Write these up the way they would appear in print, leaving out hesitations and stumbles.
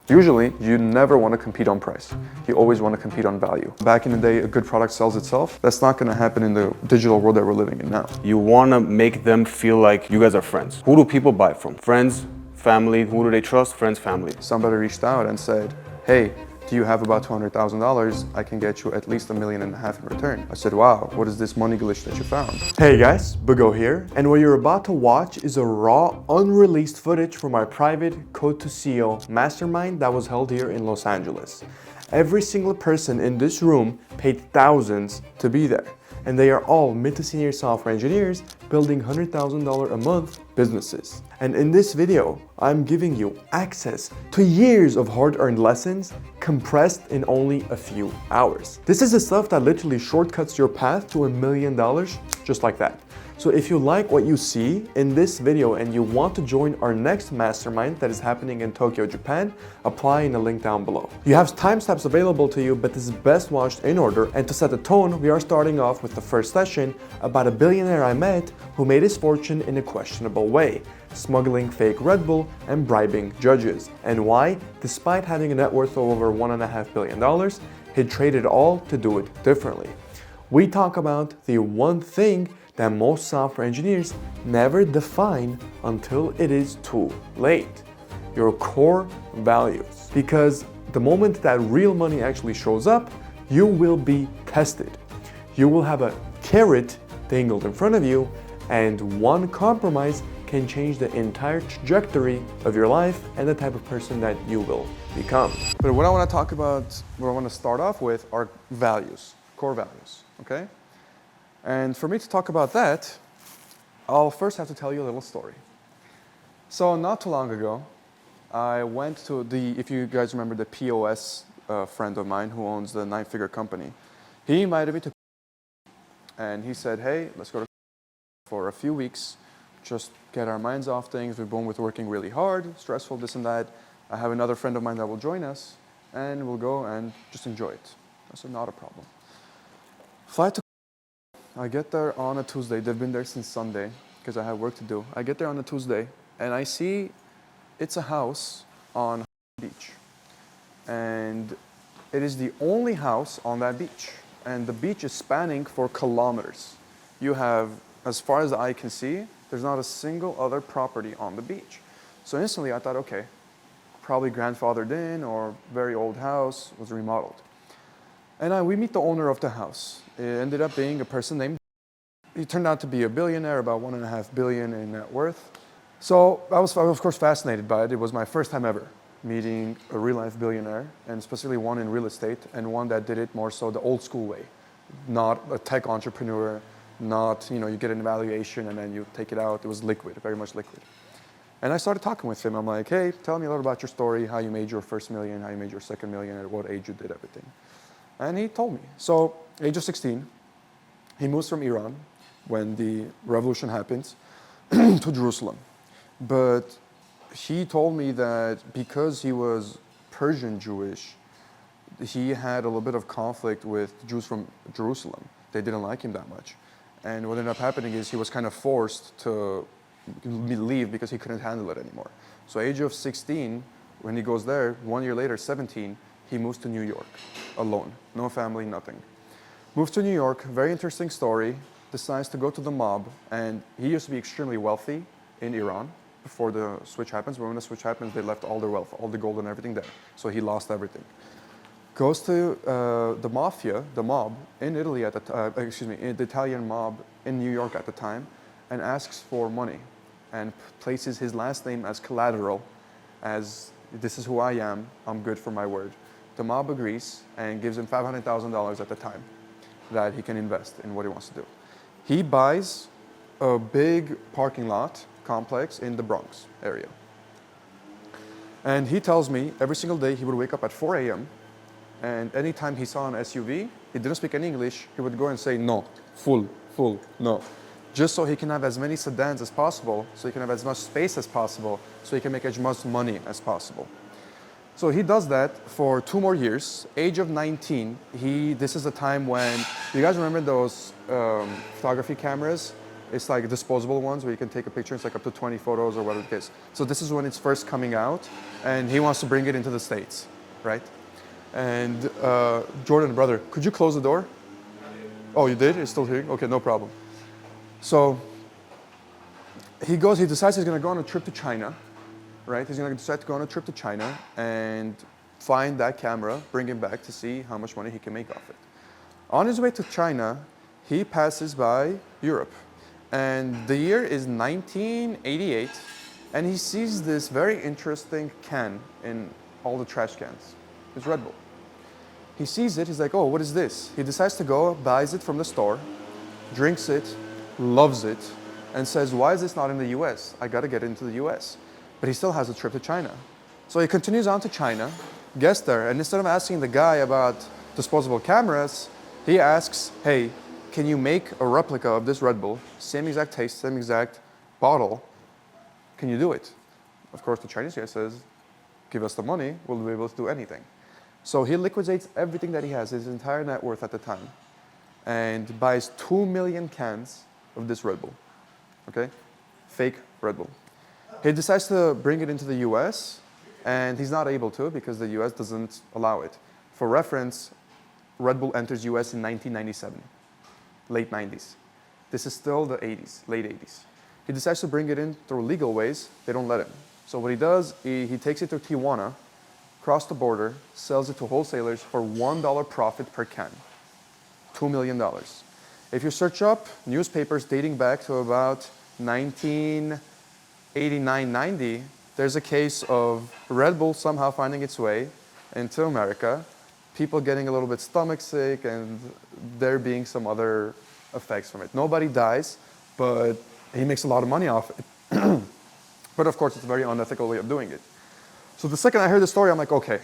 Usually, you never want to compete on price. You always want to compete on value. Back in the day, a good product sells itself. That's not going to happen in the digital world that we're living in now. You want to make them feel like you guys are friends. Who do people buy from? Friends, family. Who do they trust? Friends, family. Somebody reached out and said, hey, do you have about $200,000? I can get you at least $1.5 million in return. I said, wow, what is this money glitch that you found? Hey guys, Bugo here, and what you're about to watch is a raw, unreleased footage from our private Code to CEO Mastermind that was held here in Los Angeles. Every single person in this room paid thousands to be there, and they are all mid to senior software engineers building $100,000 a month businesses. And in this video, I'm giving you access to years of hard-earned lessons compressed in only a few hours. This is the stuff that literally shortcuts your path to $1 million just like that. So if you like what you see in this video and you want to join our next mastermind that is happening in Tokyo, Japan, apply in the link down below. You have timestamps available to you, but this is best watched in order. And to set the tone, we are starting off with the first session about a billionaire I met who made his fortune in a questionable way, smuggling fake Red Bull and bribing judges, and why, despite having a net worth of over $1.5 billion, he traded all to do it differently. We talk about the one thing that most software engineers never define until it is too late: your core values. Because the moment that real money actually shows up, you will be tested. You will have a carrot dangled in front of you, and one compromise can change the entire trajectory of your life and the type of person that you will become. But what I want to talk about, what I want to start off with are values, core values, okay? And for me to talk about that, I'll first have to tell you a little story. So not too long ago, I went to if you guys remember the POS friend of mine who owns the 9-figure company. He invited me to, and he said, hey, let's go to for a few weeks, just get our minds off things. We've been working really hard, stressful, this and that. I have another friend of mine that will join us, and we'll go and just enjoy it. I said, not a problem. Fly to I get there on a Tuesday. They've been there since Sunday because I have work to do. I get there on a Tuesday and I see it's a house on beach. And it is the only house on that beach. And the beach is spanning for kilometers. You have, as far as the eye can see, there's not a single other property on the beach. So instantly I thought, okay, probably grandfathered in or very old house, was remodeled. And we meet the owner of the house. It ended up being a person named, he turned out to be a billionaire, about $1.5 billion in net worth. So I was of course fascinated by it. It was my first time ever meeting a real life billionaire, and specifically one in real estate, and one that did it more so the old school way. Not a tech entrepreneur, not, you get an evaluation and then you take it out. It was liquid, very much liquid. And I started talking with him. I'm like, hey, tell me a little about your story, how you made your first million, how you made your second million, at what age you did everything. And he told me. So, age of 16, he moves from Iran when the revolution happens to Jerusalem. But he told me that because he was Persian Jewish, he had a little bit of conflict with Jews from Jerusalem. They didn't like him that much. And what ended up happening is he was kind of forced to leave because he couldn't handle it anymore. So age of 16, when he goes there, 1 year later, 17, he moves to New York, alone, no family, nothing. Moves to New York, very interesting story, decides to go to the mob, and he used to be extremely wealthy in Iran before the switch happens, but when the switch happens, they left all their wealth, all the gold and everything there, so he lost everything. Goes to the mafia, the mob, in Italy at the the Italian mob in New York at the time, and asks for money, and places his last name as collateral, as this is who I am, I'm good for my word. The mob agrees and gives him $500,000 at the time that he can invest in what he wants to do. He buys a big parking lot complex in the Bronx area. And he tells me every single day he would wake up at 4 a.m. and anytime he saw an SUV, he didn't speak any English, he would go and say no, full, no. Just so he can have as many sedans as possible, so he can have as much space as possible, so he can make as much money as possible. So he does that for 2 more years. Age of 19, this is a time when, you guys remember those photography cameras It's like disposable ones where you can take a picture. It's like up to 20 photos or whatever it is. So this is when it's first coming out, and he wants to bring it into the States, right? And Jordan, brother, could you close the door? Oh, you did? It's still here? Okay, no problem. So he decides he's gonna go on a trip to China, right? He's gonna decide to go on a trip to China and find that camera, bring it back to see how much money he can make off it. On his way to China, he passes by Europe. And the year is 1988, and he sees this very interesting can in all the trash cans. It's Red Bull. He sees it, he's like, oh, what is this? He decides to go, buys it from the store, drinks it, loves it, and says, why is this not in the US? I gotta get into the US. But he still has a trip to China. So he continues on to China, gets there, and instead of asking the guy about disposable cameras, he asks, hey, can you make a replica of this Red Bull, same exact taste, same exact bottle, can you do it? Of course, the Chinese guy says, give us the money, we'll be able to do anything. So he liquidates everything that he has, his entire net worth at the time, and buys 2 million cans of this Red Bull, okay? Fake Red Bull. He decides to bring it into the US, and he's not able to because the US doesn't allow it. For reference, Red Bull enters US in 1997, late 90s. This is still the 80s, late 80s. He decides to bring it in through legal ways. They don't let him. So what he does, he takes it to Tijuana, across the border, sells it to wholesalers for $1 profit per can. $2 million. If you search up newspapers dating back to about 1989-90, there's a case of Red Bull somehow finding its way into America, people getting a little bit stomach sick, and there being some other effects from it. Nobody dies, but he makes a lot of money off it. But of course, it's a very unethical way of doing it. So the second I heard the story, I'm like, okay,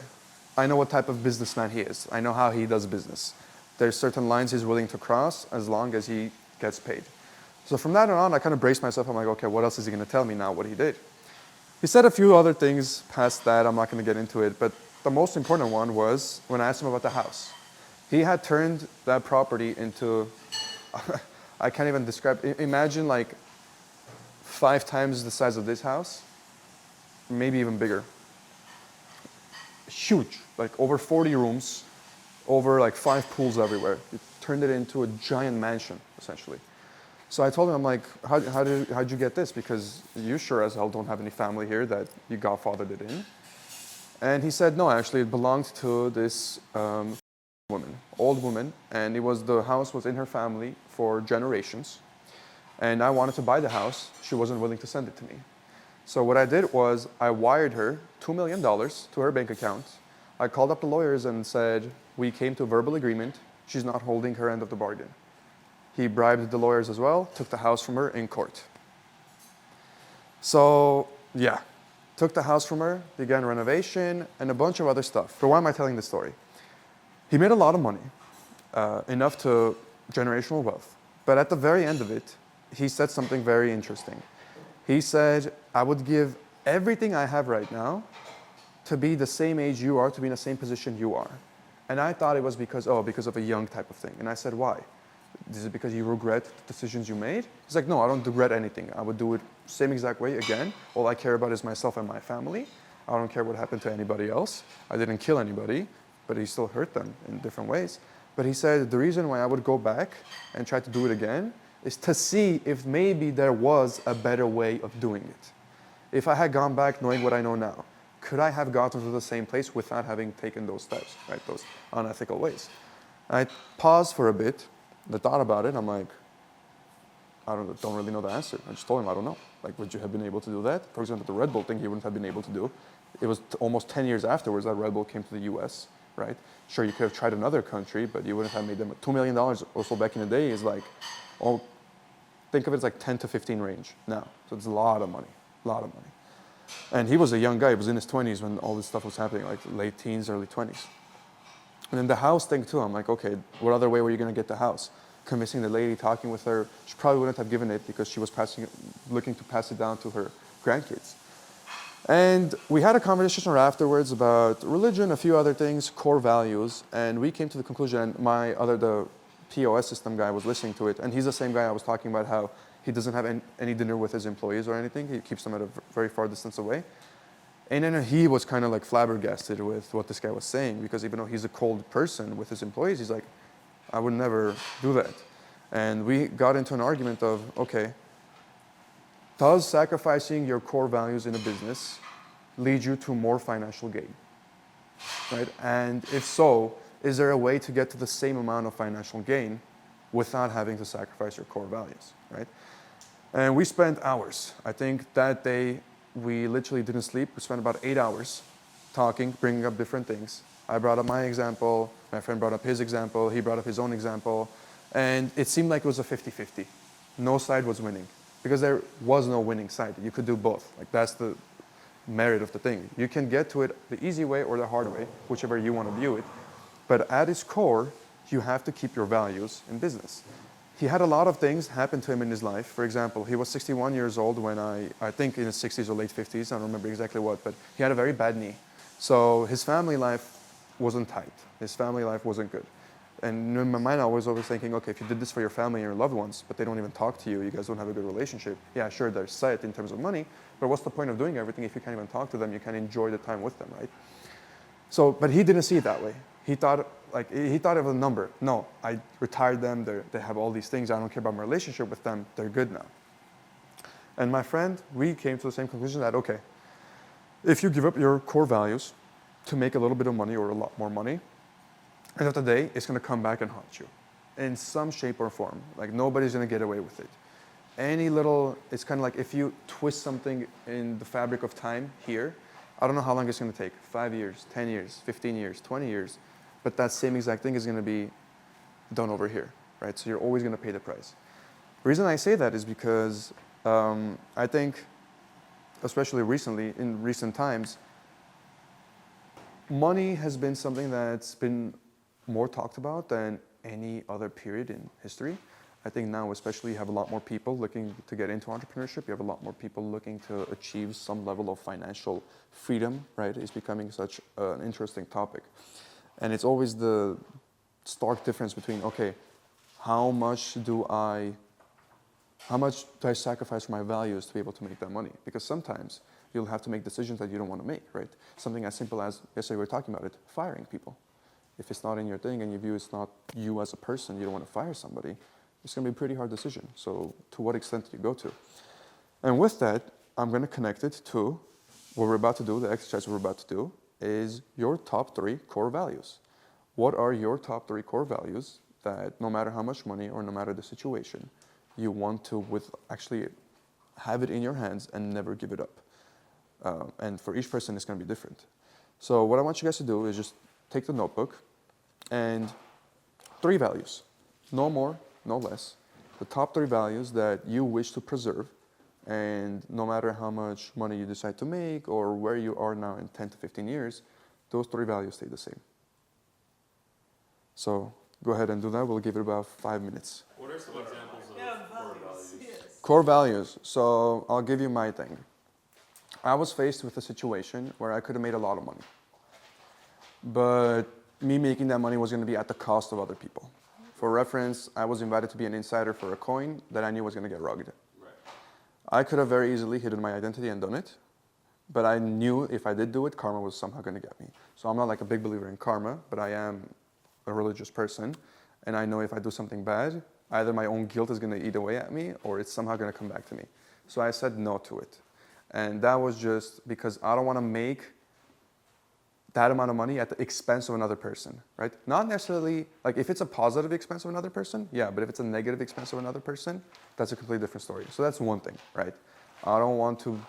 I know what type of businessman he is. I know how he does business. There's certain lines he's willing to cross as long as he gets paid. So from that on, I kind of braced myself. I'm like, okay, what else is he going to tell me now what he did? He said a few other things past that. I'm not going to get into it. But the most important one was when I asked him about the house. He had turned that property into, I can't even describe, imagine like 5 times the size of this house, maybe even bigger. Huge, like over 40 rooms, over like 5 pools everywhere. He turned it into a giant mansion, essentially. So I told him, I'm like, how'd you get this? Because you sure as hell don't have any family here that you godfathered it in. And he said, no, actually it belonged to this woman, old woman, and the house was in her family for generations. And I wanted to buy the house. She wasn't willing to send it to me. So what I did was I wired her $2 million to her bank account. I called up the lawyers and said, we came to a verbal agreement. She's not holding her end of the bargain. He bribed the lawyers as well, took the house from her in court. So yeah, took the house from her, began renovation, and a bunch of other stuff. But why am I telling this story? He made a lot of money, enough to generational wealth. But at the very end of it, he said something very interesting. He said, I would give everything I have right now to be the same age you are, to be in the same position you are. And I thought it was because of a young type of thing. And I said, why? Is it because you regret the decisions you made? He's like, no, I don't regret anything. I would do it same exact way again. All I care about is myself and my family. I don't care what happened to anybody else. I didn't kill anybody, but he still hurt them in different ways. But he said the reason why I would go back and try to do it again is to see if maybe there was a better way of doing it. If I had gone back knowing what I know now, could I have gotten to the same place without having taken those steps, right? Those unethical ways. I paused for a bit, I thought about it, I'm like, I don't really know the answer. I just told him, I don't know. Like, would you have been able to do that? For example, the Red Bull thing, he wouldn't have been able to do. It was almost 10 years afterwards that Red Bull came to the US, right? Sure, you could have tried another country, but you wouldn't have made them. $2 million also back in the day is like, think of it as like 10 to 15 range now. So it's a lot of money, a lot of money. And he was a young guy, he was in his 20s when all this stuff was happening, like late teens, early 20s. And then the house thing too, I'm like, okay, what other way were you gonna get the house? Convincing the lady, talking with her, she probably wouldn't have given it because she was looking to pass it down to her grandkids. And we had a conversation afterwards about religion, a few other things, core values, and we came to the conclusion, and the POS system guy was listening to it, and he's the same guy I was talking about how He doesn't have any dinner with his employees or anything. He keeps them at a very far distance away. And then he was kind of like flabbergasted with what this guy was saying, because even though he's a cold person with his employees, he's like, I would never do that. And we got into an argument of, okay, does sacrificing your core values in a business lead you to more financial gain? Right? And if so, is there a way to get to the same amount of financial gain without having to sacrifice your core values, right? And we spent hours. I think that day we literally didn't sleep. We spent about 8 hours talking, bringing up different things. I brought up my example, my friend brought up his example, he brought up his own example, and it seemed like it was a 50-50. No side was winning, because there was no winning side. You could do both. Like, that's the merit of the thing. You can get to it the easy way or the hard way, whichever you want to view it. But at its core, you have to keep your values in business. He had a lot of things happen to him in his life. For example, he was 61 years old when I think in his 60s or late 50s, I don't remember exactly what, but he had a very bad knee. So his family life wasn't tight. His family life wasn't good. And in my mind, I was always thinking, okay, if you did this for your family and your loved ones, but they don't even talk to you, you guys don't have a good relationship, yeah, sure, there's sight in terms of money, but what's the point of doing everything if you can't even talk to them, you can't enjoy the time with them, right? So, but he didn't see it that way. He thought of a number. No, I retired them, they have all these things, I don't care about my relationship with them, they're good now. And my friend, we came to the same conclusion that, okay, if you give up your core values to make a little bit of money or a lot more money, at the end of the day, it's going to come back and haunt you in some shape or form. Like, nobody's going to get away with it. It's kind of like if you twist something in the fabric of time here, I don't know how long it's going to take, 5 years, 10 years, 15 years, 20 years, but that same exact thing is going to be done over here, right? So you're always going to pay the price. The reason I say that is because I think, especially recently, in recent times, money has been something that's been more talked about than any other period in history. I think now especially you have a lot more people looking to get into entrepreneurship. You have a lot more people looking to achieve some level of financial freedom, right? It's becoming such an interesting topic. And it's always the stark difference between, okay, how much do I sacrifice my values to be able to make that money? Because sometimes you'll have to make decisions that you don't want to make, right? Something as simple as, yesterday we were talking about it, firing people. If it's not in your thing and you view it's not you as a person, you don't want to fire somebody, it's going to be a pretty hard decision. So to what extent do you go to? And with that, I'm going to connect it to what we're about to do, the exercise we're about to do, is your top 3 core values. What are your top 3 core values that no matter how much money or no matter the situation, you want to actually have it in your hands and never give it up? And for each person, it's going to be different. So what I want you guys to do is just take the notebook and 3 values, no more, no less. The top 3 values that you wish to preserve, and no matter how much money you decide to make or where you are now in 10 to 15 years, those 3 values stay the same. So go ahead and do that. We'll give it about 5 minutes. What are some examples of core values? Yes. Core values. So I'll give you my thing. I was faced with a situation where I could have made a lot of money, but me making that money was going to be at the cost of other people. For reference, I was invited to be an insider for a coin that I knew was going to get rugged. Right. I could have very easily hidden my identity and done it, but I knew if I did do it, karma was somehow going to get me. So I'm not like a big believer in karma, but I am a religious person, and I know if I do something bad, either my own guilt is going to eat away at me or it's somehow going to come back to me. So I said no to it. And that was just because I don't want to make that amount of money at the expense of another person, right? Not necessarily, like if it's a positive expense of another person, yeah, but if it's a negative expense of another person, that's a completely different story. So that's one thing, right? I don't want to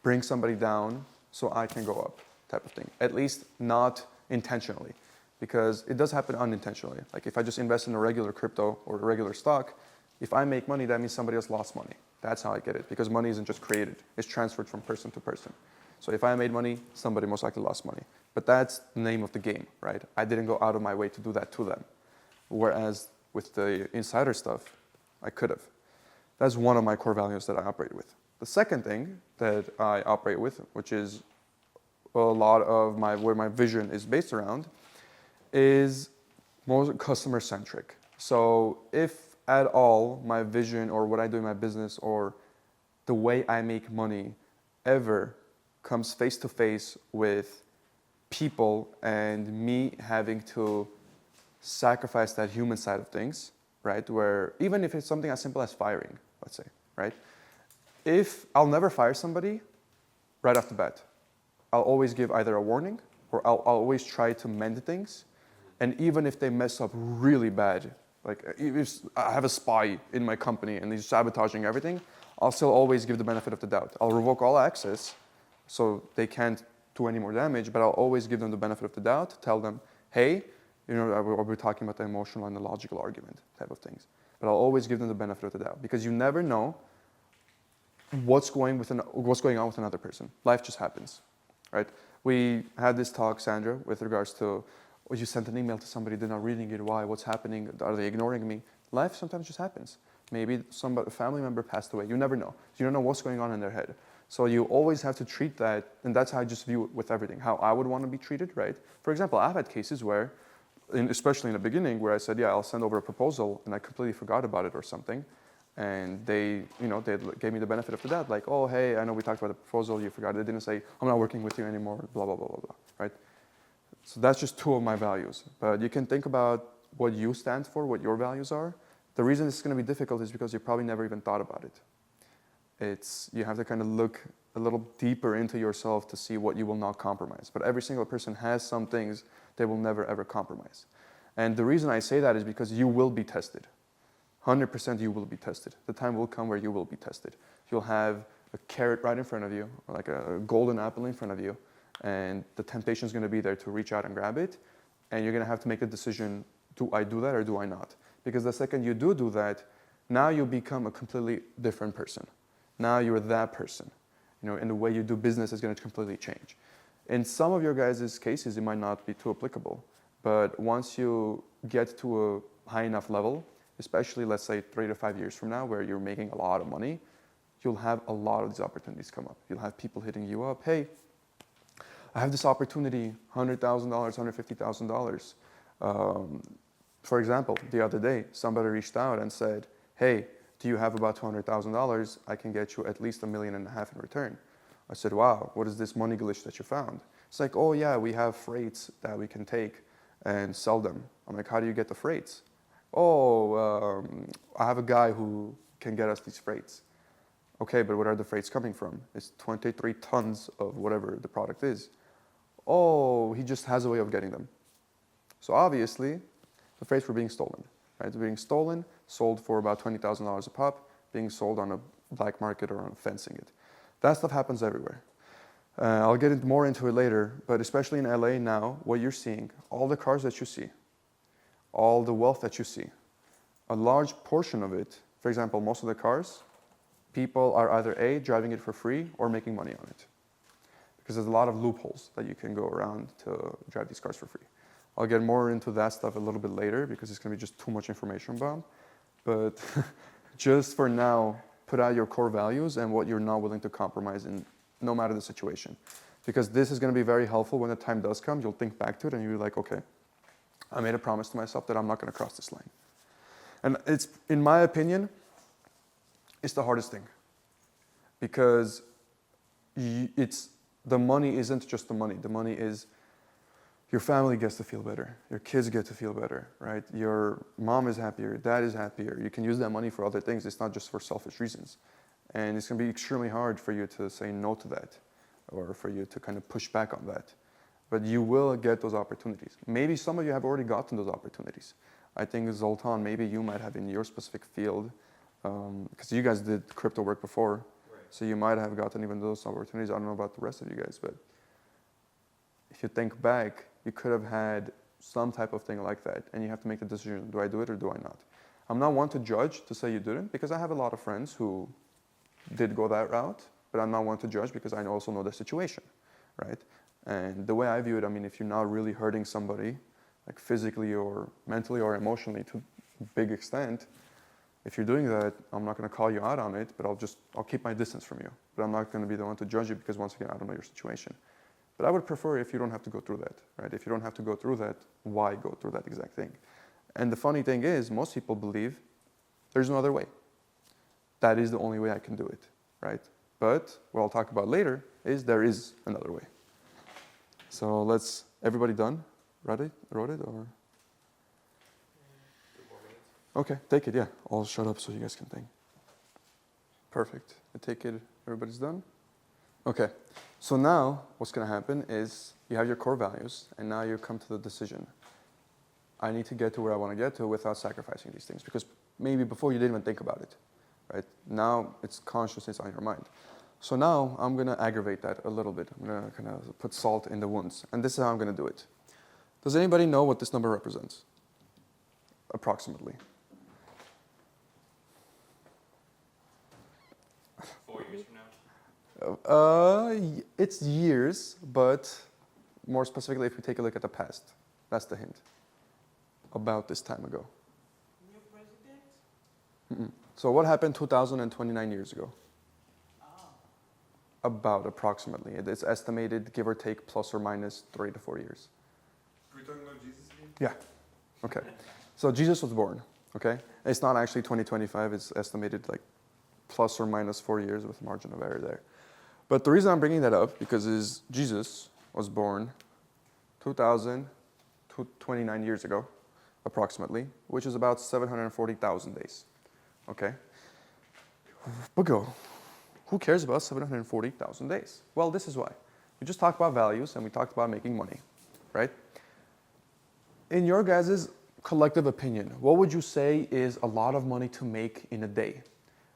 bring somebody down so I can go up, type of thing. At least not intentionally, because it does happen unintentionally. Like if I just invest in a regular crypto or a regular stock, if I make money, that means somebody else lost money. That's how I get it, because money isn't just created, it's transferred from person to person. So if I made money, somebody most likely lost money. But that's the name of the game, right? I didn't go out of my way to do that to them. Whereas with the insider stuff, I could have. That's one of my core values that I operate with. The second thing that I operate with, which is a lot of where my vision is based around, is more customer centric. So if at all my vision or what I do in my business or the way I make money ever comes face to face with people and me having to sacrifice that human side of things, right? Where even if it's something as simple as firing, let's say, right? If I'll never fire somebody right off the bat, I'll always give either a warning or I'll always try to mend things. And even if they mess up really bad, like if I have a spy in my company and he's sabotaging everything, I'll still always give the benefit of the doubt. I'll revoke all access so they can't do any more damage, but I'll always give them the benefit of the doubt, tell them, hey, we're talking about the emotional and the logical argument type of things. But I'll always give them the benefit of the doubt because you never know what's going on with another person. Life just happens, right? We had this talk, Sandra, with regards to, you sent an email to somebody, they're not reading it, why, what's happening, are they ignoring me? Life sometimes just happens. Maybe a family member passed away, you never know. You don't know what's going on in their head. So you always have to treat that, and that's how I just view it with everything, how I would want to be treated, right? For example, I've had cases where, especially in the beginning, where I said, yeah, I'll send over a proposal, and I completely forgot about it or something. And they gave me the benefit of the doubt, like, oh, hey, I know we talked about the proposal, you forgot. They didn't say, I'm not working with you anymore, blah, blah, blah, blah, blah, right? So that's just two of my values. But you can think about what you stand for, what your values are. The reason it's going to be difficult is because you probably never even thought about it. You have to kind of look a little deeper into yourself to see what you will not compromise. But every single person has some things they will never, ever compromise. And the reason I say that is because you will be tested. 100% you will be tested. The time will come where you will be tested. You'll have a carrot right in front of you, or like a golden apple in front of you, and the temptation is going to be there to reach out and grab it, and you're going to have to make a decision, do I do that or do I not? Because the second you do that, now you become a completely different person. Now you're that person, and the way you do business is going to completely change. In some of your guys' cases, it might not be too applicable, but once you get to a high enough level, especially let's say 3 to 5 years from now where you're making a lot of money, you'll have a lot of these opportunities come up. You'll have people hitting you up, hey, I have this opportunity, $100,000, $150,000. For example, the other day, somebody reached out and said, hey, do you have about $200,000? I can get you at least $1.5 million in return. I said, wow, what is this money glitch that you found? It's like, oh yeah, we have freights that we can take and sell them. I'm like, how do you get the freights? Oh, I have a guy who can get us these freights. Okay, but where are the freights coming from? It's 23 tons of whatever the product is. Oh, he just has a way of getting them. So obviously, the freights were being stolen, right? They're being stolen, sold for about $20,000 a pop, being sold on a black market or on fencing it. That stuff happens everywhere. I'll get more into it later, but especially in LA now, what you're seeing, all the cars that you see, all the wealth that you see, a large portion of it, for example, most of the cars, people are either A, driving it for free or making money on it. Because there's a lot of loopholes that you can go around to drive these cars for free. I'll get more into that stuff a little bit later because it's going to be just too much information bomb. But just for now, put out your core values and what you're not willing to compromise in no matter the situation. Because this is going to be very helpful when the time does come. You'll think back to it and you'll be like, okay, I made a promise to myself that I'm not going to cross this line. And it's, in my opinion, it's the hardest thing. Because the money isn't just the money. The money is your family gets to feel better. Your kids get to feel better, right? Your mom is happier. Your dad is happier. You can use that money for other things. It's not just for selfish reasons. And it's going to be extremely hard for you to say no to that or for you to kind of push back on that. But you will get those opportunities. Maybe some of you have already gotten those opportunities. I think Zoltan, maybe you might have in your specific field, because you guys did crypto work before. Right. So you might have gotten even those opportunities. I don't know about the rest of you guys, but if you think back, you could have had some type of thing like that, and you have to make the decision, do I do it or do I not? I'm not one to judge to say you didn't, because I have a lot of friends who did go that route, but I'm not one to judge because I also know the situation, right? And the way I view it, I mean, if you're not really hurting somebody, like physically or mentally or emotionally to a big extent, if you're doing that, I'm not going to call you out on it, but I'll keep my distance from you. But I'm not going to be the one to judge you because, once again, I don't know your situation. But I would prefer if you don't have to go through that, right? If you don't have to go through that, why go through that exact thing? And the funny thing is, most people believe There's no other way. That is the only way I can do it, right? But what I'll talk about later is there is another way. So let's, everybody done? Wrote it or? Okay, take it, yeah. I'll shut up so you guys can think. Perfect. I take it, everybody's done? Okay, so now what's gonna happen is you have your core values and now you come to the decision. I need to get to where I wanna get to without sacrificing these things because maybe before you didn't even think about it, right? Now it's consciousness on your mind. So now I'm gonna aggravate that a little bit. I'm gonna kind of put salt in the wounds and this is how I'm gonna do it. Does anybody know what this number represents? Approximately. 4 years from now? It's years, but more specifically, if we take a look at the past, that's the hint. About this time ago. New president? So what happened 2,029 years ago? Oh. About approximately. It's estimated, give or take, plus or minus 3 to 4 years. Are we talking about Jesus again? Yeah. Okay. So Jesus was born. Okay. It's not actually 2025. It's estimated like plus or minus 4 years with margin of error there. But the reason I'm bringing that up because Jesus was born 2,029 years ago, approximately, which is about 740,000 days. Okay? But who cares about 740,000 days? Well, this is why. We just talked about values and we talked about making money, right? In your guys' collective opinion, what would you say is a lot of money to make in a day?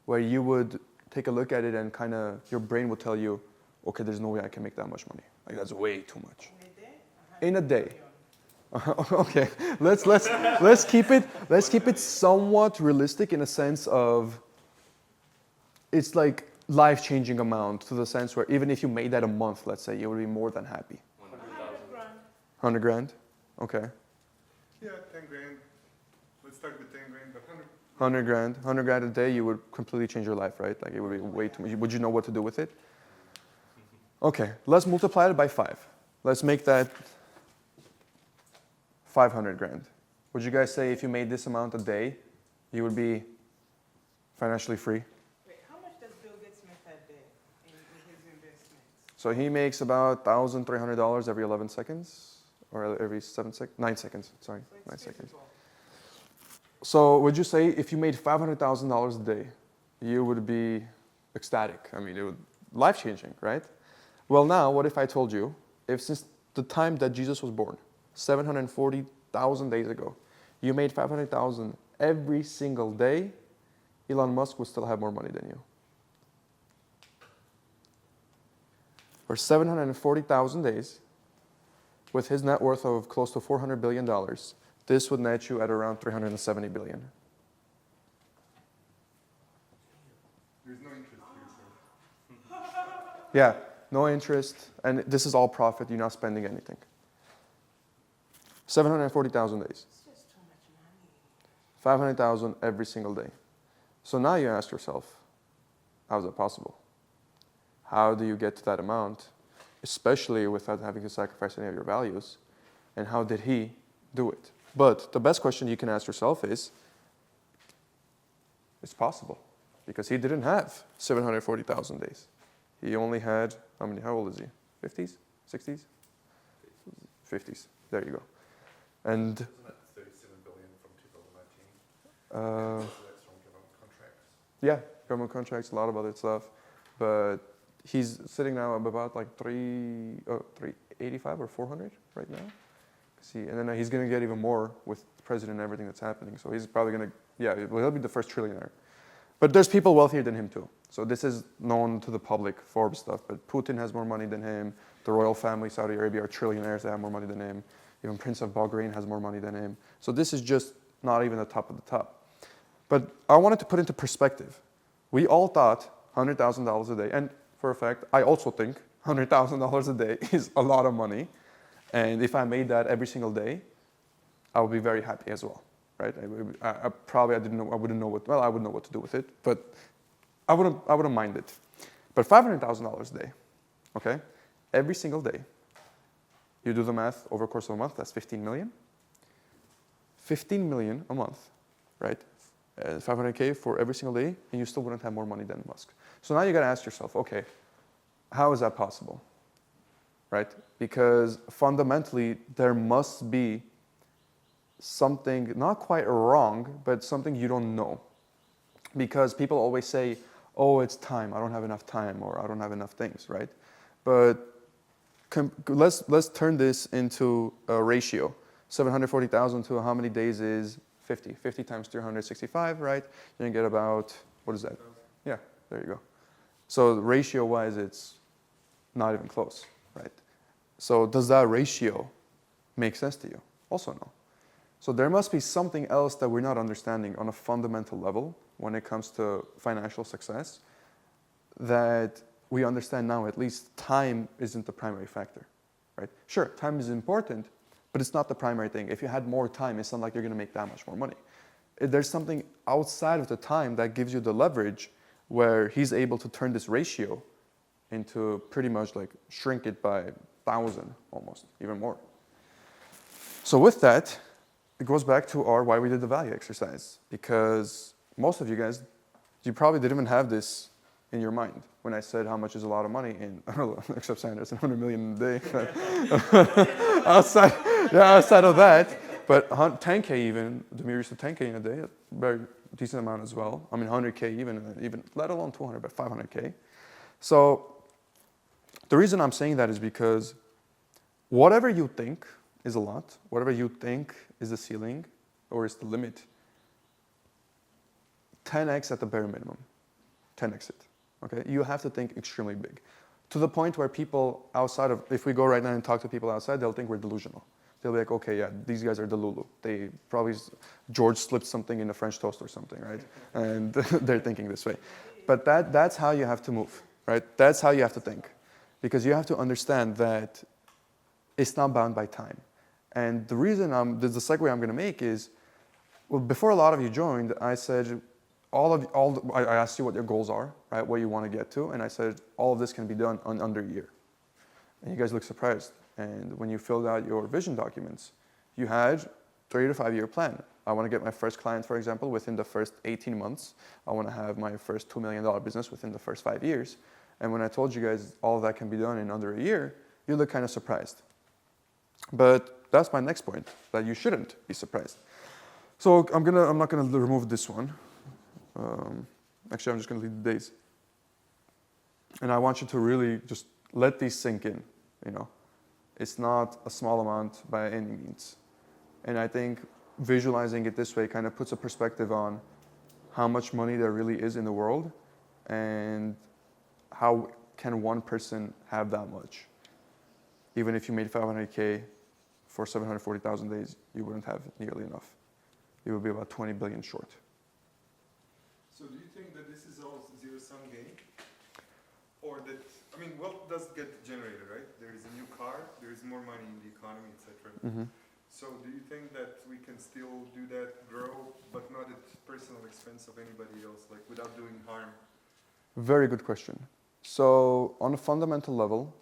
Where you would take a look at it and kind of, your brain would tell you, okay, there's no way I can make that much money. Like that's way too much. In a day. Okay, let's keep it somewhat realistic in a sense of it's like life-changing amount to the sense where even if you made that a month, let's say, you would be more than happy. 100 grand? Okay. Yeah, 10 grand. Let's start with 10 grand, but 100 grand a day, you would completely change your life, right? Like it would be way too much. Would you know what to do with it? Okay, let's multiply it by 5. Let's make that 500 grand. Would you guys say if you made this amount a day, you would be financially free? Wait, how much does Bill Gates make that day in his investments? So he makes about $1,300 every 11 seconds, or every 9 seconds, sorry, So 9 it's seconds. feasible. So would you say if you made $500,000 a day, you would be ecstatic? I mean, it would life-changing, right? Well, now, what if I told you, if since the time that Jesus was born, 740,000 days ago, you made 500,000 every single day, Elon Musk would still have more money than you. For 740,000 days, with his net worth of close to $400 billion, this would net you at around $370 billion. there's no interest here, so. Yeah, no interest, and this is all profit, you're not spending anything. 740,000 days. It's just too much money. 500,000 every single day. So now you ask yourself, how is that possible? How do you get to that amount, especially without having to sacrifice any of your values? And how did he do it? But the best question you can ask yourself is, it's possible. Because he didn't have 740,000 days. He only had, how old is he? 50s? 60s? 50s. There you go. And Isn't that 37 billion from 2019? uh, So that's from government contracts. yeah, government contracts, a lot of other stuff. But he's sitting now at about like 385 or 400 right now. See, and then he's going to get even more with the president and everything that's happening. So he's probably going to, he'll be the first trillionaire. But there's people wealthier than him too. So this is known to the public, Forbes stuff. But Putin has more money than him. The royal family, Saudi Arabia, are trillionaires. They have more money than him. Even Prince of Bahrain has more money than him. So this is just not even the top of the top. But I wanted to put into perspective. We all thought $100,000 a day. And for a fact, I also think $100,000 a day is a lot of money. And if I made that every single day, I would be very happy as well, right? I wouldn't know what to do with it, but I wouldn't mind it. But $500,000 a day, okay? Every single day, you do the math over the course of a month, that's 15 million. 15 million a month, right? 500K for every single day, and you still wouldn't have more money than Musk. So now you got to ask yourself, okay, how is that possible? Right? Because fundamentally, there must be something not quite wrong, but something you don't know. Because people always say, oh, it's time, I don't have enough time, or I don't have enough things, right? But let's turn this into a ratio. 740,000 to how many days is 50? 50 times 365, right? You're gonna get about, what is that? Yeah, there you go. So ratio-wise, it's not even close, right? So does that ratio make sense to you? Also no. So there must be something else that we're not understanding on a fundamental level when it comes to financial success, that we understand now at least time isn't the primary factor, right? Sure, time is important, but it's not the primary thing. If you had more time, it's not like you're gonna make that much more money. There's something outside of the time that gives you the leverage where he's able to turn this ratio into pretty much like shrink it by 1,000 almost, even more. So with that, it goes back to our why we did the value exercise, because most of you guys, you probably didn't even have this in your mind when I said how much is a lot of money in, I don't know, except Sanders, 100 million a day. outside of that, but 10K even, Demir used to 10K in a day, a very decent amount as well. I mean, 100K even, let alone 200, but 500K. So the reason I'm saying that is because whatever you think is a lot, whatever you think is the ceiling or is the limit, 10x at the bare minimum, 10x it, okay? You have to think extremely big. To the point where people outside of, if we go right now and talk to people outside, they'll think we're delusional. They'll be like, okay, yeah, these guys are delulu. They probably, George slipped something in the French toast or something, right? And they're thinking this way. But that's how you have to move, right? That's how you have to think. Because you have to understand that it's not bound by time. And the reason the segue I'm going to make is, well, before a lot of you joined, I said, I asked you what your goals are, right? What you want to get to, and I said all of this can be done in under a year. And you guys look surprised. And when you filled out your vision documents, you had 3 to 5 year plan. I want to get my first client, for example, within the first 18 months. I want to have my first $2 million business within the first 5 years. And when I told you guys all of that can be done in under a year, you look kind of surprised. But that's my next point, that you shouldn't be surprised. So I'm not gonna remove this one. Actually, I'm just gonna leave the days. And I want you to really just let these sink in, you know. It's not a small amount by any means. And I think visualizing it this way kind of puts a perspective on how much money there really is in the world and how can one person have that much. Even if you made 500K for 740,000 days, you wouldn't have nearly enough. You would be about 20 billion short. So do you think that this is all zero-sum game? Or that, I mean, wealth does get generated, right? There is a new car, there is more money in the economy, etc. Mm-hmm. So do you think that we can still do that, grow, but not at personal expense of anybody else, like without doing harm? Very good question. So on a fundamental level,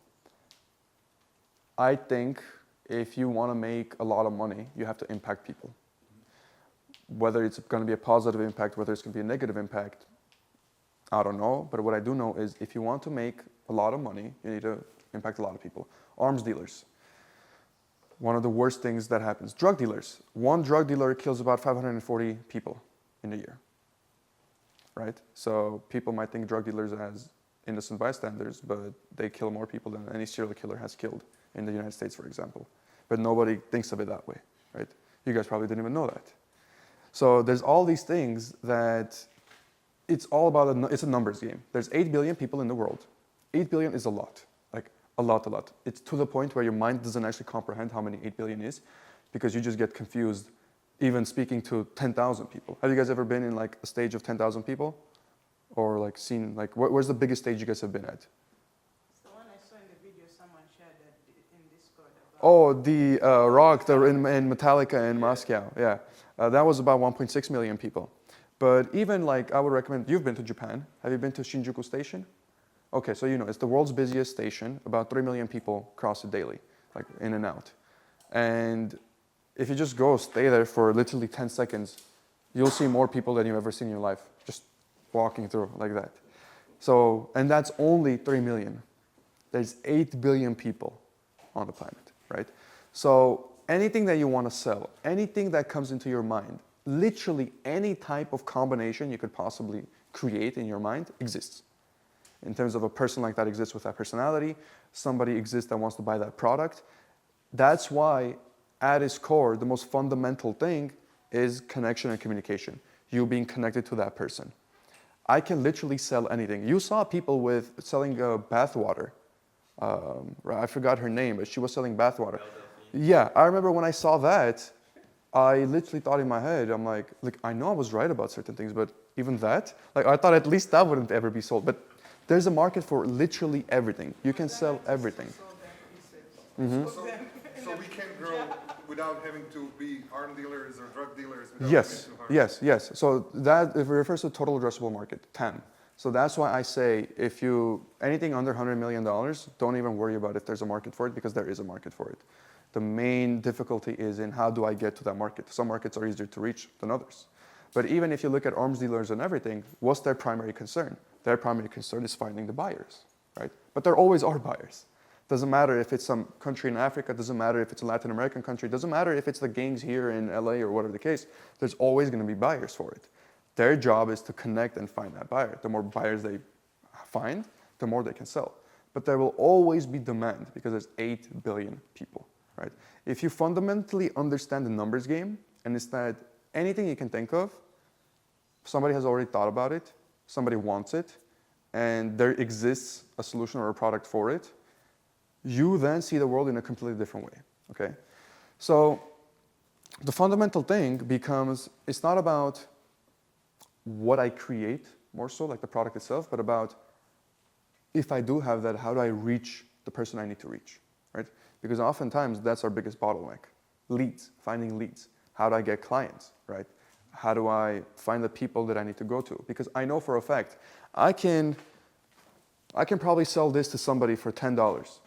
I think if you want to make a lot of money, you have to impact people. Whether it's going to be a positive impact, whether it's going to be a negative impact, I don't know. But what I do know is if you want to make a lot of money, you need to impact a lot of people. Arms dealers. One of the worst things that happens. Drug dealers. One drug dealer kills about 540 people in a year. Right? So people might think drug dealers as innocent bystanders, but they kill more people than any serial killer has killed in the United States, for example. But nobody thinks of it that way, right? You guys probably didn't even know that. So there's all these things that it's all about, it's a numbers game. There's 8 billion people in the world. 8 billion is a lot, like a lot. It's to the point where your mind doesn't actually comprehend how many 8 billion is because you just get confused even speaking to 10,000 people. Have you guys ever been in like a stage of 10,000 people? Or like seen, like where's the biggest stage you guys have been at? It's the one I saw in the video someone shared that in Discord about. Oh, the rock in Metallica in Moscow, yeah. That was about 1.6 million people. But even like, I would recommend, you've been to Japan. Have you been to Shinjuku Station? Okay, so you know, it's the world's busiest station. About 3 million people cross it daily, like in and out. And if you just go stay there for literally 10 seconds, you'll see more people than you've ever seen in your life just walking through like that. So, and that's only 3 million. There's 8 billion people on the planet, right? So anything that you want to sell, anything that comes into your mind, literally any type of combination you could possibly create in your mind exists. In terms of a person like that exists with that personality, somebody exists that wants to buy that product. That's why at its core, the most fundamental thing is connection and communication. You being connected to that person. I can literally sell anything. You saw people with selling bath water. I forgot her name, but she was selling bath water. Yeah, I remember when I saw that, I literally thought in my head, I'm like, I know I was right about certain things, but even that, like I thought at least that wouldn't ever be sold. But there's a market for literally everything. You can sell everything. So we can grow without having to be arm dealers or drug dealers. Yes, yes. So that it refers to total addressable market, TAM. So that's why I say if you, anything under $100 million, don't even worry about if there's a market for it, because there is a market for it. The main difficulty is in how do I get to that market? Some markets are easier to reach than others. But even if you look at arms dealers and everything, what's their primary concern? Their primary concern is finding the buyers, right? But there always are buyers. Doesn't matter if it's some country in Africa, doesn't matter if it's a Latin American country, doesn't matter if it's the gangs here in LA or whatever the case, there's always going to be buyers for it. Their job is to connect and find that buyer. The more buyers they find, the more they can sell. But there will always be demand because there's 8 billion people, right? If you fundamentally understand the numbers game, and it's that anything you can think of, somebody has already thought about it, somebody wants it, and there exists a solution or a product for it, you then see the world in a completely different way, okay? So the fundamental thing becomes, it's not about what I create more so, like the product itself, but about if I do have that, how do I reach the person I need to reach, right? Because oftentimes that's our biggest bottleneck. Leads, finding leads. How do I get clients, right? How do I find the people that I need to go to? Because I know for a fact, I can probably sell this to somebody for $10,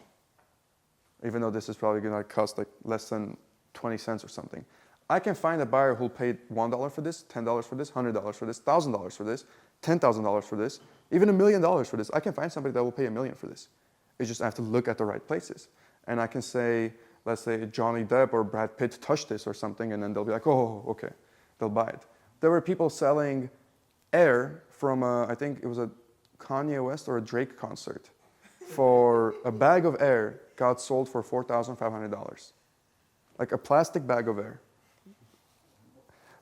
even though this is probably gonna cost like less than 20 cents or something. I can find a buyer who'll pay $1 for this, $10 for this, $100 for this, $1,000 for this, $10,000 for this, even $1 million for this. I can find somebody that will pay $1 million for this. It's just I have to look at the right places. And I can say, let's say Johnny Depp or Brad Pitt touched this or something, and then they'll be like, oh, okay, they'll buy it. There were people selling air from, I think it was a Kanye West or a Drake concert. For a bag of air got sold for $4,500. Like a plastic bag of air.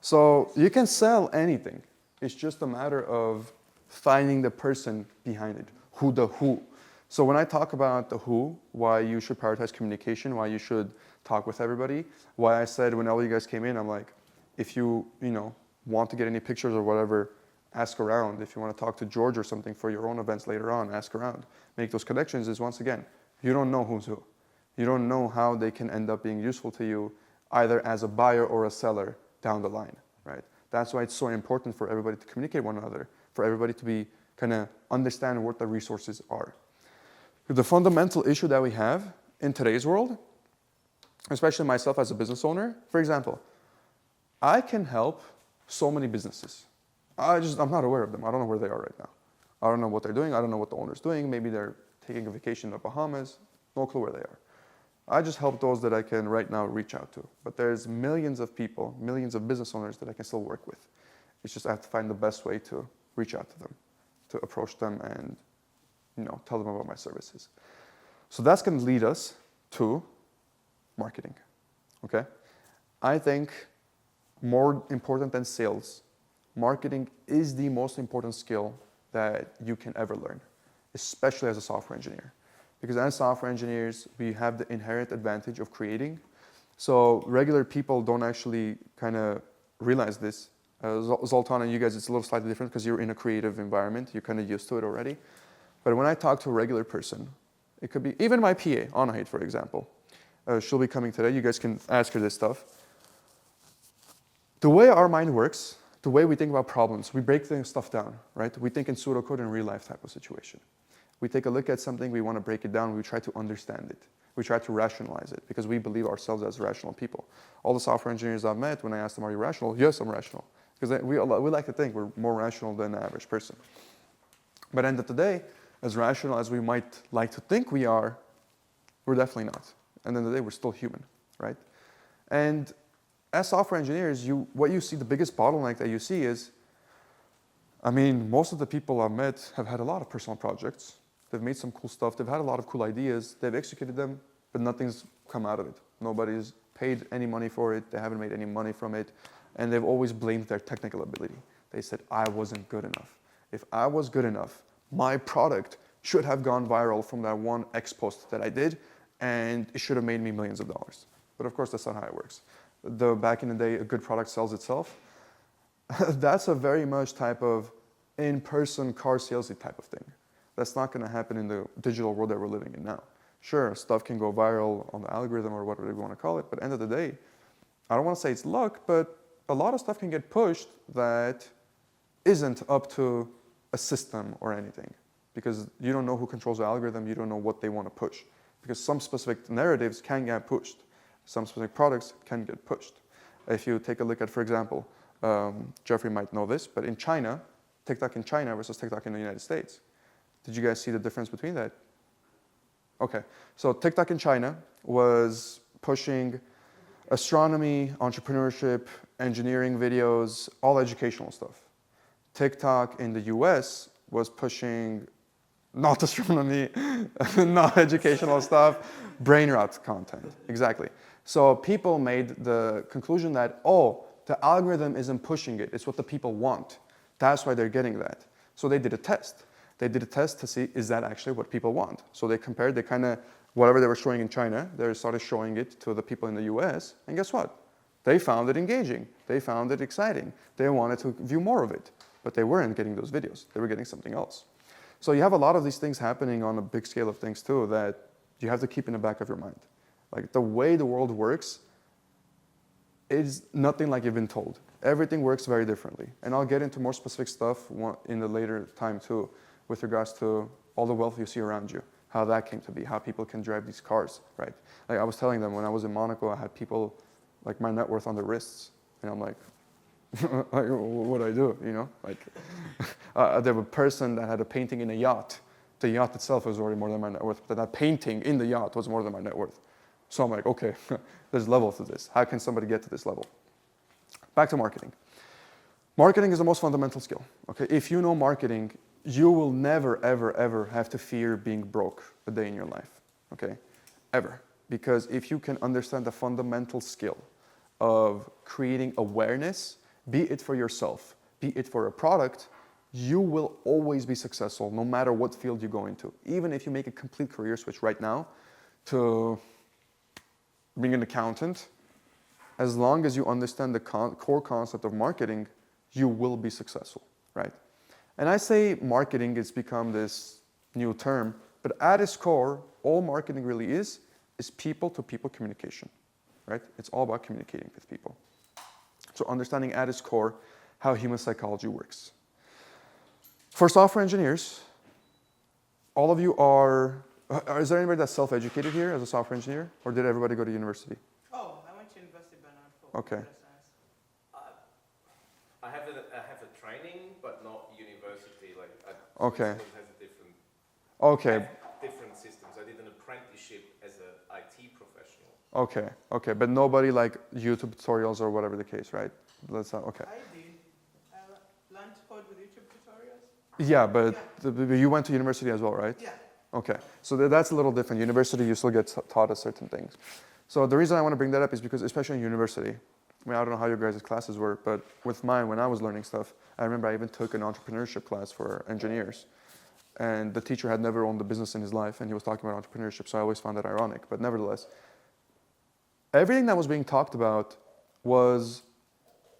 So you can sell anything. It's just a matter of finding the person behind it, who. So when I talk about the who, why you should prioritize communication, why you should talk with everybody, why I said when all you guys came in, I'm like, if you want to get any pictures or whatever, ask around. If you want to talk to George or something for your own events later on, ask around. Make those connections is, once again, you don't know who's who. You don't know how they can end up being useful to you either as a buyer or a seller down the line, right? That's why it's so important for everybody to communicate one another, for everybody to be kind of understand what the resources are. The fundamental issue that we have in today's world, especially myself as a business owner, for example, I can help so many businesses. I'm not aware of them. I don't know where they are right now. I don't know what they're doing. I don't know what the owner's doing. Maybe they're taking a vacation in the Bahamas. No clue where they are. I just help those that I can right now reach out to. But there's millions of people, millions of business owners that I can still work with. It's just I have to find the best way to reach out to them, to approach them and tell them about my services. So that's going to lead us to marketing, okay? I think more important than sales, marketing is the most important skill that you can ever learn, especially as a software engineer. Because as software engineers, we have the inherent advantage of creating. So regular people don't actually kind of realize this. Zoltan and you guys, it's a little slightly different because you're in a creative environment. You're kind of used to it already. But when I talk to a regular person, it could be even my PA, Anahit, for example. She'll be coming today. You guys can ask her this stuff. The way our mind works, the way we think about problems, we break the stuff down, right? We think in pseudocode and real life type of situation. We take a look at something, we want to break it down, we try to understand it. We try to rationalize it because we believe ourselves as rational people. All the software engineers I've met, when I ask them, are you rational? Yes, I'm rational. Because we like to think we're more rational than the average person. But end of the day, as rational as we might like to think we are, we're definitely not. And then the day, we're still human, right? And as software engineers, what you see, the biggest bottleneck that you see is, I mean, most of the people I've met have had a lot of personal projects. They've made some cool stuff. They've had a lot of cool ideas. They've executed them, but nothing's come out of it. Nobody's paid any money for it. They haven't made any money from it. And they've always blamed their technical ability. They said, I wasn't good enough. If I was good enough, my product should have gone viral from that one X post that I did, and it should have made me millions of dollars. But of course, that's not how it works. Back in the day, a good product sells itself. That's a very much type of in-person car salesy type of thing. That's not going to happen in the digital world that we're living in now. Sure, stuff can go viral on the algorithm or whatever you want to call it, but end of the day, I don't want to say it's luck, but a lot of stuff can get pushed that isn't up to a system or anything, because you don't know who controls the algorithm, you don't know what they want to push, because some specific narratives can get pushed, some specific products can get pushed. If you take a look at, for example, Jeffrey might know this, but in China, TikTok in China versus TikTok in the United States, did you guys see the difference between that? Okay, so TikTok in China was pushing astronomy, entrepreneurship, engineering videos, all educational stuff. TikTok in the US was pushing not astronomy, not educational stuff, brain rot content, exactly. So people made the conclusion that, oh, the algorithm isn't pushing it, it's what the people want. That's why they're getting that. So they did a test. They did a test to see, is that actually what people want? So they compared, whatever they were showing in China, they started showing it to the people in the US, and guess what? They found it engaging. They found it exciting. They wanted to view more of it, but they weren't getting those videos. They were getting something else. So you have a lot of these things happening on a big scale of things too that you have to keep in the back of your mind. Like the way the world works is nothing like you've been told. Everything works very differently. And I'll get into more specific stuff in the later time too, with regards to all the wealth you see around you, how that came to be, how people can drive these cars, right? Like I was telling them when I was in Monaco, I had people like my net worth on their wrists. And I'm like, like what do I do, you know? Like, there was a person that had a painting in a yacht. The yacht itself was already more than my net worth, but that painting in the yacht was more than my net worth. So I'm like, okay, there's levels to this. How can somebody get to this level? Back to marketing. Marketing is the most fundamental skill, okay? If you know marketing, you will never, ever, ever have to fear being broke a day in your life, okay? Ever. Because if you can understand the fundamental skill of creating awareness, be it for yourself, be it for a product, you will always be successful no matter what field you go into. Even if you make a complete career switch right now to being an accountant, as long as you understand the core concept of marketing, you will be successful, right? And I say marketing has become this new term, but at its core, all marketing really is people-to-people communication, right? It's all about communicating with people. So understanding at its core how human psychology works. For software engineers, all of you is there anybody that's self-educated here as a software engineer, or did everybody go to university? Oh, I went to university, but not for Okay. computer science. I have a training, but not university. Like, Okay. Switzerland has a different. Okay. Different systems. I did an apprenticeship as an IT professional. Okay, but nobody like YouTube tutorials or whatever the case, right? That's not, okay. I did. I learned to code with YouTube tutorials. Yeah, but you went to university as well, right? Yeah. Okay, so that's a little different. University, you still get taught certain things. So the reason I want to bring that up is because, especially in university, I mean, I don't know how your guys' classes were, but with mine, when I was learning stuff, I remember I even took an entrepreneurship class for engineers. And the teacher had never owned a business in his life, and he was talking about entrepreneurship, so I always found that ironic. But nevertheless, everything that was being talked about was,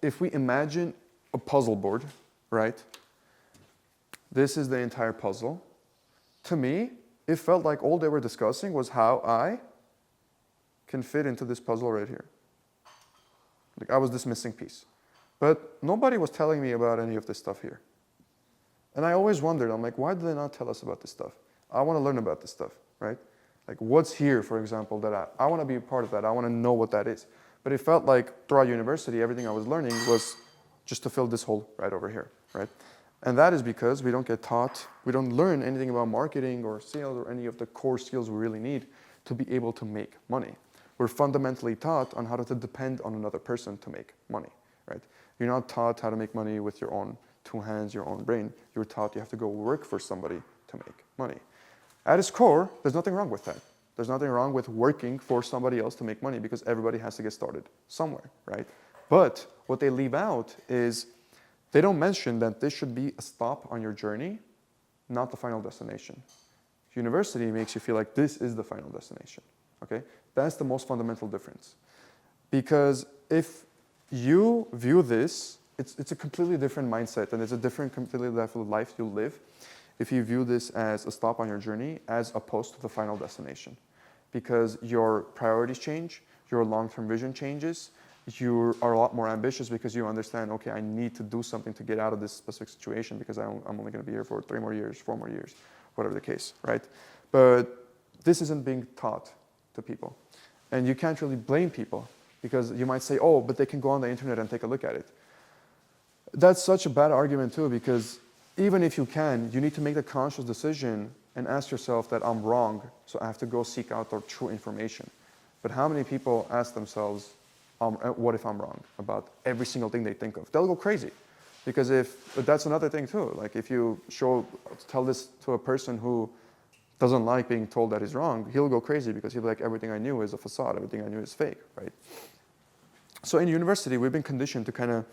if we imagine a puzzle board, right? This is the entire puzzle. To me, it felt like all they were discussing was how I can fit into this puzzle right here. Like I was this missing piece. But nobody was telling me about any of this stuff here. And I always wondered, I'm like, why do they not tell us about this stuff? I want to learn about this stuff, right? Like what's here, for example, that I want to be a part of that. I want to know what that is. But it felt like throughout university, everything I was learning was just to fill this hole right over here, right? And that is because we don't get taught, we don't learn anything about marketing or sales or any of the core skills we really need to be able to make money. We're fundamentally taught on how to depend on another person to make money, right? You're not taught how to make money with your own two hands, your own brain. You're taught you have to go work for somebody to make money. At its core, there's nothing wrong with that. There's nothing wrong with working for somebody else to make money because everybody has to get started somewhere, right? But what they leave out is they don't mention that this should be a stop on your journey, not the final destination. University makes you feel like this is the final destination, okay? That's the most fundamental difference. Because if you view this, it's a completely different mindset and it's a different, completely different life you live if you view this as a stop on your journey as opposed to the final destination. Because your priorities change, your long-term vision changes, you are a lot more ambitious because you understand, okay, I need to do something to get out of this specific situation because I'm only going to be here for 3 more years, 4 more years, whatever the case, right? But this isn't being taught to people. And you can't really blame people because you might say, oh, but they can go on the internet and take a look at it. That's such a bad argument too because even if you can, you need to make the conscious decision and ask yourself that I'm wrong, so I have to go seek out the true information. But how many people ask themselves, what if I'm wrong about every single thing they think of? They'll go crazy. Because but that's another thing too. Like if you tell this to a person who doesn't like being told that he's wrong, he'll go crazy because he'll be like, everything I knew is a facade, everything I knew is fake, right? So in university, we've been conditioned to kind of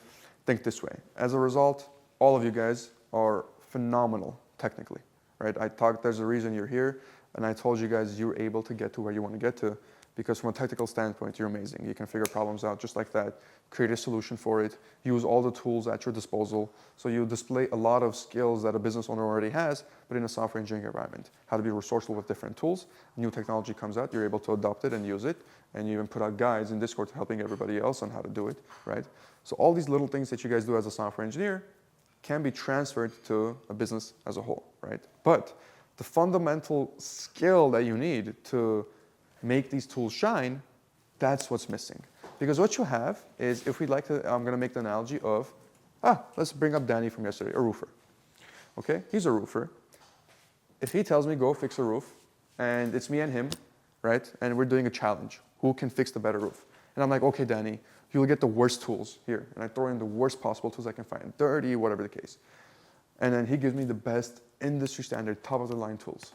think this way. As a result, all of you guys are phenomenal technically, right? There's a reason you're here, and I told you guys you're able to get to where you want to get to because from a technical standpoint, you're amazing. You can figure problems out just like that, create a solution for it, use all the tools at your disposal. So you display a lot of skills that a business owner already has, but in a software engineering environment. How to be resourceful with different tools. New technology comes out, you're able to adopt it and use it, and you even put out guides in Discord helping everybody else on how to do it, right? So all these little things that you guys do as a software engineer can be transferred to a business as a whole, right? But the fundamental skill that you need to make these tools shine, that's what's missing. Because what you have is, if we'd like to, I'm going to make the analogy of, let's bring up Danny from yesterday, a roofer. Okay, he's a roofer. If he tells me go fix a roof, and it's me and him, right, and we're doing a challenge, who can fix the better roof? And I'm like, okay, Danny, you'll get the worst tools here. And I throw in the worst possible tools I can find, dirty, whatever the case. And then he gives me the best industry standard, top of the line tools.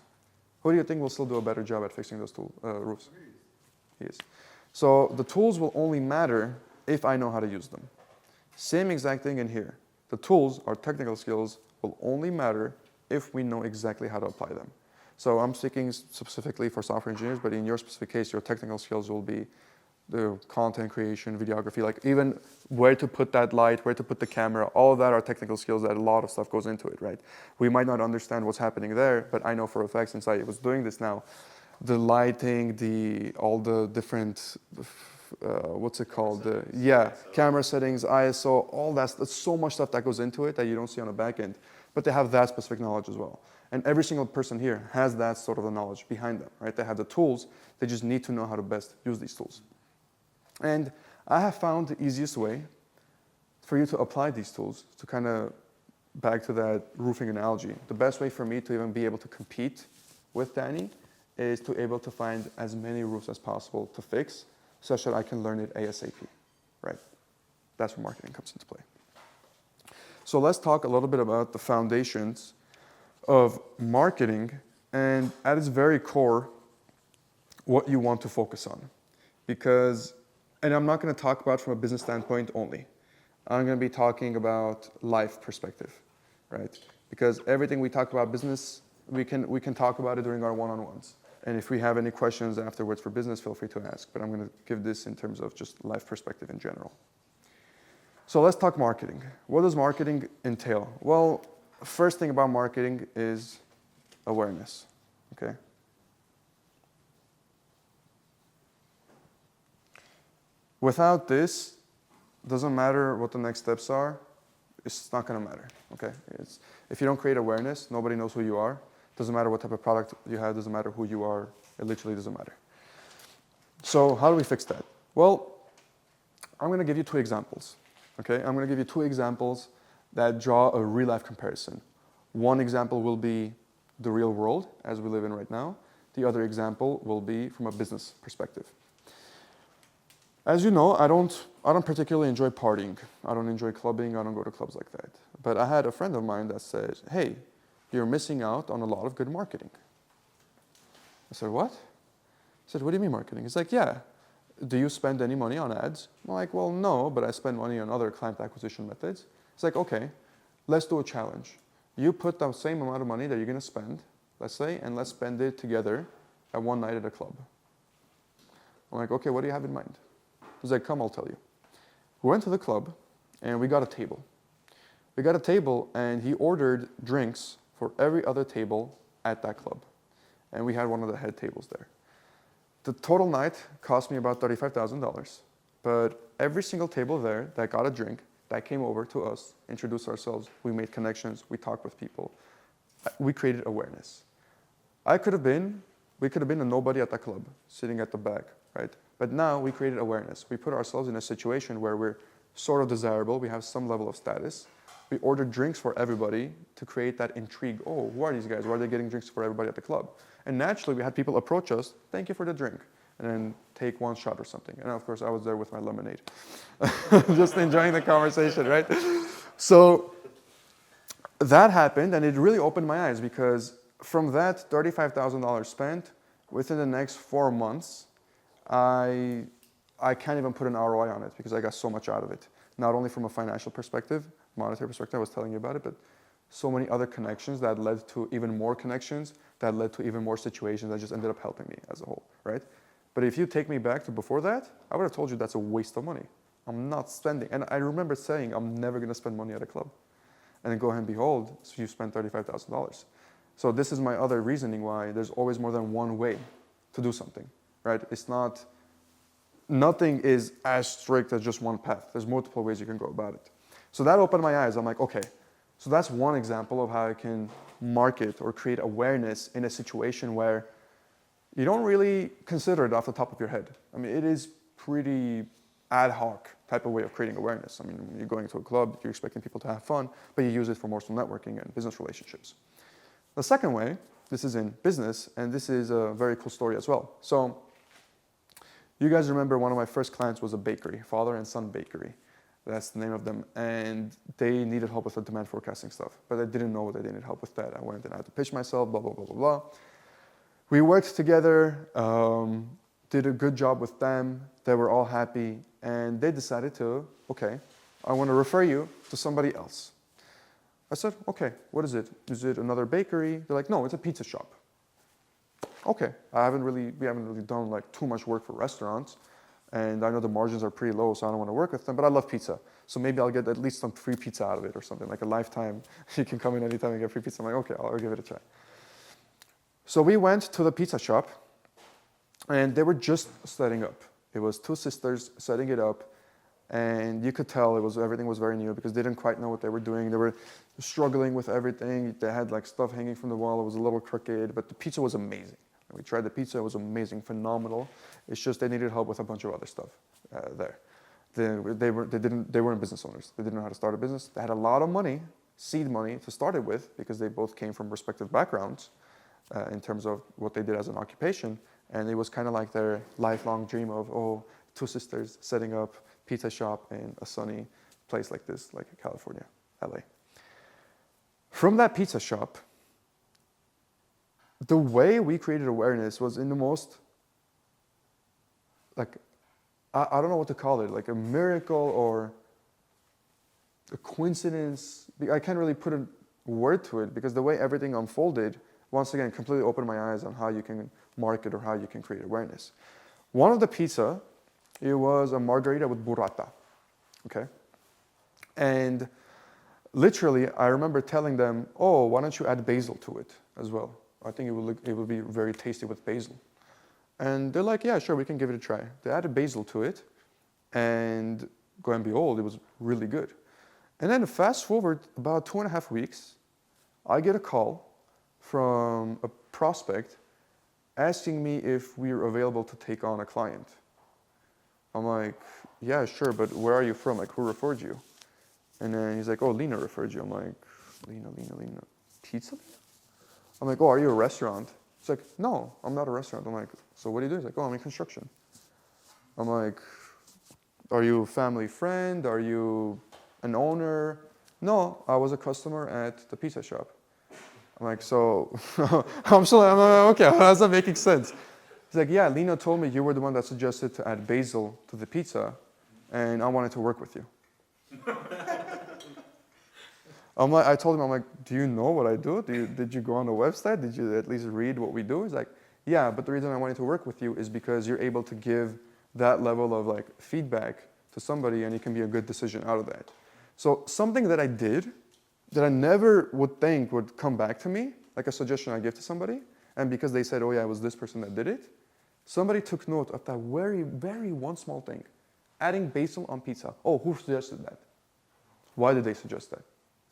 Who do you think will still do a better job at fixing those roofs? He is. So the tools will only matter if I know how to use them. Same exact thing in here. The tools, our technical skills, will only matter if we know exactly how to apply them. So I'm speaking specifically for software engineers, but in your specific case, your technical skills will be the content creation, videography, like even where to put that light, where to put the camera, all of that are technical skills that a lot of stuff goes into it, right? We might not understand what's happening there, but I know for a fact since I was doing this now, the lighting, all the different, what's it called? Camera settings, ISO, all that, there's so much stuff that goes into it that you don't see on the back end, but they have that specific knowledge as well. And every single person here has that sort of the knowledge behind them, right? They have the tools, they just need to know how to best use these tools. And I have found the easiest way for you to apply these tools to kind of back to that roofing analogy. The best way for me to even be able to compete with Danny is to be able to find as many roofs as possible to fix such that I can learn it ASAP, right? That's where marketing comes into play. So let's talk a little bit about the foundations of marketing and at its very core, what you want to focus on. Because, and I'm not going to talk about from a business standpoint only. I'm going to be talking about life perspective, right? Because everything we talk about business, we can talk about it during our one-on-ones. And if we have any questions afterwards for business, feel free to ask. But I'm going to give this in terms of just life perspective in general. So let's talk marketing. What does marketing entail? Well, first thing about marketing is awareness, okay? Without this, doesn't matter what the next steps are, it's not going to matter, okay? If you don't create awareness, nobody knows who you are. Doesn't matter what type of product you have, doesn't matter who you are, it literally doesn't matter. So how do we fix that? Well, I'm going to give you 2 examples. Okay, I'm going to give you two examples that draw a real life comparison. One example will be the real world as we live in right now. The other example will be from a business perspective. As you know, I don't particularly enjoy partying. I don't enjoy clubbing. I don't go to clubs like that. But I had a friend of mine that says, hey, you're missing out on a lot of good marketing. I said, what? I said, what do you mean marketing? He's like, yeah. Do you spend any money on ads? I'm like, well, no, but I spend money on other client acquisition methods. It's like, okay, let's do a challenge. You put the same amount of money that you're going to spend, let's say, and let's spend it together at one night at a club. I'm like, okay, what do you have in mind? He's like, come, I'll tell you. We went to the club, and we got a table. We got a table, and he ordered drinks for every other table at that club. And we had one of the head tables there. The total night cost me about $35,000, but every single table there that got a drink, that came over to us, introduced ourselves, we made connections, we talked with people. We created awareness. We could have been a nobody at that club, sitting at the back, right? But now we created awareness. We put ourselves in a situation where we're sort of desirable, we have some level of status. We ordered drinks for everybody to create that intrigue. Oh, who are these guys? Why are they getting drinks for everybody at the club? And naturally, we had people approach us, thank you for the drink, and then take one shot or something. And of course, I was there with my lemonade, just enjoying the conversation, right? So that happened, and it really opened my eyes because from that $35,000 spent, within the next 4 months, I can't even put an ROI on it because I got so much out of it. Not only from a financial perspective, monetary perspective, I was telling you about it, but so many other connections that led to even more connections, that led to even more situations that just ended up helping me as a whole, right? But if you take me back to before that, I would have told you that's a waste of money. I'm not spending. And I remember saying, I'm never going to spend money at a club. And then go ahead and behold, so you spent $35,000. So this is my other reasoning why there's always more than one way to do something, right? It's not, nothing is as strict as just one path. There's multiple ways you can go about it. So that opened my eyes. I'm like, okay, so that's one example of how I can market or create awareness in a situation where you don't really consider it off the top of your head. I mean, it is pretty ad hoc type of way of creating awareness. I mean, when you're going to a club, you're expecting people to have fun, but you use it for more so networking and business relationships. The second way, this is in business, and this is a very cool story as well. So you guys remember one of my first clients was a bakery, father and son bakery. That's the name of them. And they needed help with the demand forecasting stuff, but I didn't know that they needed help with that. I went and I had to pitch myself, blah, blah, blah, blah, blah. We worked together, did a good job with them. They were all happy. And they decided to, okay, I want to refer you to somebody else. I said, okay, what is it? Is it another bakery? They're like, no, it's a pizza shop. Okay, we haven't really done like too much work for restaurants. And I know the margins are pretty low, so I don't want to work with them, but I love pizza. So maybe I'll get at least some free pizza out of it or something, like a lifetime. You can come in anytime and get free pizza. I'm like, okay, I'll give it a try. So we went to the pizza shop, and they were just setting up. It was two sisters setting it up, and you could tell everything was very new because they didn't quite know what they were doing. They were struggling with everything. They had like stuff hanging from the wall. It was a little crooked, but the pizza was amazing. We tried the pizza. It was amazing, phenomenal. It's just they needed help with a bunch of other stuff there. They weren't business owners. They didn't know how to start a business. They had a lot of money, seed money, to start it with because they both came from respective backgrounds in terms of what they did as an occupation. And it was kind of like their lifelong dream of, oh, two sisters setting up pizza shop in a sunny place like this, like California, LA. From that pizza shop, the way we created awareness was in the most, like, I don't know what to call it, like a miracle or a coincidence. I can't really put a word to it because the way everything unfolded, once again, completely opened my eyes on how you can market or how you can create awareness. One of the pizza, it was a margarita with burrata, okay? And literally, I remember telling them, oh, why don't you add basil to it as well? I think it would be very tasty with basil. And they're like, yeah, sure, we can give it a try. They added basil to it, and go and behold, it was really good. And then fast forward about 2.5 weeks, I get a call from a prospect asking me if we're available to take on a client. I'm like, yeah, sure, but where are you from? Like, who referred you? And then he's like, oh, Lena referred you. I'm like, Lena, pizza? I'm like, oh, are you a restaurant? He's like, no, I'm not a restaurant. I'm like, so what do you do? He's like, oh, I'm in construction. I'm like, are you a family friend? Are you an owner? No, I was a customer at the pizza shop. I'm like, so, I'm like, okay, how's that making sense? He's like, yeah, Lena told me you were the one that suggested to add basil to the pizza, and I wanted to work with you. I told him, I'm like, do you know what I do? Did you go on the website? Did you at least read what we do? He's like, yeah, but the reason I wanted to work with you is because you're able to give that level of like feedback to somebody, and it can be a good decision out of that. So something that I did that I never would think would come back to me, like a suggestion I give to somebody, and because they said, oh yeah, it was this person that did it, somebody took note of that very, very one small thing. Adding basil on pizza. Oh, who suggested that? Why did they suggest that?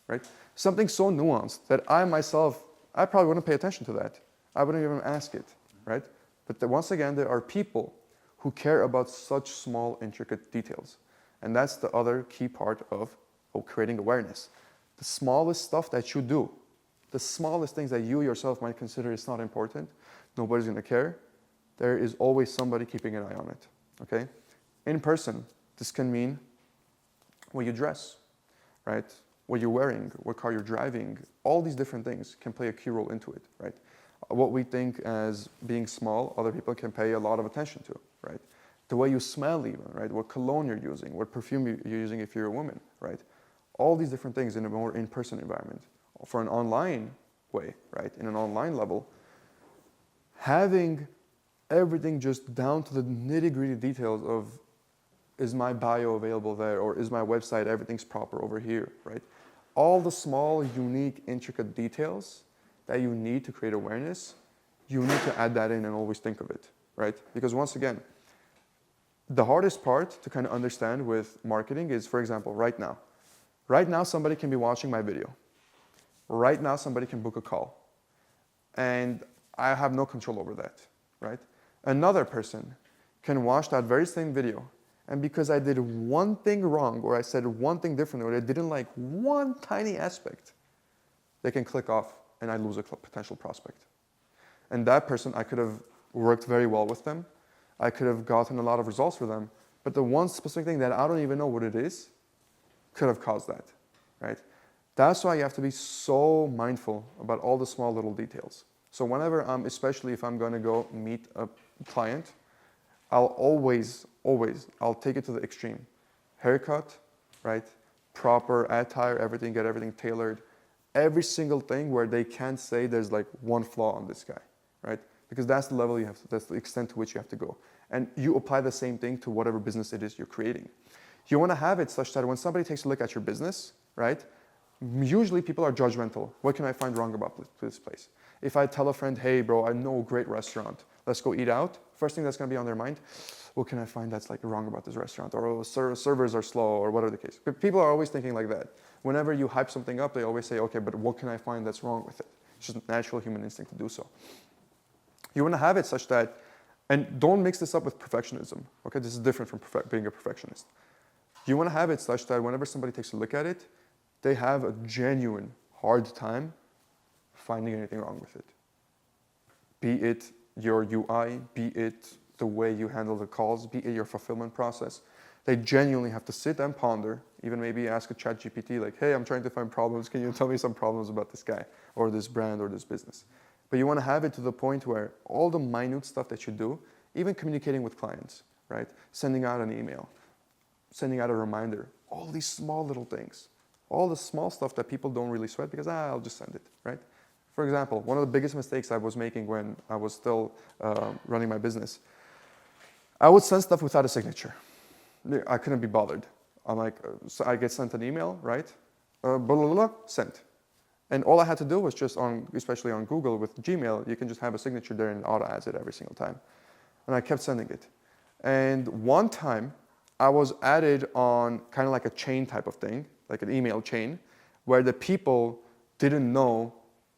Right? Something so nuanced that I myself, I probably wouldn't pay attention to that. I wouldn't even ask it, right? But once again, there are people who care about such small, intricate details. And that's the other key part of creating awareness. The smallest stuff that you do, the smallest things that you yourself might consider is not important, nobody's gonna care, there is always somebody keeping an eye on it, okay? In person, this can mean what you dress, right? What you're wearing, what car you're driving, all these different things can play a key role into it, right? What we think as being small, other people can pay a lot of attention to, right? The way you smell even, right? What cologne you're using, what perfume you're using if you're a woman, right? All these different things in a more in-person environment. For an online way, right? In an online level, having everything just down to the nitty-gritty details of, is my bio available there, or is my website, everything's proper over here, right? All the small, unique, intricate details that you need to create awareness, you need to add that in and always think of it, right? Because once again, the hardest part to kind of understand with marketing is, for example, right now. Right now, somebody can be watching my video. Right now, somebody can book a call. And I have no control over that, right? Another person can watch that very same video, and because I did one thing wrong, or I said one thing differently, or I didn't like one tiny aspect, they can click off and I lose a potential prospect. And that person, I could have worked very well with them. I could have gotten a lot of results for them, but the one specific thing that I don't even know what it is could have caused that, right? That's why you have to be so mindful about all the small little details. So whenever especially if I'm going to go meet a client, I'll always, I'll take it to the extreme. Haircut, right? Proper attire, everything, get everything tailored. Every single thing where they can't say there's like one flaw on this guy, right? Because that's the level you have to, that's the extent to which you have to go. And you apply the same thing to whatever business it is you're creating. You want to have it such that when somebody takes a look at your business, right? Usually people are judgmental. What can I find wrong about this place? If I tell a friend, hey bro, I know a great restaurant, let's go eat out. First thing that's going to be on their mind, what can I find that's like wrong about this restaurant? Or oh, servers are slow, or whatever the case. But people are always thinking like that. Whenever you hype something up, they always say, okay, but what can I find that's wrong with it? It's just a natural human instinct to do so. You want to have it such that, and don't mix this up with perfectionism, okay? This is different from being a perfectionist. You want to have it such that whenever somebody takes a look at it, they have a genuine hard time finding anything wrong with it. Be it your UI, be it the way you handle the calls, be it your fulfillment process. They genuinely have to sit and ponder, even maybe ask a chat GPT like, hey, I'm trying to find problems. Can you tell me some problems about this guy or this brand or this business? But you want to have it to the point where all the minute stuff that you do, even communicating with clients, right? Sending out an email, sending out a reminder, all these small little things, all the small stuff that people don't really sweat because, I'll just send it, right? For example, one of the biggest mistakes I was making when I was still running my business, I would send stuff without a signature. I couldn't be bothered. I'm like, so I get sent an email, right? Blah, blah, blah, sent. And all I had to do was just especially on Google with Gmail, you can just have a signature there and it auto adds it every single time. And I kept sending it. And one time I was added on kind of like a chain type of thing, like an email chain, where the people didn't know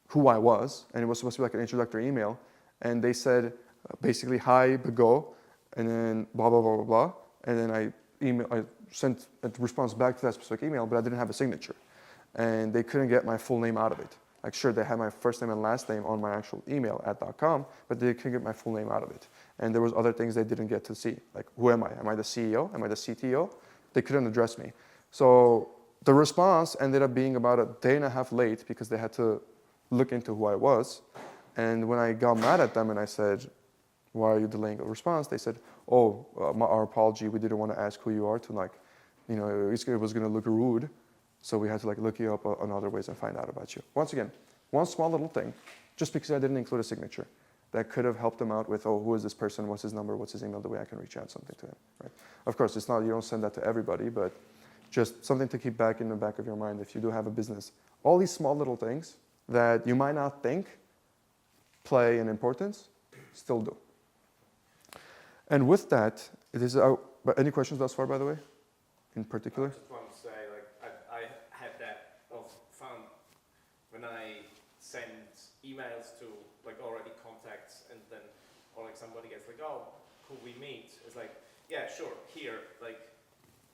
who I was, and it was supposed to be like an introductory email. And they said, basically, hi, Bago, and then blah, blah, blah, blah, blah. And then I email, I sent a response back to that specific email, but I didn't have a signature. And they couldn't get my full name out of it. Like, sure, they had my first name and last name on my actual email at .com, but they couldn't get my full name out of it. And there was other things they didn't get to see. Like, who am I? Am I the CEO? Am I the CTO? They couldn't address me. So the response ended up being about a day and a half late because they had to look into who I was. And when I got mad at them and I said, why are you delaying a response? They said, oh, our apology, we didn't want to ask who you are to, like, you know, it was going to look rude. So we had to, like, look you up on other ways and find out about you. Once again, one small little thing, just because I didn't include a signature, that could have helped them out with, oh, who is this person? What's his number? What's his email? The way I can reach out something to him, right? Of course, it's not, you don't send that to everybody, but just something to keep back in the back of your mind if you do have a business. All these small little things that you might not think play an importance, still do. And with that, it is, but any questions thus far, by the way, in particular? I just want to say, like, I had that of fun when I send emails to, like, already contacts, and then, or like somebody gets like, oh, could we meet? It's like, yeah, sure, here, like,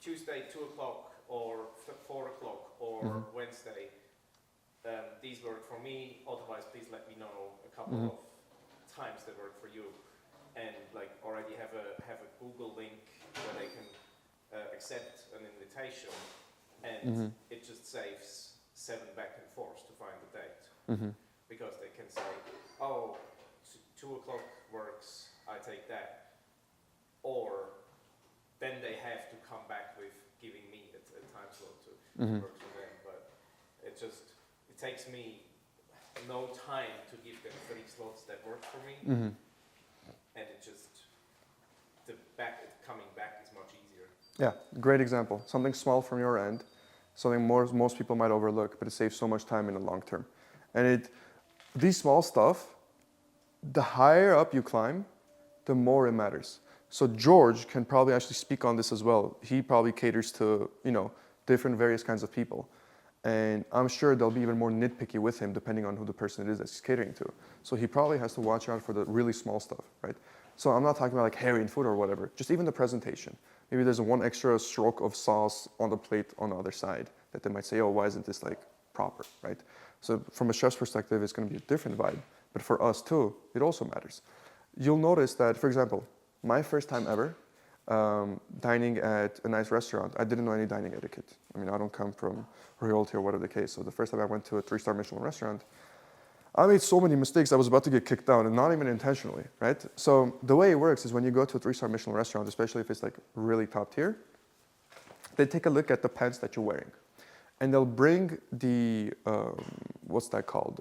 Tuesday, 2 o'clock, or 4 o'clock, or Wednesday. These work for me, otherwise please let me know a couple of times that work for you. And like already have a Google link where they can accept an invitation, and it just saves 7 back and forth to find the date. Because they can say, oh, 2 o'clock works, I take that. Or then they have to come back with giving me a time slot to work for them. But it takes me no time to give them 3 slots that work for me. And it just, coming back is much easier. Yeah, great example. Something small from your end, something most people might overlook, but it saves so much time in the long term. And these small stuff, the higher up you climb, the more it matters. So George can probably actually speak on this as well. He probably caters to, you know, different various kinds of people. And I'm sure they'll be even more nitpicky with him depending on who the person it is that he's catering to. So he probably has to watch out for the really small stuff, right? So I'm not talking about like hairy food or whatever, just even the presentation. Maybe there's one extra stroke of sauce on the plate on the other side that they might say, oh, why isn't this like proper, right? So from a chef's perspective, it's gonna be a different vibe. But for us too, it also matters. You'll notice that, for example, my first time ever dining at a nice restaurant, I didn't know any dining etiquette. I mean, I don't come from royalty or whatever the case. So the first time I went to a 3-star Michelin restaurant, I made so many mistakes I was about to get kicked out, and not even intentionally, right? So the way it works is when you go to a 3-star Michelin restaurant, especially if it's like really top tier, they take a look at the pants that you're wearing. And they'll bring the, what's that called?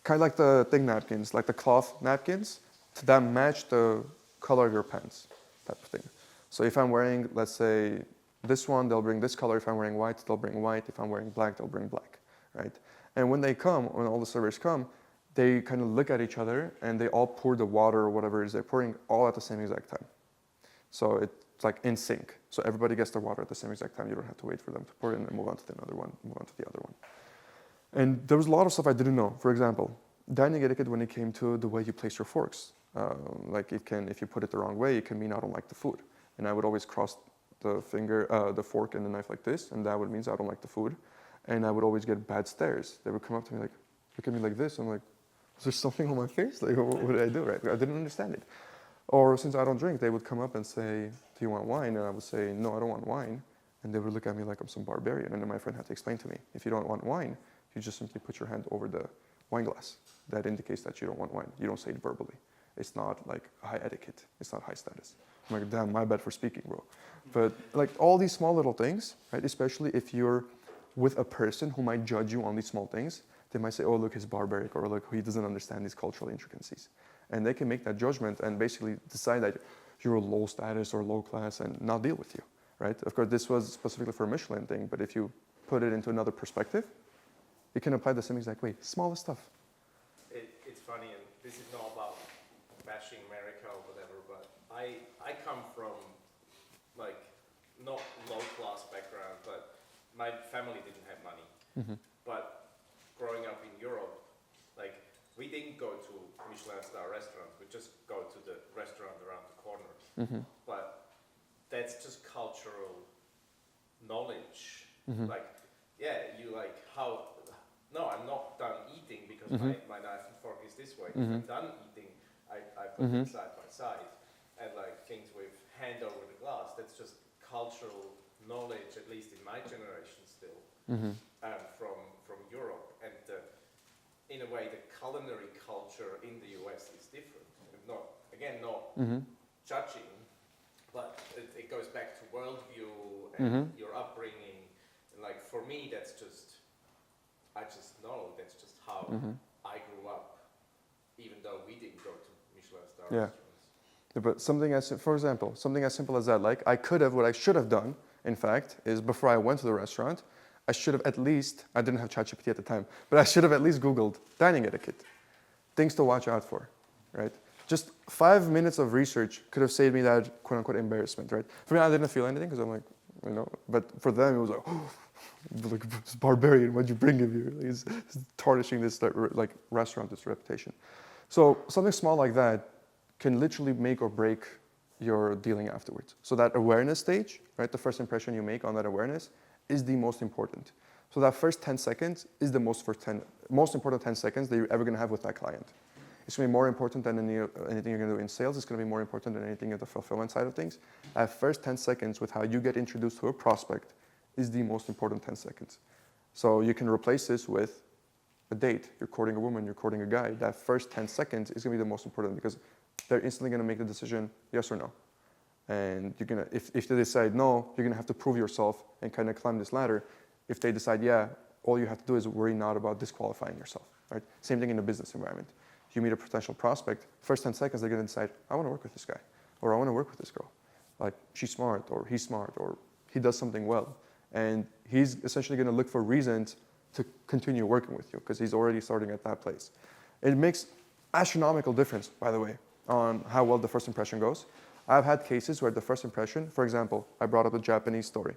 Kind of like the thing napkins, like the cloth napkins, that match the color of your pants, type of thing. So if I'm wearing, let's say, this one, they'll bring this color. If I'm wearing white, they'll bring white. If I'm wearing black, they'll bring black, right? And when they come, when all the servers come, they kind of look at each other and they all pour the water or whatever it is they're pouring all at the same exact time. So it's like in sync. So everybody gets their water at the same exact time. You don't have to wait for them to pour it and then move on to the other one, move on to the other one. And there was a lot of stuff I didn't know. For example, dining etiquette when it came to the way you place your forks. Like if you put it the wrong way, it can mean I don't like the food. And I would always cross the fork and the knife like this, and that would mean I don't like the food. And I would always get bad stares. They would come up to me like, look at me like this. I'm like, is there something on my face? Like, what did I do, right? I didn't understand it. Or since I don't drink, they would come up and say, do you want wine? And I would say, no, I don't want wine. And they would look at me like I'm some barbarian. And then my friend had to explain to me, if you don't want wine, you just simply put your hand over the wine glass. That indicates that you don't want wine. You don't say it verbally. It's not like high etiquette. It's not high status. I'm like, damn, my bad for speaking, bro. But like all these small little things, right? Especially if you're with a person who might judge you on these small things, they might say, oh, look, he's barbaric, or look, he doesn't understand these cultural intricacies. And they can make that judgment and basically decide that you're a low status or low class and not deal with you, right? Of course, this was specifically for a Michelin thing, but if you put it into another perspective, you can apply the same exact way. Smallest stuff. It's funny, and this is not about bashing America or whatever, but I come from like not low class background, but my family didn't have money. But growing up in Europe, like we didn't go to Michelin star restaurants. We just go to the restaurant around the corner. But that's just cultural knowledge. Mm-hmm. Like, yeah, you like how, no, I'm not done eating because Mm-hmm. my knife and fork is this way. Mhm. If I'm done eating, I put Mhm. it side by side. And like things with hand over the glass, that's just cultural knowledge, at least in my generation still, Mm-hmm. from Europe. And in a way, the culinary culture in the US is different. And not, again, not Mm-hmm. judging, but it goes back to worldview and Mhm. your upbringing. And like for me, that's just, I just know that's just how Mhm. I grew up, even though we didn't go to Michelin star Yeah. restaurants. Yeah, but something as, for example, something as simple as that, like I could have, what I should have done, in fact, is before I went to the restaurant, I should have at least, I didn't have ChatGPT at the time, but I should have at least Googled dining etiquette, things to watch out for, right? Just 5 minutes of research could have saved me that quote unquote embarrassment, right? For me, I didn't feel anything because I'm like, you know, but for them, it was like, oh, like this barbarian, what'd you bring him here? He's tarnishing this like restaurant, this reputation. So something small like that can literally make or break your dealing afterwards. So that awareness stage, right, the first impression you make on that awareness is the most important. So that first 10 seconds is the most important 10 seconds that you're ever gonna have with that client. It's gonna be more important than anything you're gonna do in sales. It's gonna be more important than anything at the fulfillment side of things. That first 10 seconds with how you get introduced to a prospect is the most important 10 seconds. So you can replace this with a date. You're courting a woman, you're courting a guy. That first 10 seconds is gonna be the most important because they're instantly gonna make the decision, yes or no. And you're gonna, if they decide no, you're gonna have to prove yourself and kind of climb this ladder. If they decide yeah, all you have to do is worry not about disqualifying yourself, right? Same thing in the business environment. You meet a potential prospect, first 10 seconds they're gonna decide, I wanna work with this guy, or I wanna work with this girl. Like, she's smart, or he's smart, or he does something well. And he's essentially gonna look for reasons to continue working with you, because he's already starting at that place. It makes astronomical difference, by the way, on how well the first impression goes. I've had cases where the first impression, for example, I brought up a Japanese story.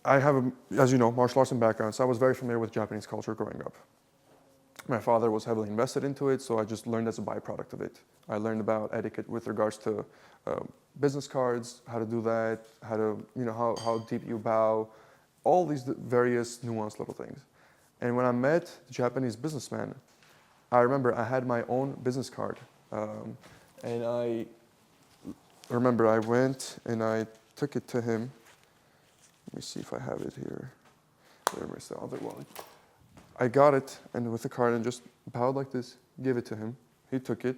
I have, as you know, martial arts and background, so I was very familiar with Japanese culture growing up. My father was heavily invested into it, so I just learned as a byproduct of it. I learned about etiquette with regards to business cards, how to do that, how to, you know, how deep you bow, all these various nuanced little things. And when I met the Japanese businessman, I remember I had my own business card. And I remember I went and I took it to him. Let me see if I have it here. Where's the other wallet? I got it and with the card and just bowed like this, gave it to him. He took it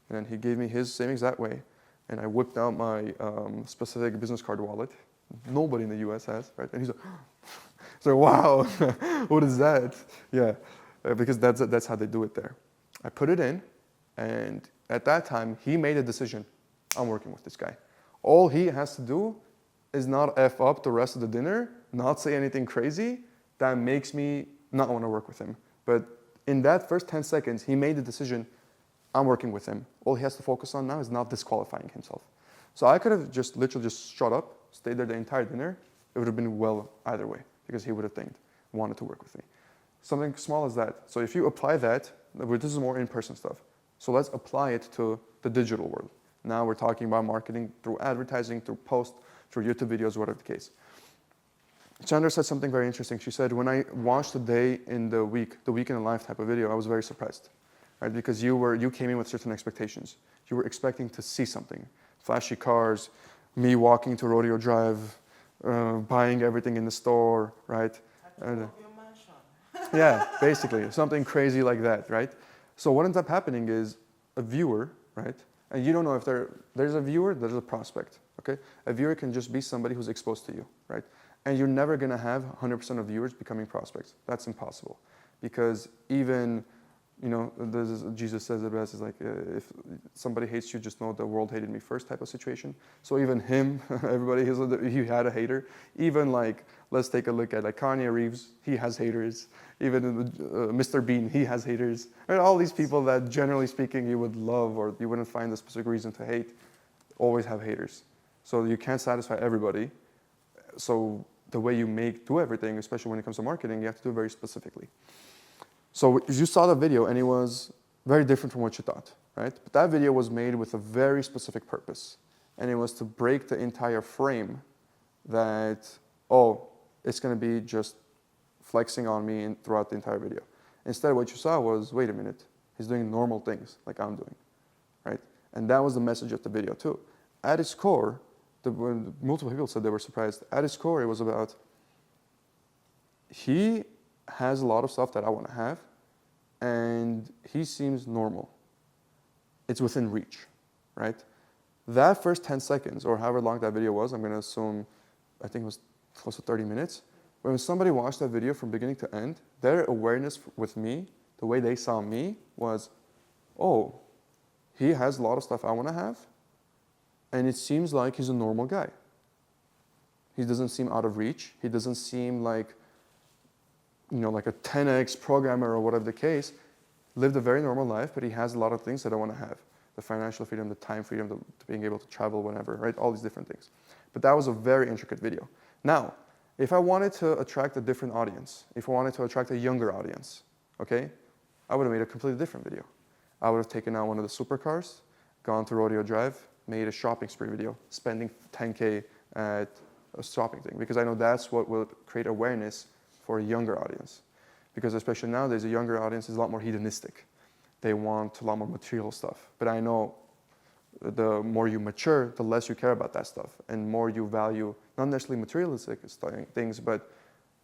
and then he gave me his same exact way. And I whipped out my specific business card wallet. Nobody in the US has, right? And he's like, so wow, what is that? Yeah, because that's how they do it there. I put it in, and at that time, he made a decision. I'm working with this guy. All he has to do is not F up the rest of the dinner, not say anything crazy that makes me not want to work with him. But in that first 10 seconds, he made the decision, I'm working with him. All he has to focus on now is not disqualifying himself. So I could have just literally just shut up, stayed there the entire dinner. It would have been well either way because he would have wanted to work with me. Something small as that. So if you apply that, this is more in-person stuff. So let's apply it to the digital world. Now we're talking about marketing through advertising, through posts, through YouTube videos, whatever the case. Chandra said something very interesting. She said, when I watched the day in the week in a life type of video, I was very surprised, right? Because you came in with certain expectations. You were expecting to see something, flashy cars, me walking to Rodeo Drive, buying everything in the store, right? Your mansion. Yeah, basically, something crazy like that, right? So what ends up happening is a viewer, right? And you don't know if there's a viewer, there's a prospect, okay? A viewer can just be somebody who's exposed to you, right? And you're never gonna have 100% of viewers becoming prospects. That's impossible. Because even, you know, Jesus says it best, is like, if somebody hates you, just know the world hated me first type of situation. So even him, everybody, he had a hater. Even like, let's take a look at like Kanye Reeves, he has haters. Even Mr. Bean, he has haters. And all these people that generally speaking you would love or you wouldn't find a specific reason to hate, always have haters. So you can't satisfy everybody. So the way you do everything, especially when it comes to marketing, you have to do it very specifically. So you saw the video and it was very different from what you thought, right? But that video was made with a very specific purpose. and it was to break the entire frame that, oh, it's going to be just flexing on me throughout the entire video. Instead, what you saw was, wait a minute, he's doing normal things like I'm doing, right? And that was the message of the video too. At its core, when multiple people said they were surprised, at its core, it was about, he has a lot of stuff that I want to have, and he seems normal. It's within reach, right? That first 10 seconds, or however long that video was, I'm going to assume, I think it was close to 30 minutes. When somebody watched that video from beginning to end, their awareness with me, the way they saw me, was, oh, he has a lot of stuff I want to have, and it seems like he's a normal guy. He doesn't seem out of reach. He doesn't seem like, like a 10x programmer or whatever the case. Lived a very normal life, but he has a lot of things that I want to have. The financial freedom, the time freedom, to being able to travel whenever, right? All these different things. But that was a very intricate video. Now, if I wanted to attract a different audience, if I wanted to attract a younger audience, okay, I would have made a completely different video. I would have taken out one of the supercars, gone to Rodeo Drive, made a shopping spree video, spending 10K at a shopping thing, because I know that's what will create awareness for a younger audience. Because especially nowadays, a younger audience is a lot more hedonistic. They want a lot more material stuff. But I know the more you mature, the less you care about that stuff, and more you value not necessarily materialistic things, but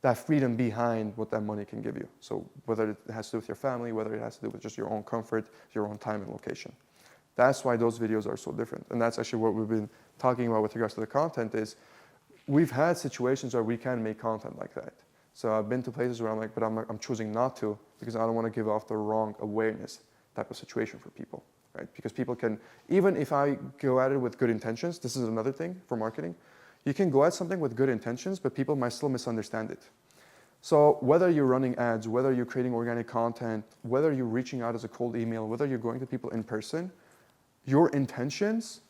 that freedom behind what that money can give you. So whether it has to do with your family, whether it has to do with just your own comfort, your own time and location. That's why those videos are so different. And that's actually what we've been talking about with regards to the content is we've had situations where we can make content like that. So I've been to places where I'm like, but I'm choosing not to because I don't want to give off the wrong awareness type of situation for people, right? Because people can, even if I go at it with good intentions, this is another thing for marketing, you can go at something with good intentions, but people might still misunderstand it. So whether you're running ads, whether you're creating organic content, whether you're reaching out as a cold email, whether you're going to people in person, your intentions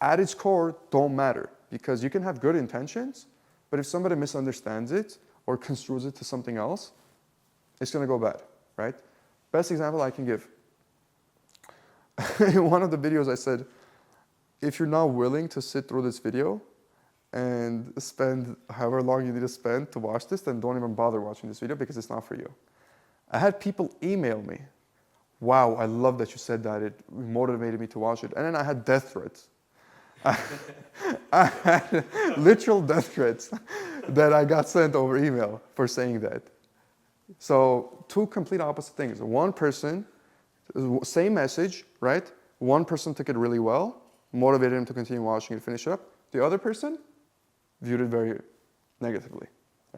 at its core don't matter because you can have good intentions, but if somebody misunderstands it or construes it to something else, it's going to go bad, right? Best example I can give. In one of the videos I said, if you're not willing to sit through this video and spend however long you need to spend to watch this, then don't even bother watching this video because it's not for you. I had people email me, wow, I love that you said that, it motivated me to watch it. And then I had death threats. I had literal death threats that I got sent over email for saying that. So two complete opposite things. One person, same message, right? One person took it really well, motivated him to continue watching it, finish it up. The other person viewed it very negatively,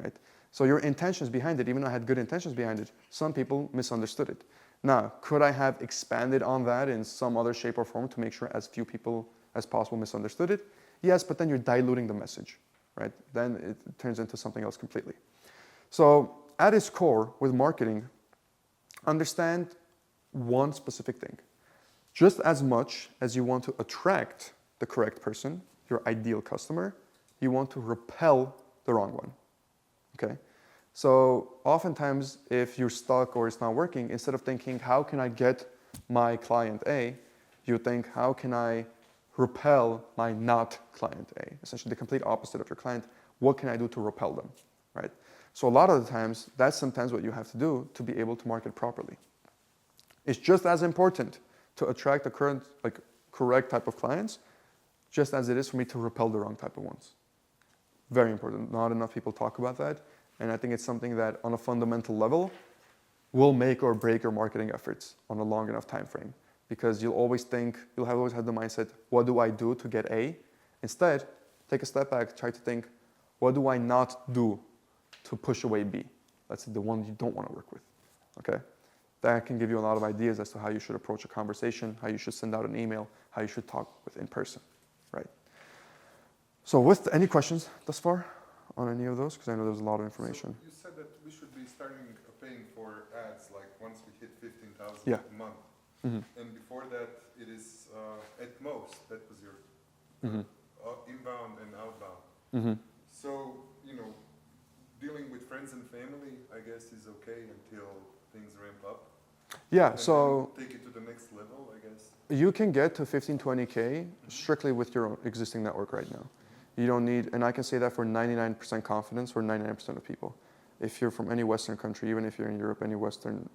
right? So your intentions behind it, even though I had good intentions behind it, some people misunderstood it. Now, could I have expanded on that in some other shape or form to make sure as few people as possible misunderstood it? Yes, but then you're diluting the message, right? Then it turns into something else completely. So at its core with marketing, understand one specific thing. Just as much as you want to attract the correct person, your ideal customer, you want to repel the wrong one, okay? So oftentimes if you're stuck or it's not working, instead of thinking, how can I get my client A, you think, how can I repel my not client A? Essentially the complete opposite of your client. What can I do to repel them, right? So a lot of the times, that's sometimes what you have to do to be able to market properly. It's just as important to attract the correct type of clients, just as it is for me to repel the wrong type of ones. Very important. Not enough people talk about that. And I think it's something that on a fundamental level will make or break your marketing efforts on a long enough time frame. Because you'll always always have the mindset, what do I do to get A? Instead, take a step back, try to think, what do I not do to push away B? That's the one you don't want to work with, okay? That can give you a lot of ideas as to how you should approach a conversation, how you should send out an email, how you should talk with in person, right? So with any questions thus far on any of those? Because I know there's a lot of information. So you said that we should be starting paying for ads like once we hit 15,000 Yeah. a month. Mm-hmm. And before that, it is at most, that was your inbound and outbound. Mm-hmm. So, dealing with friends and family, I guess, is okay until things ramp up. Yeah, And so then take it to the next level, I guess. you can get to 15, 20K strictly with your own existing network right now. You don't need, and I can say that for 99% confidence for 99% of people. If you're from any Western country, even if you're in Europe, any Western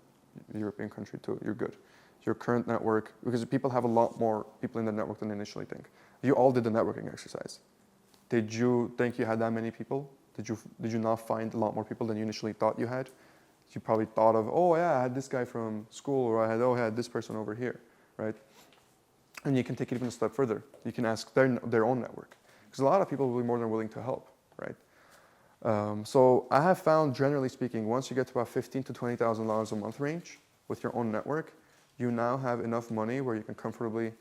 European country too, you're good. Your current network, because people have a lot more people in the network than they initially think. You all did the networking exercise. Did you think you had that many people? Did you not find a lot more people than you initially thought you had? You probably thought of, oh yeah, I had this guy from school, or I had this person over here, right? And you can take it even a step further. You can ask their own network. Because a lot of people will be more than willing to help, right? So I have found, generally speaking, once you get to about $15,000 to $20,000 a month range with your own network, you now have enough money where you can comfortably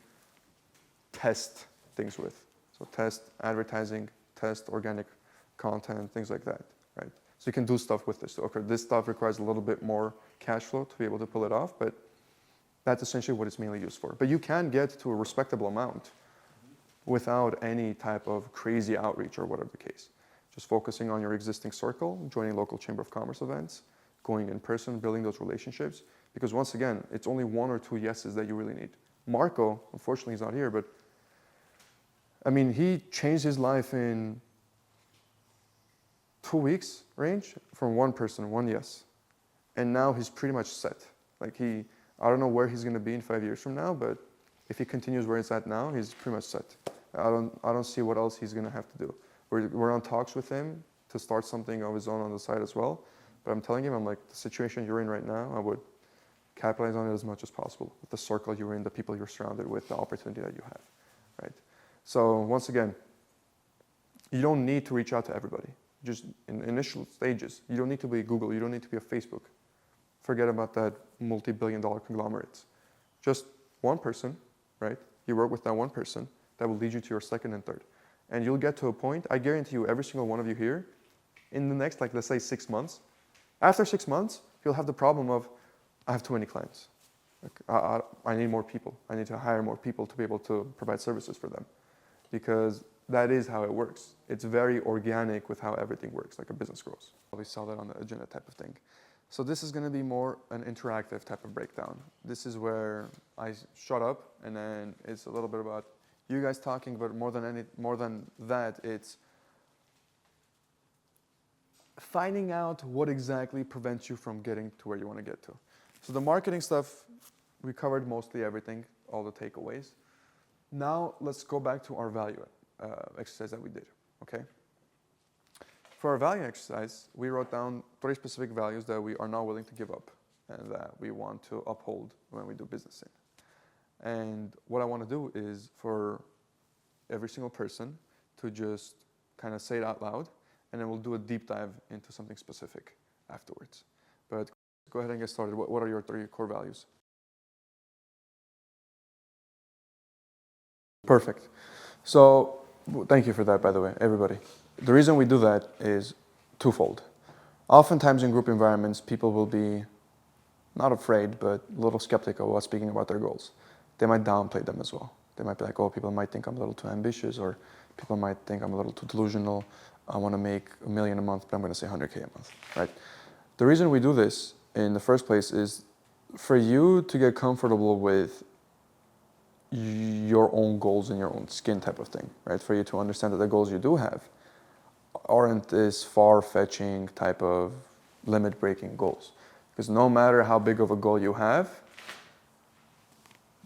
test things with. So test advertising, test organic content, things like that, right? So you can do stuff with this. So, okay, this stuff requires a little bit more cash flow to be able to pull it off, but that's essentially what it's mainly used for. But you can get to a respectable amount without any type of crazy outreach or whatever the case. Just focusing on your existing circle, joining local Chamber of Commerce events, going in person, building those relationships. Because once again, it's only 1 or 2 yeses that you really need. Marco, unfortunately, he's not here, but I mean, he changed his life in 2 weeks range from one person, 1 yes. And now he's pretty much set. Like I don't know where he's going to be in 5 years from now, but if he continues where he's at now, he's pretty much set. I don't see what else he's going to have to do. We're on talks with him to start something of his own on the side as well. But I'm telling him, I'm like, the situation you're in right now, I would capitalize on it as much as possible with the circle you're in, the people you're surrounded with, the opportunity that you have, right? So once again, you don't need to reach out to everybody. Just in initial stages, you don't need to be Google, you don't need to be a Facebook. Forget about that multi-billion-dollar conglomerates. Just one person, right? You work with that one person that will lead you to your second and third. And you'll get to a point, I guarantee you, every single one of you here, in the next, like let's say 6 months, after 6 months, you'll have the problem of, I have too many clients. Like, I need more people. I need to hire more people to be able to provide services for them. Because that is how it works. It's very organic with how everything works, like a business grows. We saw that on the agenda type of thing. So this is going to be more an interactive type of breakdown. This is where I shut up, and then it's a little bit about you guys talking, but more than that, it's finding out what exactly prevents you from getting to where you want to get to. So the marketing stuff, we covered mostly everything, all the takeaways. Now let's go back to our value exercise that we did, okay? For our value exercise, we wrote down 3 specific values that we are not willing to give up and that we want to uphold when we do business in. And what I want to do is for every single person to just kind of say it out loud, and then we'll do a deep dive into something specific afterwards. But go ahead and get started. What are your 3 core values? Perfect. So thank you for that, by the way, everybody. The reason we do that is twofold. Oftentimes in group environments, people will be not afraid, but a little skeptical about speaking about their goals. They might downplay them as well. They might be like, oh, people might think I'm a little too ambitious, or people might think I'm a little too delusional. I want to make $1 million a month, but I'm going to say 100K a month, right? The reason we do this in the first place is for you to get comfortable with your own goals and your own skin type of thing, right? For you to understand that the goals you do have aren't this far-fetching type of limit-breaking goals. Because no matter how big of a goal you have,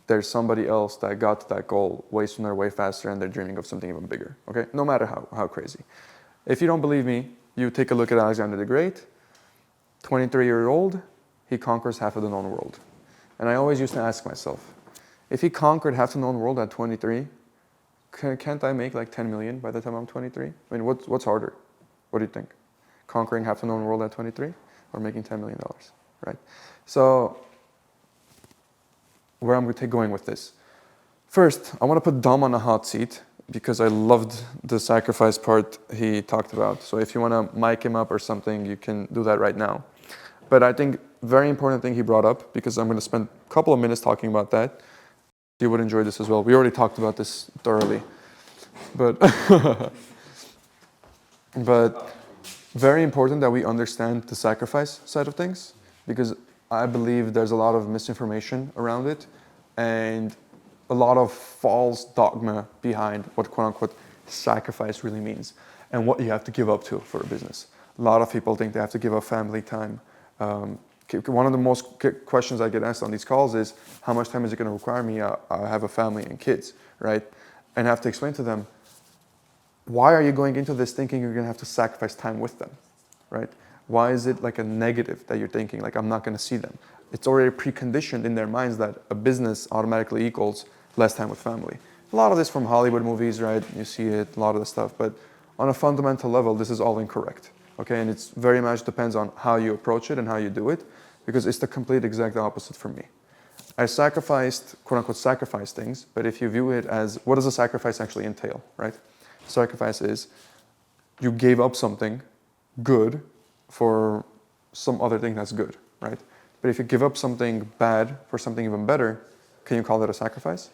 there's somebody else that got to that goal way sooner, way faster, and they're dreaming of something even bigger, okay? No matter how crazy. If you don't believe me, you take a look at Alexander the Great, 23-year-old, he conquers half of the known world. And I always used to ask myself, if he conquered half the known world at 23, can't I make like 10 million by the time I'm 23? I mean, what's harder? What do you think? Conquering half the known world at 23 or making $10 million, right? So where I'm going with this. First, I want to put Dom on a hot seat because I loved the sacrifice part he talked about. So if you want to mic him up or something, you can do that right now. But I think very important thing he brought up, because I'm going to spend a couple of minutes talking about that. You would enjoy this as well. We already talked about this thoroughly. But very important that we understand the sacrifice side of things, because I believe there's a lot of misinformation around it and a lot of false dogma behind what quote unquote sacrifice really means and what you have to give up to for a business. A lot of people think they have to give up family time. One of the most questions I get asked on these calls is, how much time is it going to require me? I have a family and kids, right? And I have to explain to them, why are you going into this thinking you're going to have to sacrifice time with them, right? Why is it like a negative that you're thinking, like, I'm not going to see them? It's already preconditioned in their minds that a business automatically equals less time with family. A lot of this from Hollywood movies, right? You see it, a lot of the stuff, but on a fundamental level, this is all incorrect, okay? And it's very much depends on how you approach it and how you do it, because it's the complete exact opposite for me. I sacrificed, quote unquote, sacrifice things, but if you view it as, what does a sacrifice actually entail, right? Sacrifice is, you gave up something good for some other thing that's good, right? But if you give up something bad for something even better, can you call that a sacrifice?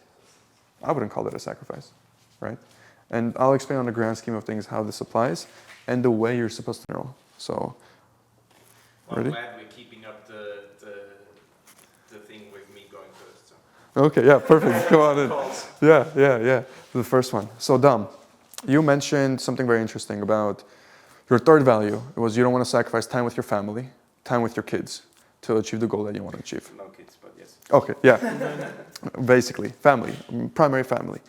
I wouldn't call that a sacrifice, right? And I'll explain on the grand scheme of things how this applies and the way you're supposed to know. So, ready? I'm glad we're keeping up the thing with me going first. So. Okay, yeah, perfect. Go on in. Yeah. The first one. So, Dom, you mentioned something very interesting about your third value. It was you don't want to sacrifice time with your family, time with your kids to achieve the goal that you want to achieve. No kids, but yes. Okay, yeah. Basically, family, primary family.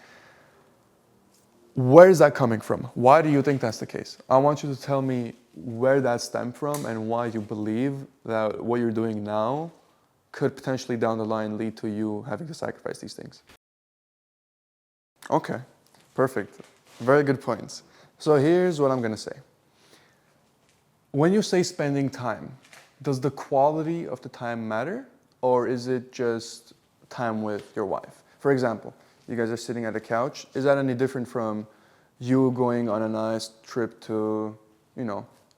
Where is that coming from? Why do you think that's the case? I want you to tell me where that stemmed from and why you believe that what you're doing now could potentially down the line lead to you having to sacrifice these things. Okay, perfect. Very good points. So here's what I'm going to say. When you say spending time, does the quality of the time matter, or is it just time with your wife? For example, you guys are sitting at a couch. Is that any different from you going on a nice trip to,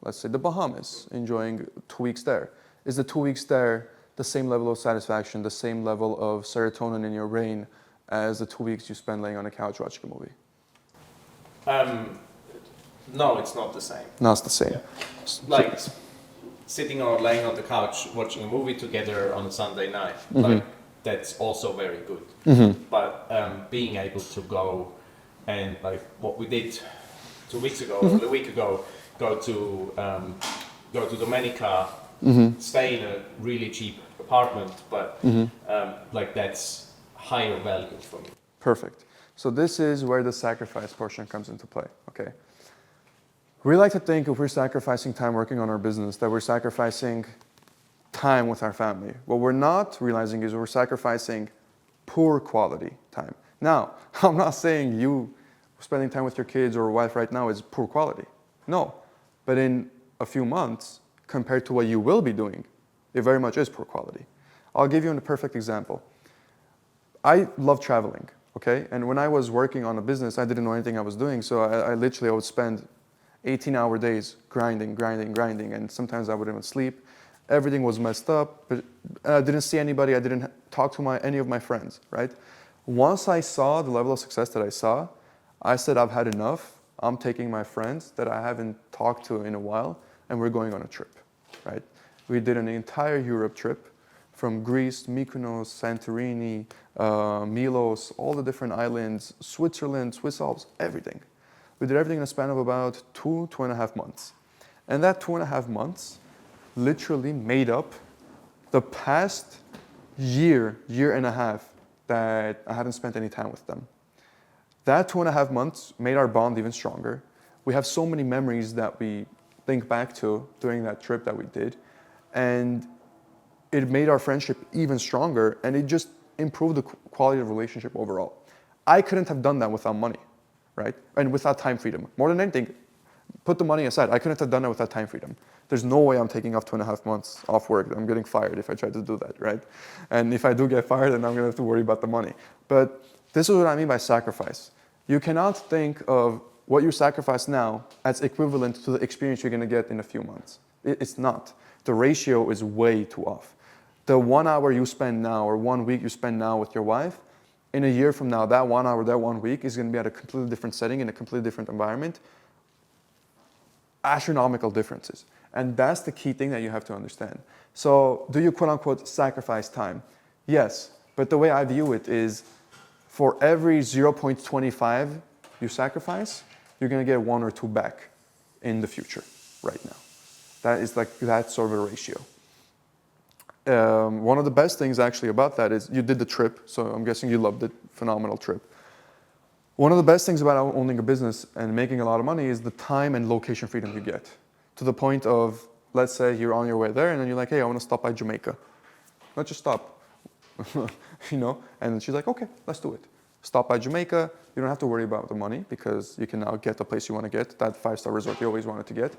let's say the Bahamas, enjoying 2 weeks there? Is the 2 weeks there the same level of satisfaction, the same level of serotonin in your brain as the 2 weeks you spend laying on a couch watching a movie? No, it's not the same. No, it's the same. Yeah. Like sitting or laying on the couch watching a movie together on Sunday night, like that's also very good. But being able to go and like what we did 2 weeks ago, or a week ago, go to Dominica, stay in a really cheap apartment, but like that's higher value for me. Perfect. So this is where the sacrifice portion comes into play, okay? We like to think if we're sacrificing time working on our business, that we're sacrificing time with our family. What we're not realizing is we're sacrificing poor quality time. Now, I'm not saying you spending time with your kids or wife right now is poor quality. No. But in a few months, compared to what you will be doing, it very much is poor quality. I'll give you a perfect example. I love traveling, okay? And when I was working on a business, I didn't know anything I was doing, so I would spend 18-hour days grinding, and sometimes I wouldn't even sleep. Everything was messed up, but I didn't see anybody. I didn't talk to any of my friends, right? Once I saw the level of success that I saw, I said, I've had enough. I'm taking my friends that I haven't talked to in a while, and we're going on a trip, right? We did an entire Europe trip from Greece, Mykonos, Santorini, Milos, all the different islands, Switzerland, Swiss Alps, everything. We did everything in a span of about 2.5 months. And that 2.5 months literally made up the past year and a half that I hadn't spent any time with them. That 2.5 months made our bond even stronger. We have so many memories that we think back to during that trip that we did. And it made our friendship even stronger, and it just improved the quality of the relationship overall. I couldn't have done that without money, right? And without time freedom. More than anything, put the money aside, I couldn't have done that without time freedom. There's no way I'm taking off 2.5 months off work. I'm getting fired if I try to do that, right? And if I do get fired, then I'm gonna have to worry about the money. But this is what I mean by sacrifice. You cannot think of what you sacrifice now as equivalent to the experience you're gonna get in a few months. It's not. The ratio is way too off. The 1 hour you spend now or 1 week you spend now with your wife, in a year from now, that 1 hour, that 1 week is going to be at a completely different setting, in a completely different environment. Astronomical differences. And that's the key thing that you have to understand. So do you quote unquote sacrifice time? Yes, but the way I view it is for every 0.25 you sacrifice, you're gonna get 1 or 2 back in the future right now. That is like that sort of a ratio. One of the best things actually about that is you did the trip, so I'm guessing you loved it, phenomenal trip. One of the best things about owning a business and making a lot of money is the time and location freedom you get. To the point of, let's say you're on your way there and then you're like, hey, I want to stop by Jamaica. Let's just stop, you know? And she's like, okay, let's do it. Stop by Jamaica. You don't have to worry about the money because you can now get the place you want to get, that 5-star resort you always wanted to get.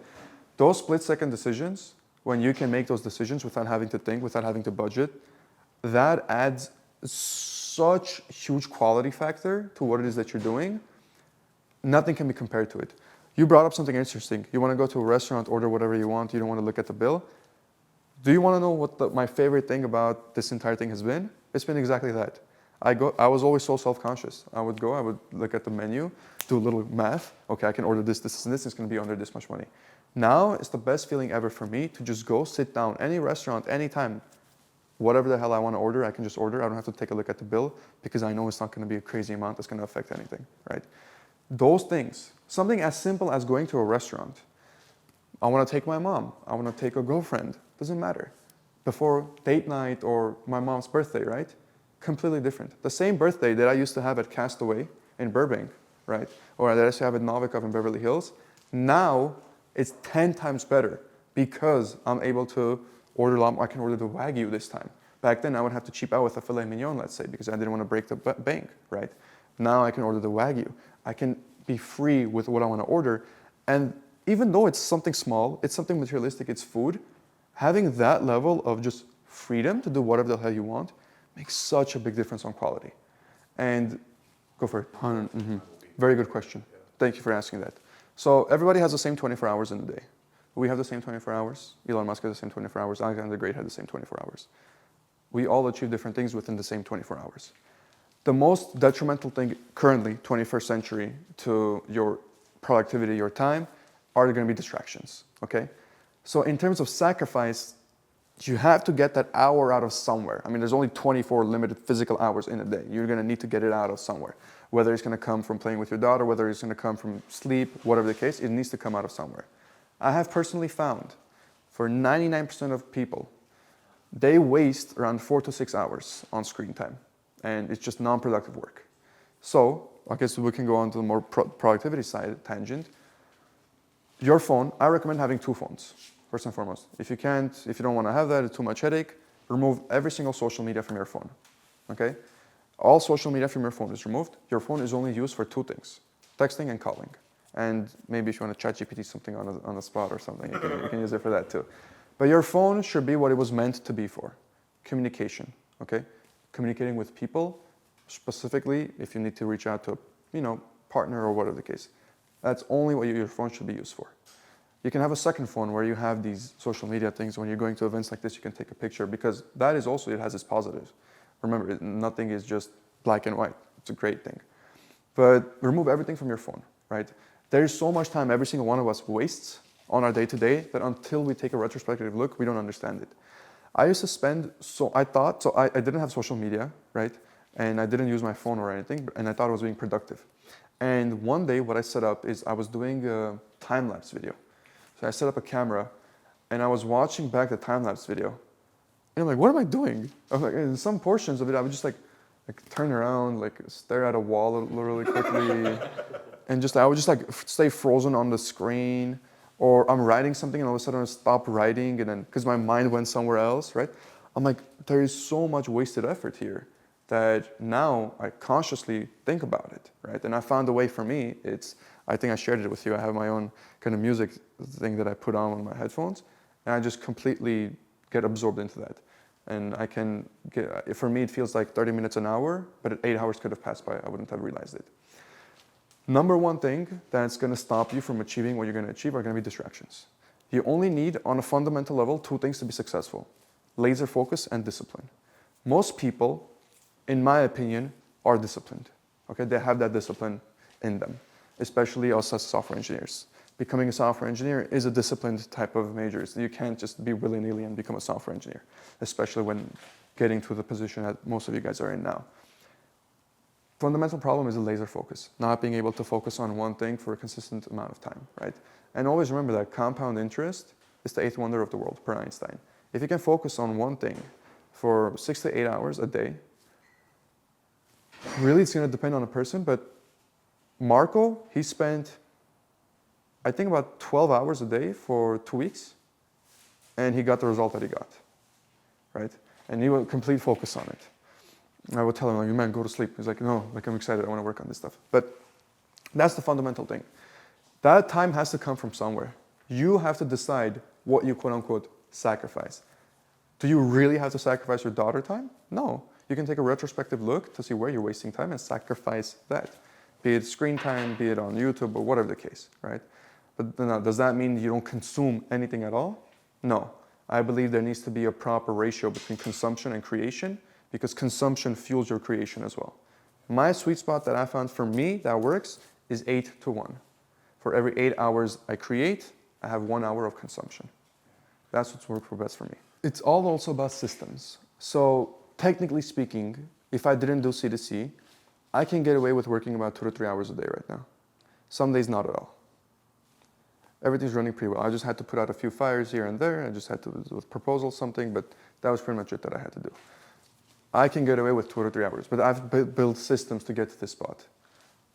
Those split-second decisions, when you can make those decisions without having to think, without having to budget, that adds such huge quality factor to what it is that you're doing. Nothing can be compared to it. You brought up something interesting. You want to go to a restaurant, order whatever you want. You don't want to look at the bill. Do you want to know what my favorite thing about this entire thing has been? It's been exactly that. I was always so self-conscious. I would look at the menu, do a little math. Okay, I can order this, this, and this. It's going to be under this much money. Now, it's the best feeling ever for me to just go sit down, any restaurant, anytime, whatever the hell I want to order, I can just order. I don't have to take a look at the bill because I know it's not going to be a crazy amount that's going to affect anything, right? Those things, something as simple as going to a restaurant. I want to take my mom. I want to take a girlfriend. Doesn't matter. Before date night or my mom's birthday, right? Completely different. The same birthday that I used to have at Castaway in Burbank, right? Or that I used to have at Novikov in Beverly Hills. Now, it's 10 times better because I'm able to order, I can order the Wagyu this time. Back then, I would have to cheap out with a filet mignon, let's say, because I didn't want to break the bank, right? Now I can order the Wagyu. I can be free with what I want to order. And even though it's something small, it's something materialistic, it's food, having that level of just freedom to do whatever the hell you want makes such a big difference on quality. And go for it. Mm-hmm. Very good question. Thank you for asking that. So everybody has the same 24 hours in a day. We have the same 24 hours. Elon Musk has the same 24 hours. Alexander the Great had the same 24 hours. We all achieve different things within the same 24 hours. The most detrimental thing currently, 21st century, to your productivity, your time, are going to be distractions, okay? So in terms of sacrifice, you have to get that hour out of somewhere. I mean, there's only 24 limited physical hours in a day. You're going to need to get it out of somewhere. Whether it's going to come from playing with your daughter, whether it's going to come from sleep, whatever the case, it needs to come out of somewhere. I have personally found for 99% of people, they waste around 4 to 6 hours on screen time. And it's just non-productive work. So I guess we can go on to the more productivity side tangent. Your phone, I recommend having 2 phones, first and foremost. If you don't want to have that, it's too much headache, remove every single social media from your phone, okay? All social media from your phone is removed. Your phone is only used for 2 things, texting and calling. And maybe if you want to chat GPT something on the spot or something, you can use it for that too. But your phone should be what it was meant to be for, communication, okay? Communicating with people, specifically if you need to reach out to a partner or whatever the case. That's only what your phone should be used for. You can have a second phone where you have these social media things. When you're going to events like this, you can take a picture because that is also, it has its positives. Remember, nothing is just black and white. It's a great thing. But remove everything from your phone, right? There's so much time every single one of us wastes on our day-to-day that until we take a retrospective look, we don't understand it. I used to spend, I didn't have social media, right? And I didn't use my phone or anything, and I thought I was being productive. And one day what I set up is I was doing a time-lapse video. So I set up a camera and I was watching back the time-lapse video. And I'm like, what am I doing? I was like, in some portions of it, I would just like turn around, like stare at a wall really quickly. And I would just like stay frozen on the screen. Or I'm writing something and all of a sudden I stop writing and then, because my mind went somewhere else, right? I'm like, there is so much wasted effort here that now I consciously think about it, right? And I found a way for me, I think I shared it with you. I have my own kind of music thing that I put on my headphones and I just completely get absorbed into that. And I can get, for me, it feels like 30 minutes an hour, but 8 hours could have passed by. I wouldn't have realized it. Number one thing that's going to stop you from achieving what you're going to achieve are going to be distractions. You only need, on a fundamental level, 2 things to be successful: laser focus and discipline. Most people, in my opinion, are disciplined. Okay, they have that discipline in them, especially us as software engineers, becoming a software engineer is a disciplined type of major. So you can't just be willy-nilly and become a software engineer, especially when getting to the position that most of you guys are in now. Fundamental problem is a laser focus, not being able to focus on one thing for a consistent amount of time, right? And always remember that compound interest is the eighth wonder of the world, per Einstein. If you can focus on one thing for 6 to 8 hours a day, really it's going to depend on a person, but Marco, he spent, I think, about 12 hours a day for 2 weeks, and he got the result that he got, right? And he would complete focus on it. And I would tell him, like, man, go to sleep. He's like, no, like, I'm excited, I want to work on this stuff. But that's the fundamental thing. That time has to come from somewhere. You have to decide what you, quote unquote, sacrifice. Do you really have to sacrifice your daughter time? No. You can take a retrospective look to see where you're wasting time and sacrifice that. Be it screen time, be it on YouTube, or whatever the case, right? But now, does that mean you don't consume anything at all? No. I believe there needs to be a proper ratio between consumption and creation, because consumption fuels your creation as well. My sweet spot that I found for me that works is 8 to 1. For every 8 hours I create, I have 1 hour of consumption. That's what's worked for best for me. It's all also about systems. So technically speaking, if I didn't do C2C, I can get away with working about 2 to 3 hours a day right now. Some days not at all. Everything's running pretty well. I just had to put out a few fires here and there. I just had to do a proposal, something, but that was pretty much it that I had to do. I can get away with 2 to 3 hours, but I've built systems to get to this spot.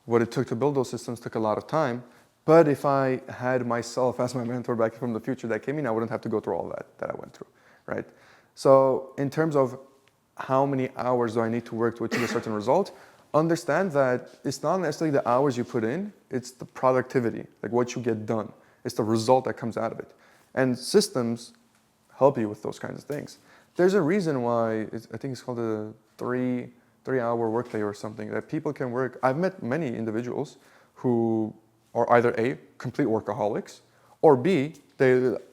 What it took to build those systems took a lot of time, but if I had myself as my mentor back from the future that came in, I wouldn't have to go through all that I went through, right? So in terms of how many hours do I need to work to achieve a certain result, understand that it's not necessarily the hours you put in, it's the productivity, like what you get done. It's the result that comes out of it. And systems help you with those kinds of things. There's a reason why, I think it's called a three-hour workday or something, that people can work. I've met many individuals who are either A, complete workaholics, or B,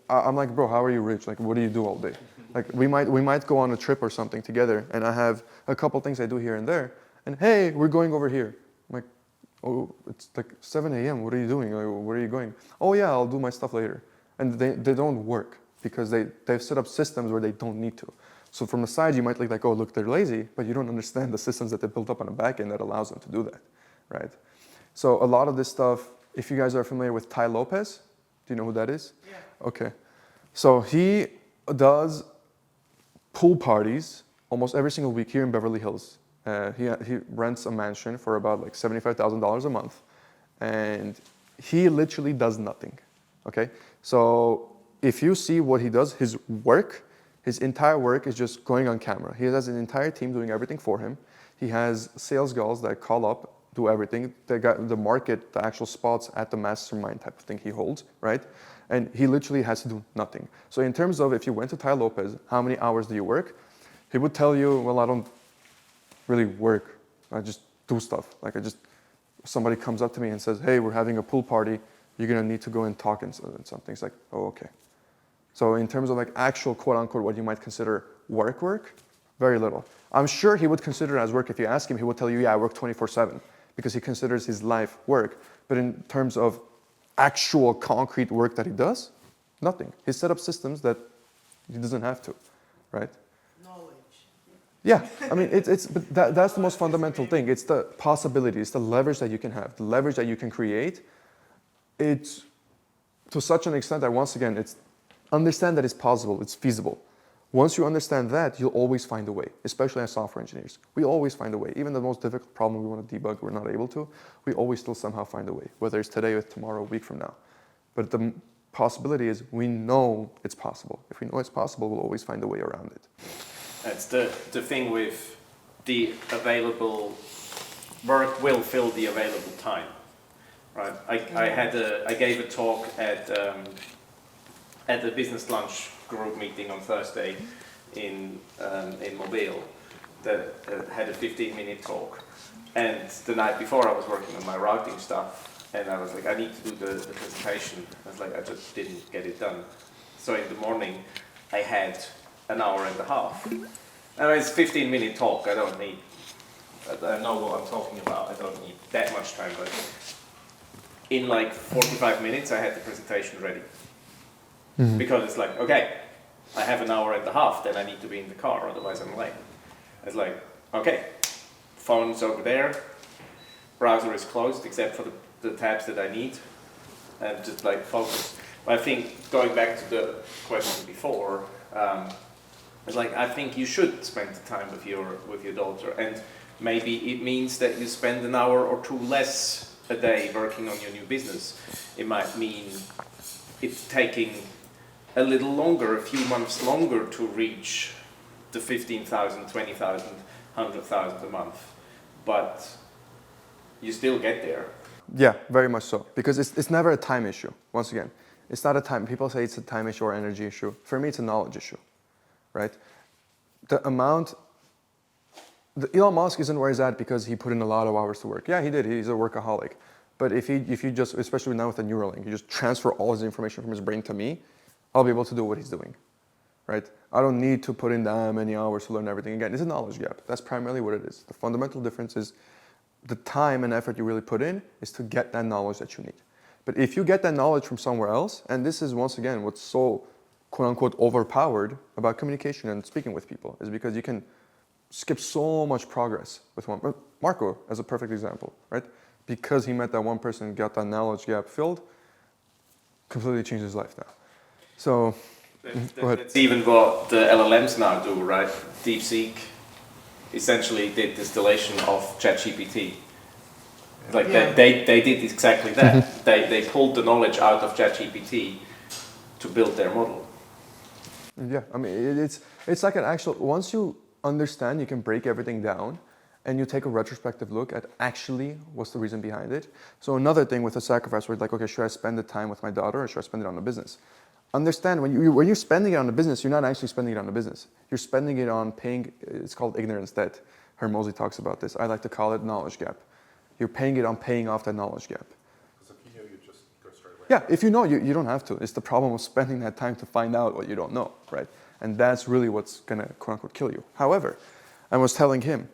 I'm like, bro, how are you rich? Like, what do you do all day? Like, we might go on a trip or something together, and I have a couple things I do here and there, and hey, we're going over here. I'm like, oh, it's like 7 a.m., what are you doing? Like, where are you going? Oh yeah, I'll do my stuff later. And they don't work because they've set up systems where they don't need to. So from the side, you might look like, oh, look, they're lazy, but you don't understand the systems that they built up on the back end that allows them to do that, right? So a lot of this stuff, if you guys are familiar with Tai Lopez, do you know who that is? Yeah. Okay. So he does pool parties almost every single week here in Beverly Hills. He rents a mansion for about like $75,000 a month, and he literally does nothing, okay? So if you see what he does, his entire work is just going on camera. He has an entire team doing everything for him. He has sales girls that call up, do everything. They got the market, the actual spots at the Mastermind type of thing he holds, right? And he literally has to do nothing. So in terms of if you went to Tai Lopez, how many hours do you work? He would tell you, well, I don't really work. I just do stuff. Like somebody comes up to me and says, hey, we're having a pool party. You're gonna need to go and talk and something. It's like, oh, okay. So in terms of like actual quote unquote, what you might consider work, very little. I'm sure he would consider it as work. If you ask him, he would tell you, yeah, I work 24/7 because he considers his life work. But in terms of actual concrete work that he does, nothing. He set up systems that he doesn't have to, right? Yeah, I mean, but that's the most fundamental thing. It's the possibility, it's the leverage that you can have, the leverage that you can create. It's to such an extent that, once again, it's understand that it's possible, it's feasible. Once you understand that, you'll always find a way, especially as software engineers. We always find a way. Even the most difficult problem we want to debug, we're not able to, we always still somehow find a way, whether it's today or tomorrow, a week from now. But the possibility is we know it's possible. If we know it's possible, we'll always find a way around it. That's the thing with the available work will fill the available time, right? I gave a talk at the business lunch group meeting on Thursday in Mobile that had a 15-minute talk, and the night before I was working on my routing stuff, and I was like, I need to do the presentation. I was like, I just didn't get it done. So in the morning, I had an hour and a half. I mean, it's a 15-minute talk. I know what I'm talking about. I don't need that much time, but in like 45 minutes I had the presentation ready. Because it's like, okay, I have an hour and a half, then I need to be in the car, otherwise I'm late. It's like, okay, phone's over there, browser is closed except for the tabs that I need, and just like focus. But I think going back to the question before, it's like I think you should spend the time with your daughter, and maybe it means that you spend an hour or two less a day working on your new business. It might mean it's taking a little longer, a few months longer to reach the 15,000, 20,000, 100,000 a month, but you still get there. Yeah, very much so. Because it's never a time issue. Once again, it's not a time. People say it's a time issue or energy issue. For me, it's a knowledge issue, right? Elon Musk isn't where he's at because he put in a lot of hours to work. Yeah, he did. He's a workaholic. But if you just, especially now with the Neuralink, you just transfer all his information from his brain to me, I'll be able to do what he's doing, right? I don't need to put in that many hours to learn everything. Again, it's a knowledge gap. That's primarily what it is. The fundamental difference is the time and effort you really put in is to get that knowledge that you need. But if you get that knowledge from somewhere else, and this is once again what's so quote unquote overpowered about communication and speaking with people, is because you can skip so much progress with one. Marco, as a perfect example, right? Because he met that one person and got that knowledge gap filled, completely changed his life now. So, go ahead. That's even what the LLMs now do, right? DeepSeek essentially did distillation of ChatGPT. Like they did exactly that. They pulled the knowledge out of ChatGPT to build their model. Yeah, I mean, it's like an actual, once you understand, you can break everything down and you take a retrospective look at actually what's the reason behind it. So another thing with a sacrifice where it's like, okay, should I spend the time with my daughter or should I spend it on the business? Understand when you're spending it on the business, you're not actually spending it on the business. You're spending it on paying, it's called ignorance debt. Hermosi talks about this. I like to call it knowledge gap. You're paying it on paying off that knowledge gap. Because if you know, you just go straight away. Yeah, if you know, you don't have to. It's the problem of spending that time to find out what you don't know, right? And that's really what's gonna quote unquote kill you. However, I was telling him,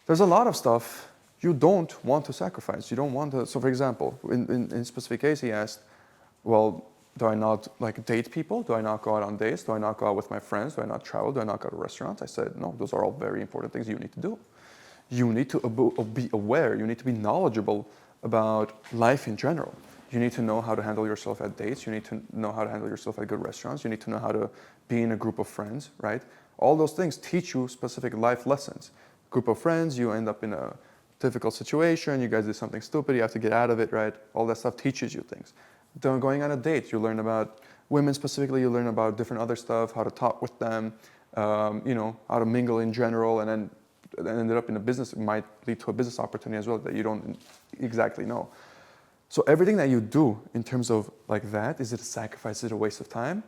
there's a lot of stuff you don't want to sacrifice. You don't want to, so for example, in a specific case, he asked, well, do I not like date people? Do I not go out on dates? Do I not go out with my friends? Do I not travel? Do I not go to restaurants? I said, no, those are all very important things you need to do. You need to be aware. You need to be knowledgeable about life in general. You need to know how to handle yourself at dates. You need to know how to handle yourself at good restaurants. You need to know how to be in a group of friends, right? All those things teach you specific life lessons. Group of friends, you end up in a difficult situation. You guys did something stupid. You have to get out of it, right? All that stuff teaches you things. Going on a date, you learn about women specifically. You learn about different other stuff, how to talk with them, you know, how to mingle in general, and then ended up in a business. It might lead to a business opportunity as well that you don't exactly know. So everything that you do in terms of like that, is it a sacrifice? Is it a waste of time?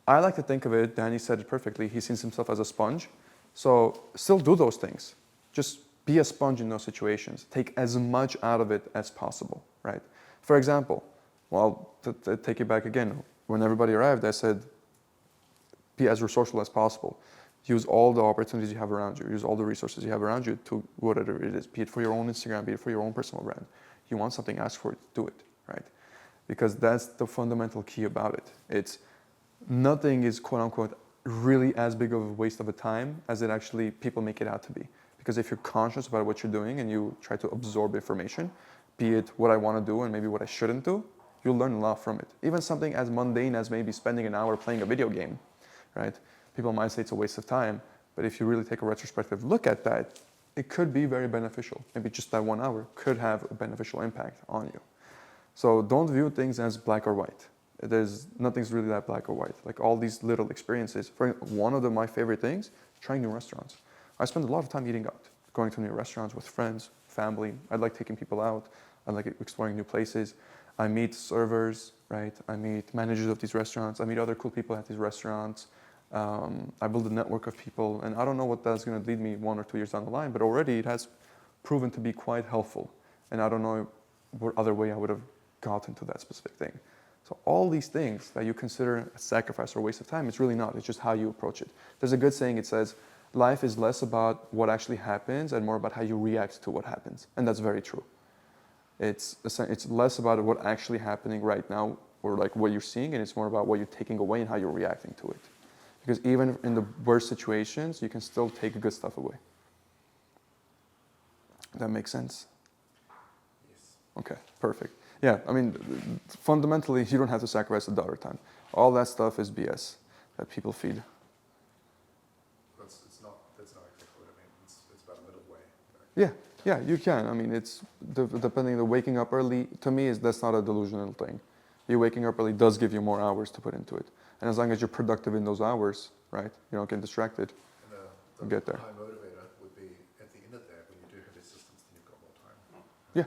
I like to think of it, Danny said it perfectly, he sees himself as a sponge. So still do those things. Just be a sponge in those situations. Take as much out of it as possible, right? For example, well, to take it back again, when everybody arrived, I said, be as resourceful as possible. Use all the opportunities you have around you. Use all the resources you have around you to whatever it is, be it for your own Instagram, be it for your own personal brand. You want something, ask for it, do it, right? Because that's the fundamental key about it. It's nothing is quote unquote really as big of a waste of a time as it actually people make it out to be. Because if you're conscious about what you're doing and you try to absorb information, be it what I want to do and maybe what I shouldn't do, you'll learn a lot from it. Even something as mundane as maybe spending an hour playing a video game, right? People might say it's a waste of time, but if you really take a retrospective look at that, it could be very beneficial. Maybe just that 1 hour could have a beneficial impact on you. So don't view things as black or white. Nothing's really that black or white. Like all these little experiences. For one of my favorite things, trying new restaurants. I spend a lot of time eating out, going to new restaurants with friends, family. I like taking people out. I like exploring new places. I meet servers, right? I meet managers of these restaurants. I meet other cool people at these restaurants. I build a network of people, and I don't know what that's going to lead me 1 or 2 years down the line, but already it has proven to be quite helpful. And I don't know what other way I would have gotten to that specific thing. So all these things that you consider a sacrifice or a waste of time, it's really not. It's just how you approach it. There's a good saying, it says, life is less about what actually happens and more about how you react to what happens. And that's very true. It's less about what actually happening right now or like what you're seeing, and it's more about what you're taking away and how you're reacting to it. Because even in the worst situations, you can still take good stuff away. That makes sense? Yes. Okay, perfect. Yeah, I mean, fundamentally, you don't have to sacrifice the daughter time. All that stuff is BS that people feed. That's not exactly what I mean. It's about a middle way. Yeah, yeah, you can. I mean, it's depending on waking up early. To me, that's not a delusional thing. You waking up early does give you more hours to put into it, and as long as you're productive in those hours, right? You don't get distracted. And You get there. high motivator would be at the end of that when you do have these systems, then you've got more time. Yeah.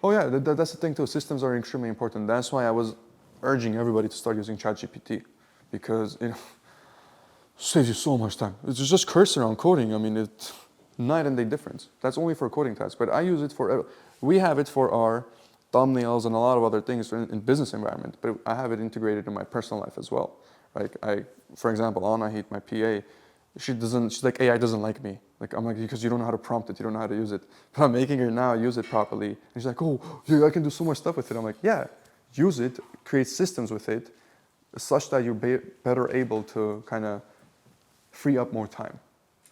Oh yeah, that's the thing too. Systems are extremely important. That's why I was urging everybody to start using ChatGPT, because saves you so much time. It's just cursor on coding. I mean, it's night and day difference. That's only for coding tasks, but I use it for. We have it for our thumbnails and a lot of other things in business environment, but I have it integrated in my personal life as well. Like for example, Anna, my PA, she's like, AI doesn't like me. Like, I'm like, because you don't know how to prompt it, you don't know how to use it. But I'm making her now use it properly. And she's like, oh, yeah, I can do so much stuff with it. I'm like, yeah, use it, create systems with it, such that you're better able to kind of free up more time.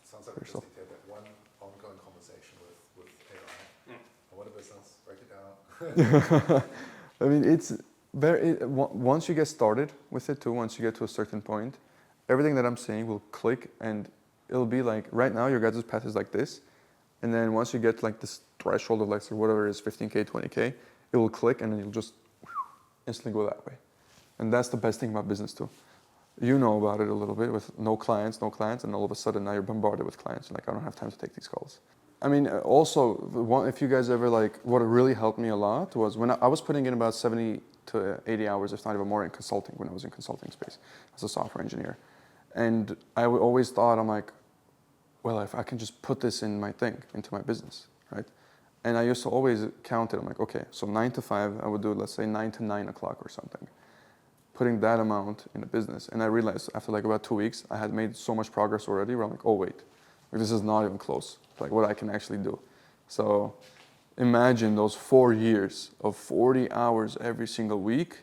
Sounds like we just need to have that one ongoing conversation with AI. I want a business, break it down. I mean, it's once you get started with it too, once you get to a certain point, everything that I'm saying will click, and it'll be like, right now your guys' path is like this, and then once you get like this threshold of like, so whatever it is, 15K, 20K, it will click, and then you'll just instantly go that way. And that's the best thing about business too. You know about it a little bit with no clients, and all of a sudden now you're bombarded with clients. You're like, I don't have time to take these calls. I mean, also, if you guys ever like, what really helped me a lot was when I was putting in about 70 to 80 hours, if not even more, in consulting, when I was in consulting space as a software engineer. And I always thought, I'm like, well, if I can just put this in my thing, into my business, right? And I used to always count it. I'm like, okay, so 9 to 5, I would do, let's say 9 to 9 o'clock or something. Putting that amount in a business. And I realized after like about 2 weeks, I had made so much progress already where I'm like, oh wait, this is not even close to like what I can actually do. So imagine those 4 years of 40 hours every single week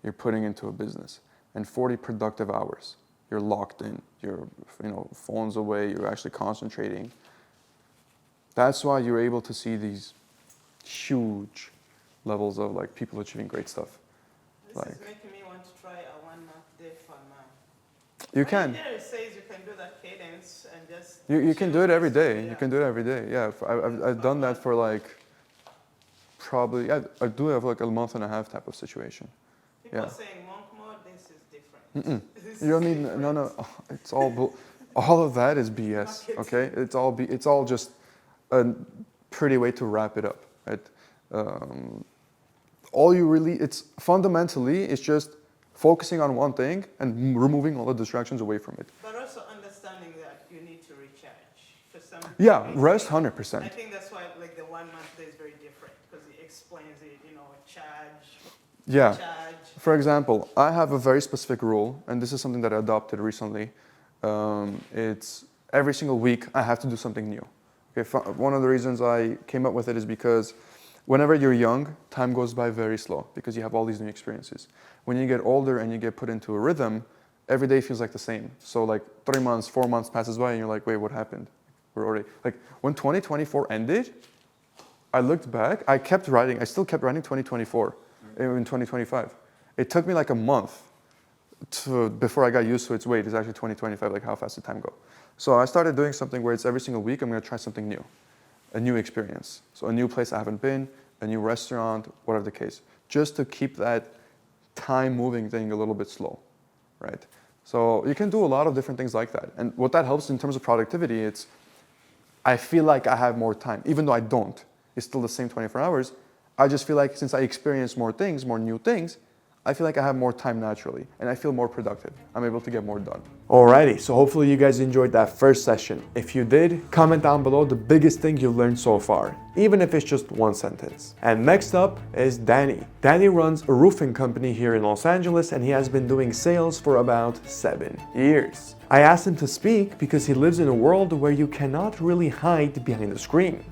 you're putting into a business, and 40 productive hours. You're locked in, you're phones away, you're actually concentrating. That's why you're able to see these huge levels of like people achieving great stuff. This is making me want to try a 1 month day for now. You can. There it says you can do that cadence and just. You can do it every day. Yeah. You can do it every day. Yeah, I've done that for like probably, I do have like a month and a half type of situation. People Yeah. are saying monk mode, this is different. This You don't is need, different. no, it's all, all of that is BS, okay? It's all just a pretty way to wrap it up, right? All you really, it's fundamentally, it's just focusing on one thing and removing all the distractions away from it. But also understanding that you need to recharge. For some Yeah, reason. rest I 100%. think that's why like the 1 month day is very different because it explains it, charge, Yeah. charge. For example, I have a very specific rule, and this is something that I adopted recently. It's every single week I have to do something new. Okay, one of the reasons I came up with it is because whenever you're young, time goes by very slow because you have all these new experiences. When you get older and you get put into a rhythm, every day feels like the same. So like 3 months, 4 months passes by and you're like, wait, what happened? We're already, like when 2024 ended, I looked back, I still kept writing 2024 in 2025. It took me like a month before I got used to its weight. It's actually 2025, like how fast did time go? So I started doing something where it's every single week I'm gonna try something new, a new experience. So a new place I haven't been, a new restaurant, whatever the case, just to keep that time moving thing a little bit slow, right? So you can do a lot of different things like that. And what that helps in terms of productivity, I feel like I have more time, even though I don't. It's still the same 24 hours. I just feel like since I experience more things, more new things, I feel like I have more time naturally and I feel more productive. I'm able to get more done. Alrighty, so hopefully you guys enjoyed that first session. If you did, comment down below the biggest thing you learned so far, even if it's just one sentence. And next up is Danny. Danny runs a roofing company here in Los Angeles and he has been doing sales for about 7 years. I asked him to speak because he lives in a world where you cannot really hide behind the screen.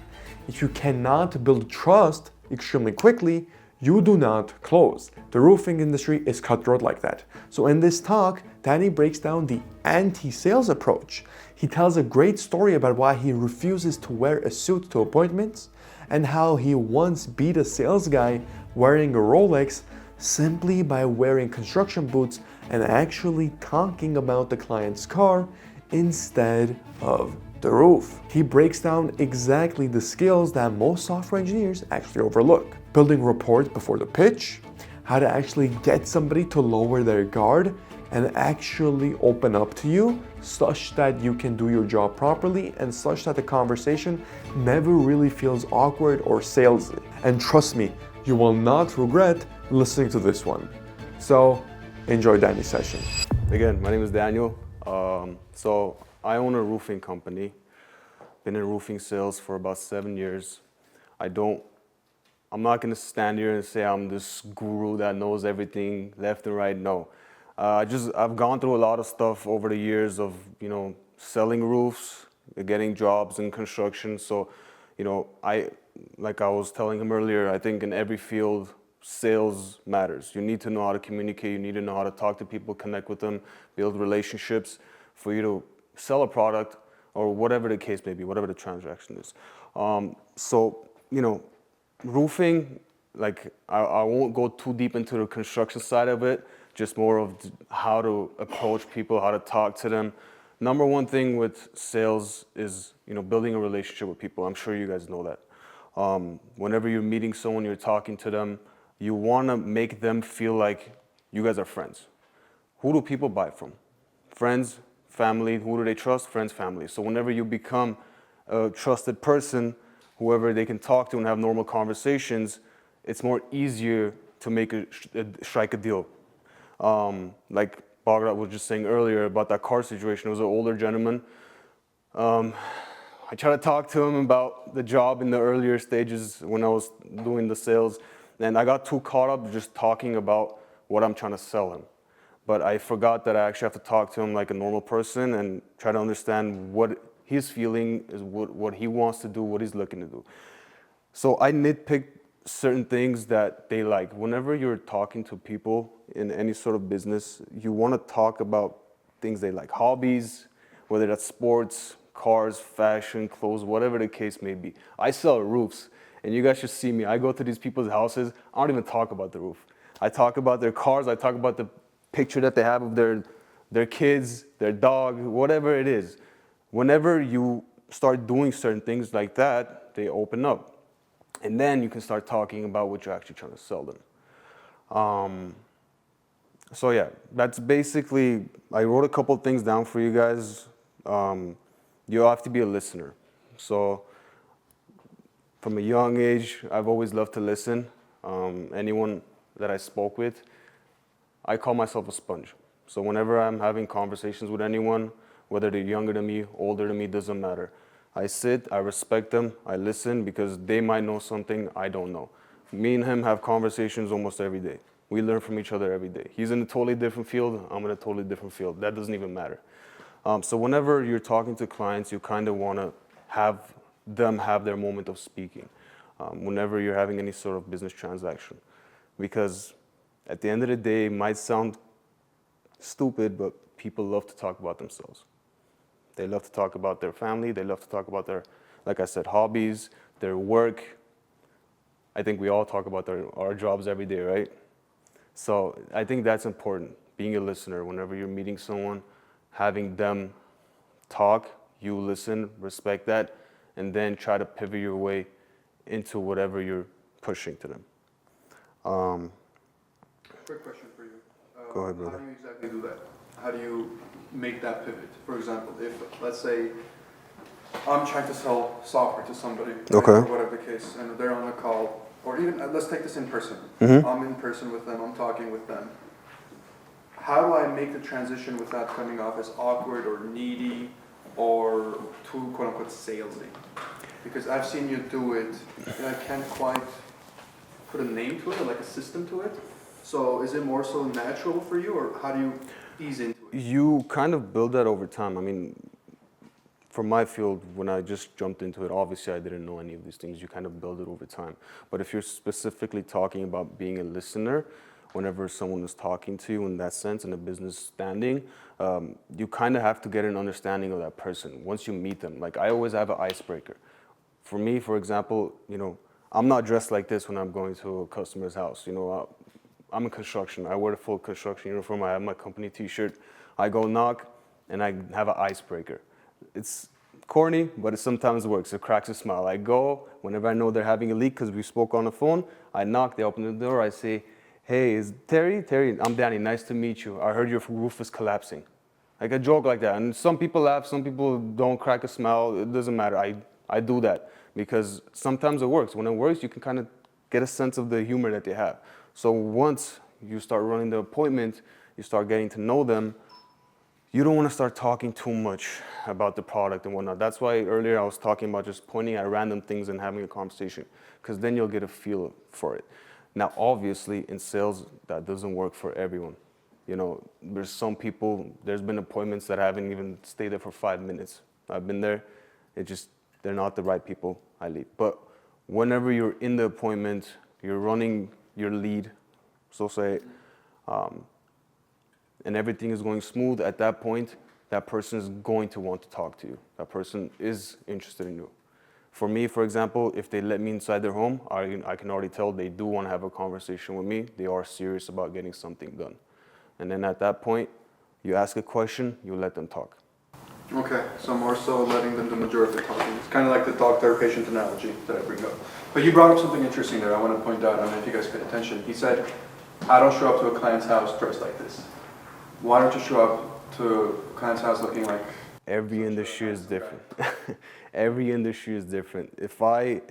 You cannot build trust extremely quickly, you do not close. The roofing industry is cutthroat like that. So in this talk, Danny breaks down the anti-sales approach. He tells a great story about why he refuses to wear a suit to appointments and how he once beat a sales guy wearing a Rolex simply by wearing construction boots and actually talking about the client's car instead of the roof. He breaks down exactly the skills that most software engineers actually overlook. Building rapport before the pitch, how to actually get somebody to lower their guard and actually open up to you such that you can do your job properly and such that the conversation never really feels awkward or salesy. And trust me, you will not regret listening to this one. So enjoy Danny's session. Again, my name is Daniel. So I own a roofing company. Been in roofing sales for about 7 years. I'm not gonna stand here and say I'm this guru that knows everything left and right. No, I've gone through a lot of stuff over the years of selling roofs, getting jobs in construction. So, like I was telling him earlier, I think in every field, sales matters. You need to know how to communicate. You need to know how to talk to people, connect with them, build relationships for you to sell a product or whatever the case may be, whatever the transaction is. Roofing, like I won't go too deep into the construction side of it, just more of how to approach people, how to talk to them. Number one thing with sales is, building a relationship with people. I'm sure you guys know that. Whenever you're meeting someone, you're talking to them, you want to make them feel like you guys are friends. Who do people buy from? Friends, family. Who do they trust? Friends, family. So whenever you become a trusted person, whoever they can talk to and have normal conversations, it's more easier to strike a deal. Like Bagrat was just saying earlier about that car situation. It was an older gentleman. I tried to talk to him about the job in the earlier stages when I was doing the sales, and I got too caught up just talking about what I'm trying to sell him. But I forgot that I actually have to talk to him like a normal person and try to understand what his feeling is, what he wants to do, what he's looking to do. So I nitpick certain things that they like. Whenever you're talking to people in any sort of business, you want to talk about things they like, hobbies, whether that's sports, cars, fashion, clothes, whatever the case may be. I sell roofs, and you guys should see me. I go to these people's houses. I don't even talk about the roof. I talk about their cars. I talk about the picture that they have of their kids, their dog, whatever it is. Whenever you start doing certain things like that, they open up. And then you can start talking about what you're actually trying to sell them. So yeah, that's basically, I wrote a couple of things down for you guys. You have to be a listener. So from a young age, I've always loved to listen. Anyone that I spoke with, I call myself a sponge. So whenever I'm having conversations with anyone, whether they're younger than me, older than me, doesn't matter. I sit, I respect them, I listen because they might know something I don't know. Me and him have conversations almost every day. We learn from each other every day. He's in a totally different field, I'm in a totally different field. That doesn't even matter. So whenever you're talking to clients, you kind of want to have them have their moment of speaking. Whenever you're having any sort of business transaction. Because at the end of the day, it might sound stupid, but people love to talk about themselves. They love to talk about their family. They love to talk about their, like I said, hobbies, their work. I think we all talk about our jobs every day, right? So I think that's important, being a listener. Whenever you're meeting someone, having them talk, you listen, respect that, and then try to pivot your way into whatever you're pushing to them. Quick question for you. Go ahead, brother. How do you exactly do that? How do you make that pivot? For example, if, let's say, I'm trying to sell software to somebody, Okay. or whatever the case, and they're on a call, or even, let's take this in person. Mm-hmm. I'm in person with them, I'm talking with them. How do I make the transition without coming off as awkward or needy or too, quote unquote, salesy? Because I've seen you do it, and I can't quite put a name to it, or like a system to it. So is it more so natural for you, or how do you ease into it? You kind of build that over time. I mean, for my field, when I just jumped into it, obviously I didn't know any of these things. You kind of build it over time. But if you're specifically talking about being a listener, whenever someone is talking to you in that sense, in a business standing, you kind of have to get an understanding of that person once you meet them. Like, I always have an icebreaker. For me, for example, you know, I'm not dressed like this when I'm going to a customer's house. You know, I'm in construction. I wear the full construction uniform. I have my company t-shirt. I go knock, and I have an icebreaker. It's corny, but it sometimes works. It cracks a smile. I go, whenever I know they're having a leak, because we spoke on the phone, I knock, they open the door, I say, hey, is Terry? Terry, I'm Danny, nice to meet you. I heard your roof is collapsing. Like a joke like that. And some people laugh, some people don't crack a smile. It doesn't matter. I do that because sometimes it works. When it works, you can kind of get a sense of the humor that they have. So once you start running the appointment, you start getting to know them, you don't want to start talking too much about the product and whatnot. That's why earlier I was talking about just pointing at random things and having a conversation, because then you'll get a feel for it. Now, obviously, in sales, that doesn't work for everyone. You know, there's some people, there's been appointments that haven't even stayed there for 5 minutes. I've been there, they're not the right people, I leave. But whenever you're in the appointment, you're running your lead, so say, and everything is going smooth, at that point, that person is going to want to talk to you. That person is interested in you. For me, for example, if they let me inside their home, I can already tell they do want to have a conversation with me. They are serious about getting something done. And then at that point, you ask a question, you let them talk. Okay, so more so letting them do the majority of the talking. It's kind of like the doctor-patient analogy that I bring up. But you brought up something interesting there I want to point out. I don't know if you guys paid attention. He said, I don't show up to a client's house dressed like this. Why don't you show up to a client's house looking like... Every industry is different. Every industry is different. If I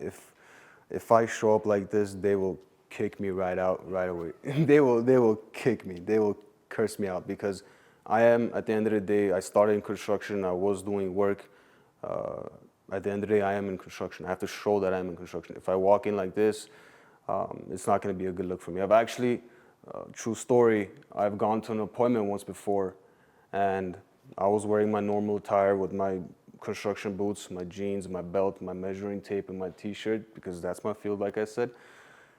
show up like this, they will kick me right away. They will kick me. They will curse me out because I am, at the end of the day, I started in construction. I was doing work. At the end of the day, I am in construction. I have to show that I'm in construction. If I walk in like this, it's not going to be a good look for me. I've actually, true story, I've gone to an appointment once before, and I was wearing my normal attire with my construction boots, my jeans, my belt, my measuring tape, and my t-shirt, because that's my field, like I said.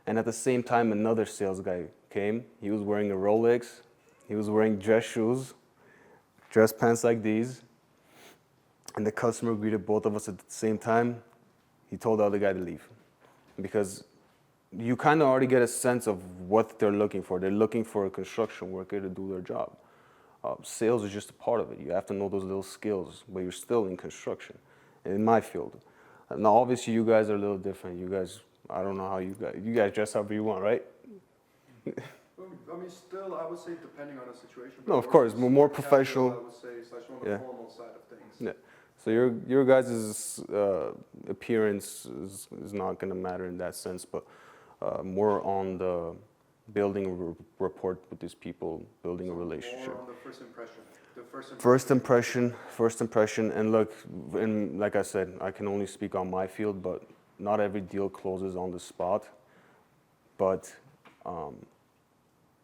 And at the same time, another sales guy came. He was wearing a Rolex. He was wearing dress shoes, dress pants like these. And the customer greeted both of us at the same time. He told the other guy to leave. Because you kind of already get a sense of what they're looking for. They're looking for a construction worker to do their job. Sales is just a part of it. You have to know those little skills, but you're still in construction, in my field. Now, obviously, you guys are a little different. You guys, I don't know how you guys dress however you want, right? I mean, still, I would say depending on the situation. No, of course, more professional. I would say, slash on the formal side of things. Yeah. So your guys' appearance is not going to matter in that sense, but more on the building a rapport with these people, building a relationship. More on the first impression. First impression, and look, and like I said, I can only speak on my field, but not every deal closes on the spot. But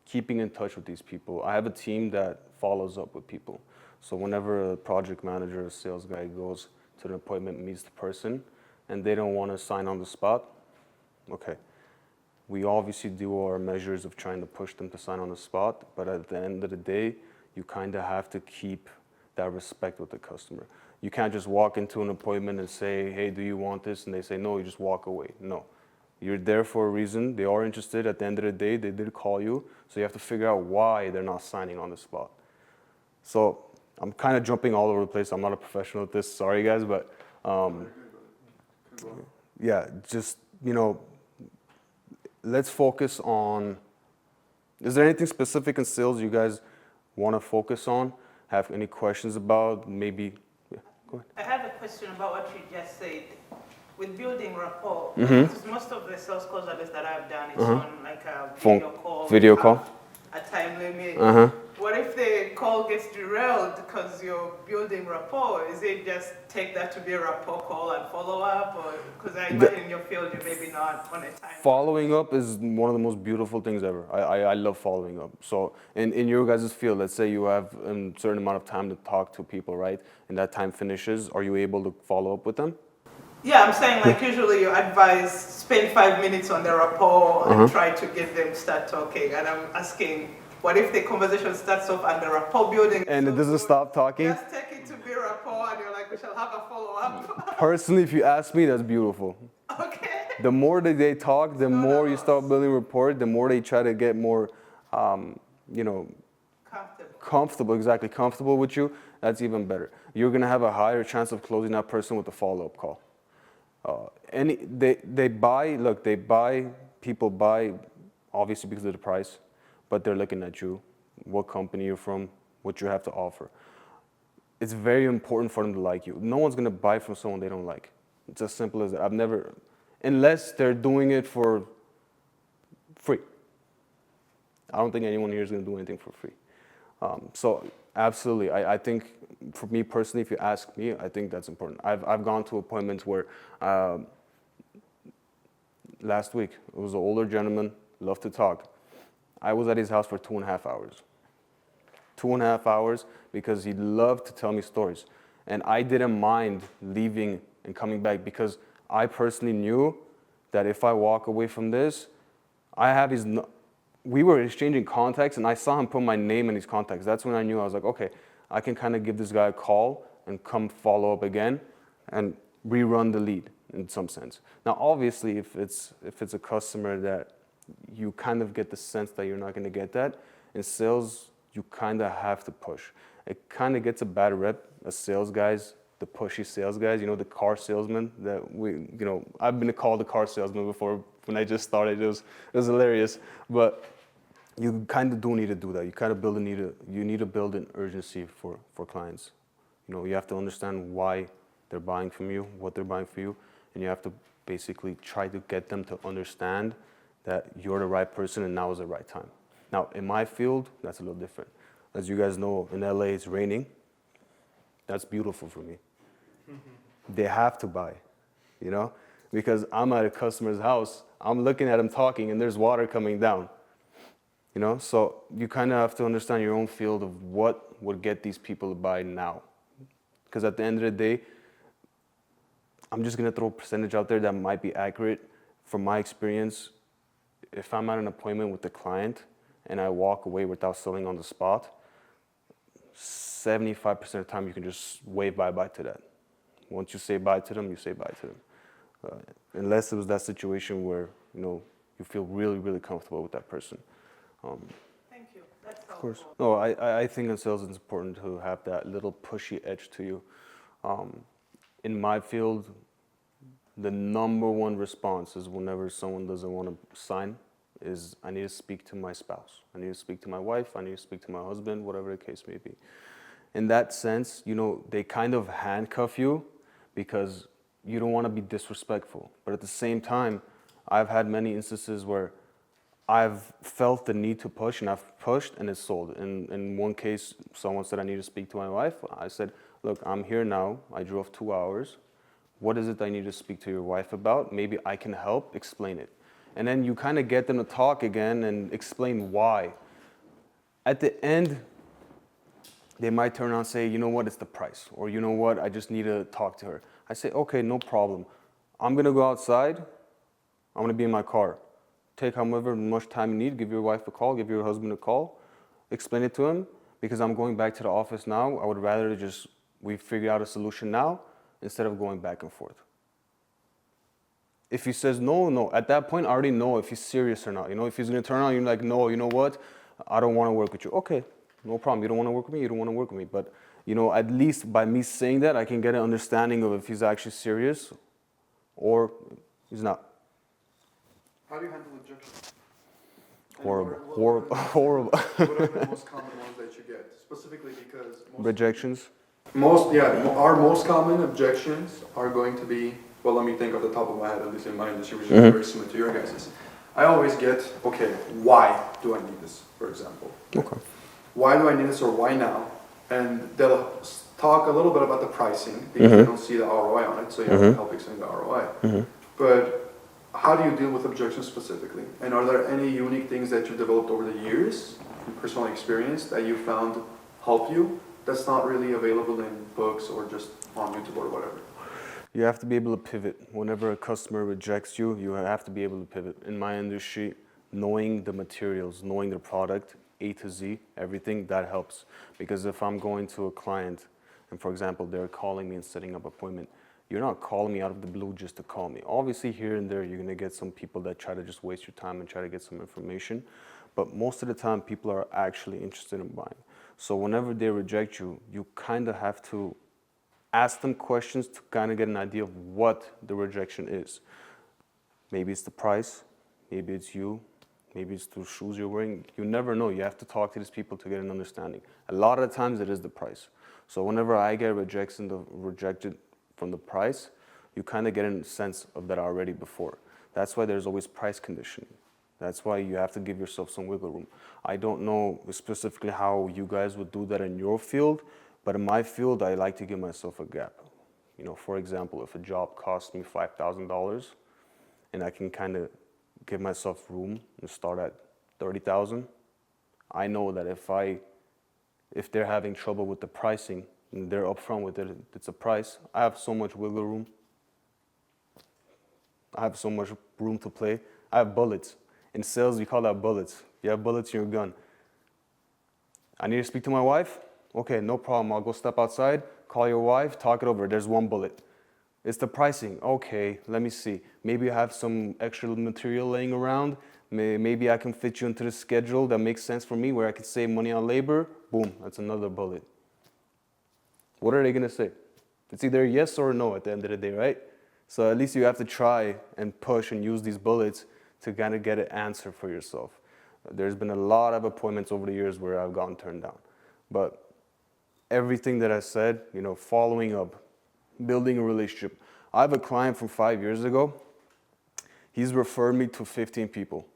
keeping in touch with these people. I have a team that follows up with people. So whenever a project manager or a sales guy goes to an appointment, meets the person, and they don't want to sign on the spot, okay. We obviously do our measures of trying to push them to sign on the spot, but at the end of the day, you kind of have to keep that respect with the customer. You can't just walk into an appointment and say, hey, do you want this? And they say, no, you just walk away. No. You're there for a reason. They are interested. At the end of the day, they did call you. So you have to figure out why they're not signing on the spot. So I'm kind of jumping all over the place. I'm not a professional at this. Sorry, guys. But yeah, just, you know, let's focus on, is there anything specific in sales you guys want to focus on? Have any questions about? Maybe, yeah, go ahead. I have a question about what you just said. With building rapport, because most of the sales calls that I've done is on like a Phone. video call. Video call. A time limit. what if the call gets derailed because you're building rapport? Is it just take that to be a rapport call and follow up? Or because I imagine in your field you're maybe not on a time. Following up is one of the most beautiful things ever. I love following up. So in your guys' field, let's say you have a certain amount of time to talk to people, right? And that time finishes, are you able to follow up with them? Yeah, I'm saying like usually you advise spend 5 minutes on the rapport and try to get them start talking. And I'm asking, what if the conversation starts off and the rapport building And it doesn't stop talking? Just take it to be rapport and you're like, we shall have a follow-up. Personally, if you ask me, that's beautiful. Okay. The more that they talk, the more you start building rapport, the more they try to get more, comfortable with you, that's even better. You're gonna have a higher chance of closing that person with a follow-up call. People buy obviously because of the price, but they're looking at you, what company you're from, what you have to offer. It's very important for them to like you. No one's gonna buy from someone they don't like. It's as simple as that. Unless they're doing it for free. I don't think anyone here is gonna do anything for free. So absolutely, I think for me personally, if you ask me, I think that's important. I've gone to appointments where last week, it was an older gentleman, loved to talk. I was at his house for 2.5 hours. 2.5 hours because he loved to tell me stories. And I didn't mind leaving and coming back because I personally knew that if I walk away from this, we were exchanging contacts and I saw him put my name in his contacts. That's when I knew, I was like, okay, I can kind of give this guy a call and come follow up again and rerun the lead in some sense. Now, obviously, if it's a customer that you kind of get the sense that you're not going to get that, in sales, you kind of have to push. It kind of gets a bad rep as sales guys, the pushy sales guys, the car salesman that I've been called a car salesman before when I just started. It was hilarious, but you kind of do need to do that. You kind of you need to build an urgency for clients. You have to understand why they're buying from you, what they're buying from you, and you have to basically try to get them to understand that you're the right person and now is the right time. Now, in my field, that's a little different. As you guys know, in LA, it's raining. That's beautiful for me. They have to buy, because I'm at a customer's house, I'm looking at him talking, and there's water coming down. So you kind of have to understand your own field of what would get these people to buy now. Because at the end of the day, I'm just going to throw a percentage out there that might be accurate. From my experience, if I'm at an appointment with the client and I walk away without selling on the spot, 75% of the time you can just wave bye-bye to that. Once you say bye to them, you say bye to them. Unless it was that situation where, you feel really, really comfortable with that person. Thank you. That's helpful. Of course. No, I think in sales it's important to have that little pushy edge to you. In my field, the number one response is whenever someone doesn't want to sign is I need to speak to my spouse. I need to speak to my wife. I need to speak to my husband, whatever the case may be. In that sense, they kind of handcuff you because you don't want to be disrespectful. But at the same time, I've had many instances where I've felt the need to push, and I've pushed, and it's sold. In one case, someone said I need to speak to my wife. I said, look, I'm here now. I drove 2 hours. What is it I need to speak to your wife about? Maybe I can help explain it. And then you kind of get them to talk again and explain why. At the end, they might turn around and say, you know what, it's the price. Or you know what, I just need to talk to her. I say, okay, no problem. I'm going to go outside. I'm going to be in my car. Take however much time you need. Give your wife a call. Give your husband a call. Explain it to him. Because I'm going back to the office now. I would rather we figure out a solution now instead of going back and forth. If he says no, at that point I already know if he's serious or not. If he's going to turn around and you're like, no, you know what? I don't want to work with you. Okay, no problem. You don't want to work with me? You don't want to work with me. But, at least by me saying that, I can get an understanding of if he's actually serious or he's not. How do you handle rejection? Horrible. What are the most common ones that you get? Specifically because Rejections? Our most common objections are going to be, well, let me think off the top of my head, at least in my industry, which is very similar to your guys's. I always get, okay, why do I need this, for example? Okay. why do I need this or why now? And they'll talk a little bit about the pricing because they don't see the ROI on it, so you have to help explain the ROI. But how do you deal with objections specifically? And are there any unique things that you developed over the years, in personal experience, that you found help you that's not really available in books or just on YouTube or whatever? You have to be able to pivot. Whenever a customer rejects you, you have to be able to pivot. In my industry, knowing the materials, knowing the product, A to Z, everything, that helps. Because if I'm going to a client, and for example, they're calling me and setting up an appointment, you're not calling me out of the blue just to call me. Obviously, here and there, you're gonna get some people that try to just waste your time and try to get some information. But most of the time, people are actually interested in buying. So whenever they reject you, you kind of have to ask them questions to kind of get an idea of what the rejection is. Maybe it's the price, maybe it's you, maybe it's the shoes you're wearing. You never know. You have to talk to these people to get an understanding. A lot of the times it is the price. So whenever I get rejected from the price, you kind of get a sense of that already before. That's why there's always price conditioning. That's why you have to give yourself some wiggle room. I don't know specifically how you guys would do that in your field, but in my field, I like to give myself a gap. You know, for example, if a job costs me $5,000 and I can kind of give myself room and start at $30,000, I know that if they're having trouble with the pricing and they're upfront with it, it's a price, I have so much wiggle room. I have so much room to play. I have bullets. In sales, we call that bullets. You have bullets in your gun. I need to speak to my wife? Okay, no problem. I'll go step outside, call your wife, talk it over. There's one bullet. It's the pricing. Okay, let me see. Maybe I have some extra material laying around. Maybe I can fit you into the schedule that makes sense for me where I can save money on labor. Boom, that's another bullet. What are they going to say? It's either yes or no at the end of the day, right? So at least you have to try and push and use these bullets to kind of get an answer for yourself. There's been a lot of appointments over the years where I've gotten turned down. But everything that I said, you know, following up, building a relationship. I have a client from 5 years ago. He's referred me to 15 people.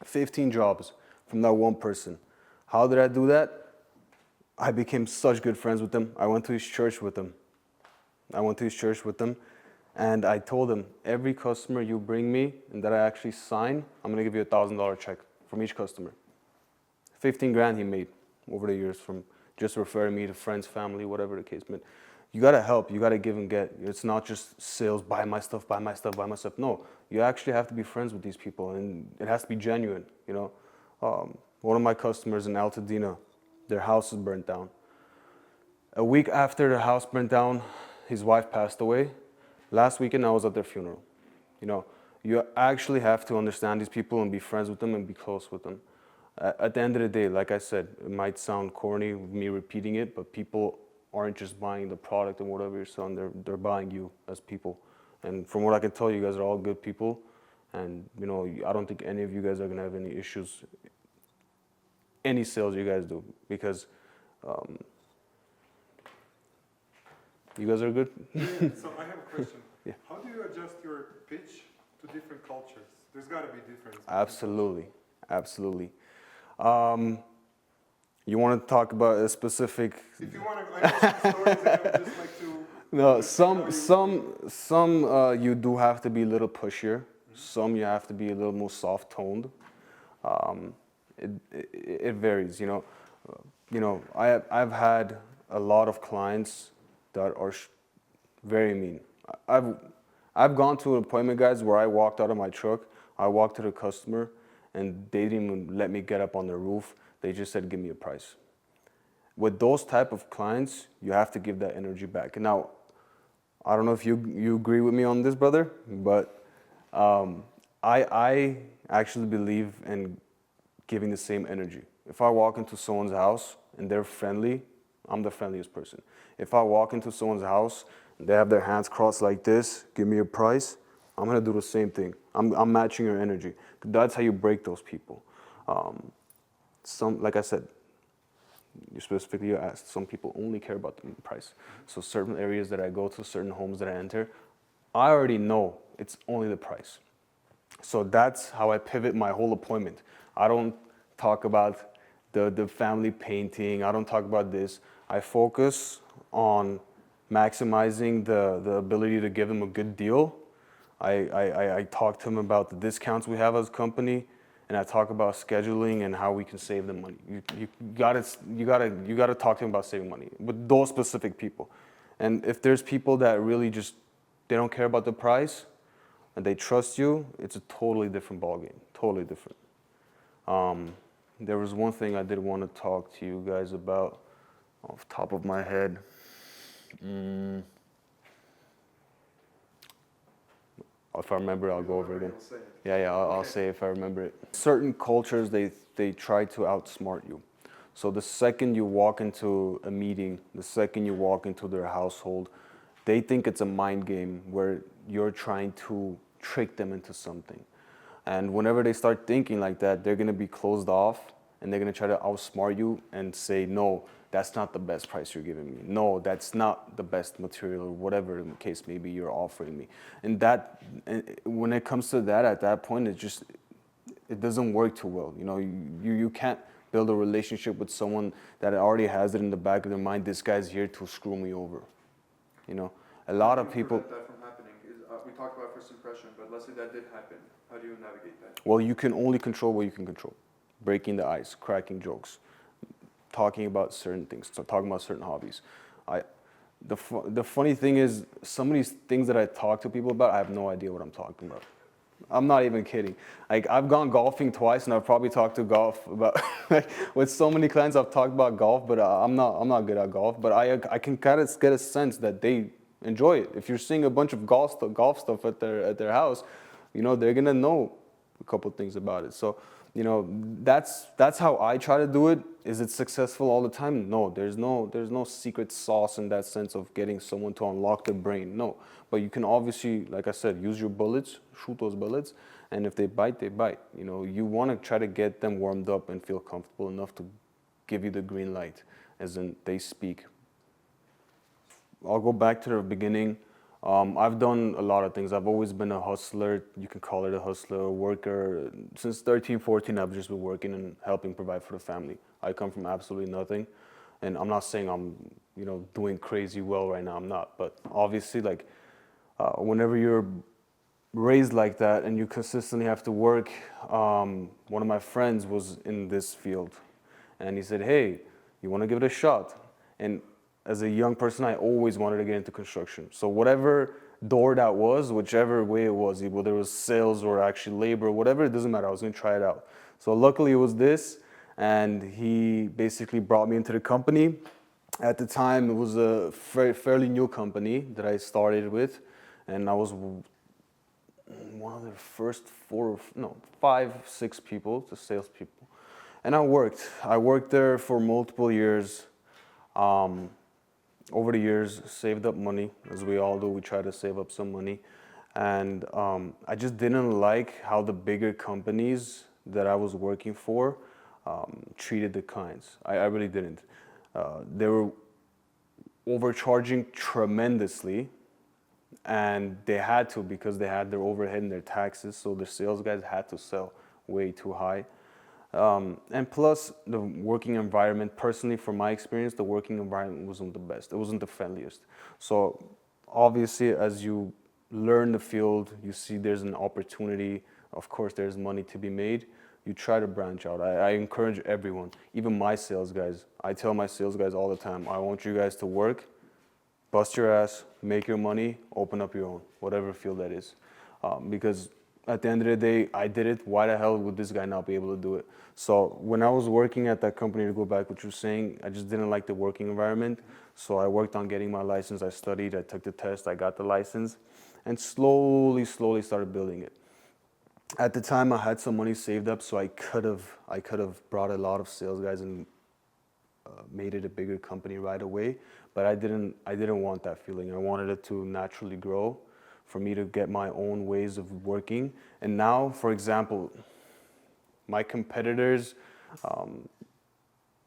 15 jobs from that one person. How did I do that? I became such good friends with him. I went to his church with him. And I told him, every customer you bring me and that I actually sign, I'm gonna give you $1,000 check from each customer. 15 grand he made over the years from just referring me to friends, family, whatever the case. But you gotta help, you gotta give and get. It's not just sales, buy my stuff. No, you actually have to be friends with these people and it has to be genuine, you know. One of my customers in Altadena, their house is burnt down. A week after the house burnt down, his wife passed away. Last weekend, I was at their funeral. You know, you actually have to understand these people and be friends with them and be close with them. At the end of the day, like I said, it might sound corny, me repeating it, but people aren't just buying the product and whatever you're selling, they're buying you as people. And from what I can tell, you guys are all good people. And, you know, I don't think any of you guys are gonna have any issues, any sales you guys do, because you guys are good? Yeah, so I have a question. Yeah. How do you adjust your pitch to different cultures? There's got to be difference. Absolutely. You want to talk about a specific? If you want to, I know some stories and I would just like to. No, some you do have to be a little pushier. Mm-hmm. Some you have to be a little more soft-toned. It varies, you know. I've had a lot of clients that are very mean. I've gone to an appointment, guys, where I walked out of my truck, I walked to the customer, and they didn't even let me get up on the roof. They just said, give me a price. With those type of clients, you have to give that energy back. Now, I don't know if you agree with me on this, brother, but I actually believe in giving the same energy. If I walk into someone's house and they're friendly, I'm the friendliest person. If I walk into someone's house and they have their hands crossed like this, give me a price, I'm gonna do the same thing. I'm matching your energy. That's how you break those people. Like I said, you asked, some people only care about the price. So certain areas that I go to, certain homes that I enter, I already know it's only the price. So that's how I pivot my whole appointment. I don't talk about the family painting. I don't talk about this. I focus on maximizing the ability to give them a good deal. I talk to them about the discounts we have as a company, and I talk about scheduling and how we can save them money. You gotta talk to them about saving money with those specific people. And if there's people that really just they don't care about the price and they trust you, it's a totally different ballgame. Totally different. There was one thing I did want to talk to you guys about off the top of my head. If I remember, I'll go over it again. Yeah, I'll say if I remember it. Certain cultures, they try to outsmart you. So the second you walk into a meeting, the second you walk into their household, they think it's a mind game where you're trying to trick them into something. And whenever they start thinking like that, they're gonna be closed off and they're gonna try to outsmart you and say, no, that's not the best price you're giving me. No, that's not the best material, or whatever the case may be you're offering me. And that, when it comes to that, at that point, it doesn't work too well. You know, you can't build a relationship with someone that already has it in the back of their mind, this guy's here to screw me over. You know, a lot of people. How do you prevent that from happening? We talked about first impression, but let's say that did happen. How do you navigate that? Well, you can only control what you can control. Breaking the ice, cracking jokes, talking about certain things, talking about certain hobbies. The funny thing is, some of these things that I talk to people about, I have no idea what I'm talking about. I'm not even kidding. Like, I've gone golfing twice, and I've probably talked to golf about with so many clients. I've talked about golf, but I'm not good at golf. But I can kind of get a sense that they enjoy it. If you're seeing a bunch of golf stuff at their house, you know they're gonna know a couple things about it. So, you know, that's how I try to do it. Is it successful all the time? No, there's no secret sauce in that sense of getting someone to unlock their brain. No, but you can obviously, like I said, use your bullets, shoot those bullets, and if they bite, they bite. You know, you want to try to get them warmed up and feel comfortable enough to give you the green light, as in they speak. I'll go back to the beginning. I've done a lot of things. I've always been a hustler. You can call it a hustler, a worker. Since 13, 14, I've just been working and helping provide for the family. I come from absolutely nothing. And I'm not saying I'm, you know, doing crazy well right now. I'm not. But obviously, like, whenever you're raised like that and you consistently have to work, one of my friends was in this field. And he said, hey, you want to give it a shot? And as a young person, I always wanted to get into construction. So whatever door that was, whichever way it was, whether it was sales or actually labor, whatever, it doesn't matter. I was going to try it out. So luckily it was this, and he basically brought me into the company. At the time, it was a fairly new company that I started with, and I was one of the first 5, 6 people, the salespeople. And I worked there for multiple years. Over the years, saved up money, as we all do. We try to save up some money. And I just didn't like how the bigger companies that I was working for treated the clients. I really didn't. They were overcharging tremendously, and they had to because they had their overhead and their taxes, so the sales guys had to sell way too high. And plus, the working environment, personally, from my experience, the working environment wasn't the best. It wasn't the friendliest. So obviously, as you learn the field, you see there's an opportunity. Of course, there's money to be made. You try to branch out. I encourage everyone, even my sales guys. I tell my sales guys all the time, I want you guys to work, bust your ass, make your money, open up your own, whatever field that is. Because at the end of the day, I did it. Why the hell would this guy not be able to do it? So when I was working at that company, to go back what you're saying, I just didn't like the working environment. So I worked on getting my license. I studied, I took the test, I got the license, and slowly started building it. At the time, I had some money saved up, so I could have brought a lot of sales guys and made it a bigger company right away. But I didn't want that feeling. I wanted it to naturally grow, for me to get my own ways of working. And now, for example, my competitors,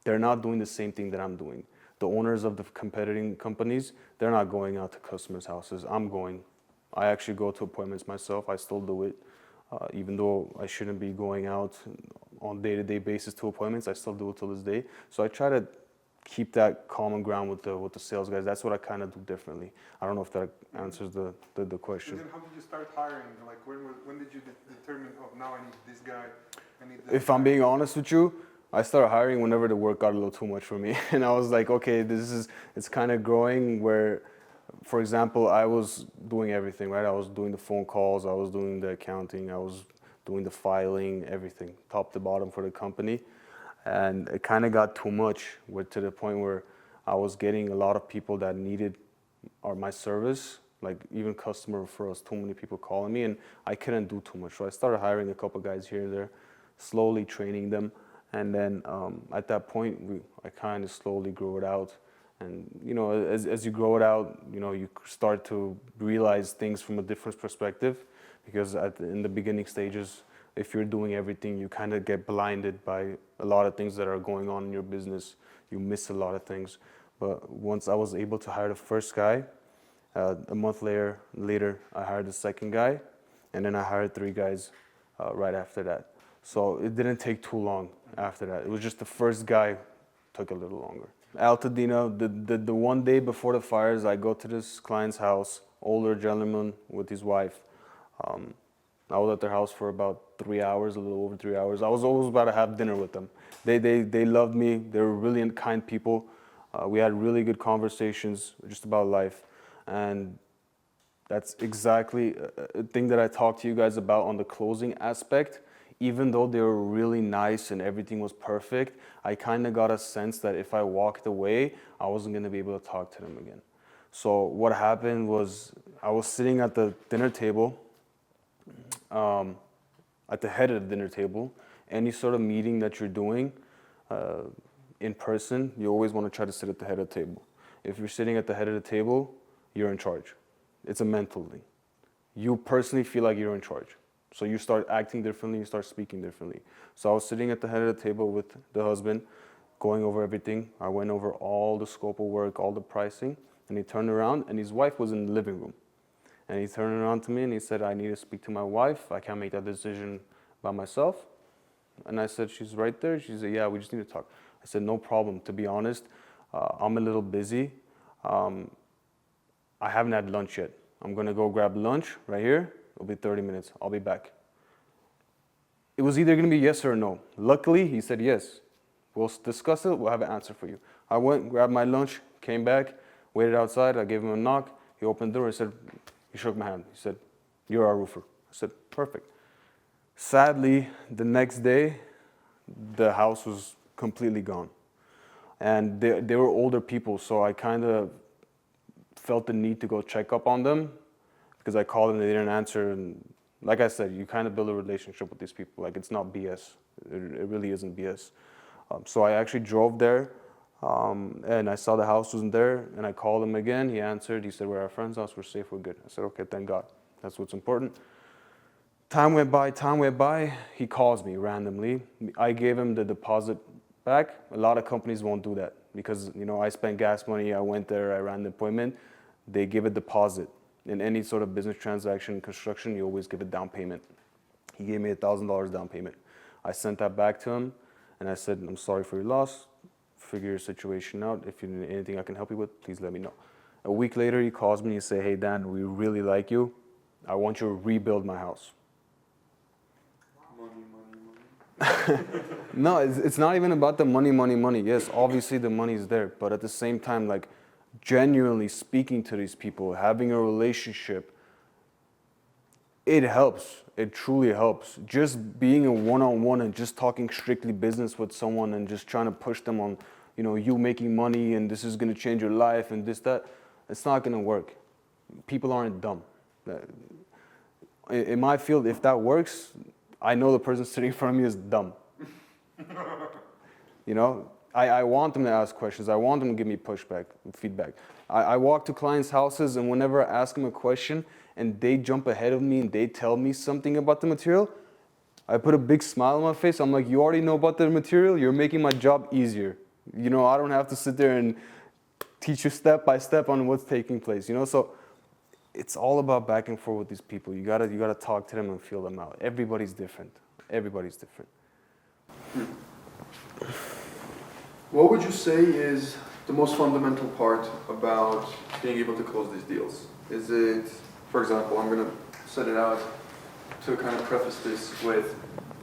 they're not doing the same thing that I'm doing. The owners of the competing companies, they're not going out to customers' houses. I'm going. I actually go to appointments myself. I still do it, even though I shouldn't be going out on day-to-day basis to appointments. I still do it till this day. So I try to keep that common ground with the sales guys. That's what I kind of do differently. I don't know if that answers the So question. then how did you start hiring? Like when did you determine, oh, now I need this guy, I need this If I'm guy? being honest with you, I started hiring whenever the work got a little too much for me. And I was like, okay, it's kind of growing where, for example, I was doing everything, right? I was doing the phone calls, I was doing the accounting, I was doing the filing, everything, top to bottom for the company. And it kind of got too much to the point where I was getting a lot of people that needed my service, like even customer referrals, too many people calling me, and I couldn't do too much. So I started hiring a couple guys here and there, slowly training them. And then at that point, I kind of slowly grew it out. And as you grow it out, you start to realize things from a different perspective, because in the beginning stages, if you're doing everything, you kind of get blinded by a lot of things that are going on in your business. You miss a lot of things. But once I was able to hire the first guy, a month later, I hired the second guy, and then I hired 3 guys right after that. So it didn't take too long after that. It was just the first guy took a little longer. Altadena, the one day before the fires, I go to this client's house, older gentleman with his wife. I was at their house for about 3 hours, a little over 3 hours. I was always about to have dinner with them. They loved me. They were really kind people. We had really good conversations just about life. And that's exactly a thing that I talked to you guys about on the closing aspect. Even though they were really nice and everything was perfect, I kind of got a sense that if I walked away, I wasn't going to be able to talk to them again. So what happened was I was sitting at the dinner table, at the head of the dinner table. Any sort of meeting that you're doing in person, you always want to try to sit at the head of the table. If you're sitting at the head of the table, you're in charge. It's a mental thing. You personally feel like you're in charge. So you start acting differently, you start speaking differently. So I was sitting at the head of the table with the husband, going over everything. I went over all the scope of work, all the pricing, and he turned around, and his wife was in the living room. And he turned around to me and he said, I need to speak to my wife. I can't make that decision by myself. And I said, she's right there. She said, yeah, we just need to talk. I said, no problem. To be honest, I'm a little busy. I haven't had lunch yet. I'm going to go grab lunch right here. It'll be 30 minutes. I'll be back. It was either going to be yes or no. Luckily, he said yes. We'll discuss it. We'll have an answer for you. I went, grabbed my lunch, came back, waited outside. I gave him a knock. He opened the door. He shook my hand. He said, you're our roofer. I said, perfect. Sadly, the next day, the house was completely gone. And they were older people, so I kind of felt the need to go check up on them, because I called them, they didn't answer. And like I said, you kind of build a relationship with these people. Like, it's not BS. It really isn't BS. So I actually drove there, and I saw the house wasn't there, and I called him again. He answered. He said, we're at our friend's house. We're safe. We're good. I said, okay, thank God. That's what's important. Time went by. He calls me randomly. I gave him the deposit back. A lot of companies won't do that because, I spent gas money. I went there. I ran the appointment. They give a deposit. In any sort of business transaction, construction, you always give a down payment. He gave me $1,000 down payment. I sent that back to him, and I said, I'm sorry for your loss. Figure your situation out. If you need anything I can help you with, please let me know. A week later, he calls me and says, hey, Dan, we really like you. I want you to rebuild my house. Money. No, it's not even about the money. Yes, obviously the money is there, but at the same time, like, genuinely speaking to these people, having a relationship, it helps. It truly helps. Just being a one-on-one and just talking strictly business with someone and just trying to push them on, you making money and this is going to change your life and this, that, it's not going to work. People aren't dumb. In my field, if that works, I know the person sitting in front of me is dumb. I want them to ask questions. I want them to give me feedback. I walk to clients' houses, and whenever I ask them a question and they jump ahead of me and they tell me something about the material, I put a big smile on my face. I'm like, you already know about the material? You're making my job easier. I don't have to sit there and teach you step by step on what's taking place. So it's all about back and forth with these people. You gotta talk to them and feel them out. Everybody's different. What would you say is the most fundamental part about being able to close these deals? Is it, for example, I'm going to set it out to kind of preface this with,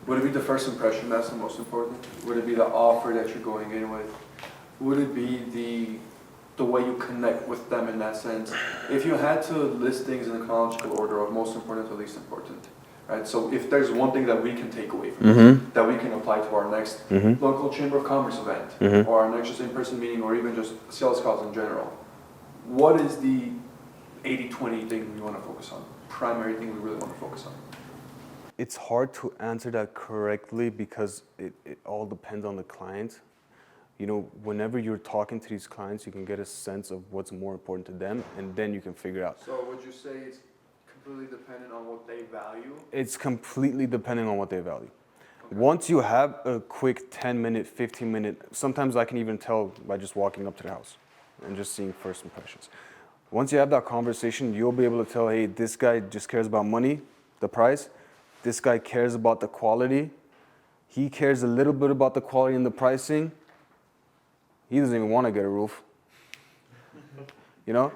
would it be the first impression that's the most important? Would it be the offer that you're going in with? Would it be the way you connect with them in that sense? If you had to list things in a chronological order of most important to least important, right? So if there's one thing that we can take away from this, that we can apply to our next local Chamber of Commerce event, or our next just in-person meeting, or even just sales calls in general, what is the 80-20 thing we want to focus on? Primary thing we really want to focus on? It's hard to answer that correctly because it all depends on the client. You know, whenever you're talking to these clients, you can get a sense of what's more important to them, and then you can figure out. So would you say it's completely dependent on what they value? It's completely depending on what they value. Okay. Once you have a quick 10-minute, 15-minute, sometimes I can even tell by just walking up to the house and just seeing first impressions. Once you have that conversation, you'll be able to tell, hey, this guy just cares about money, the price. This guy cares about the quality. He cares a little bit about the quality and the pricing. He doesn't even want to get a roof. You know,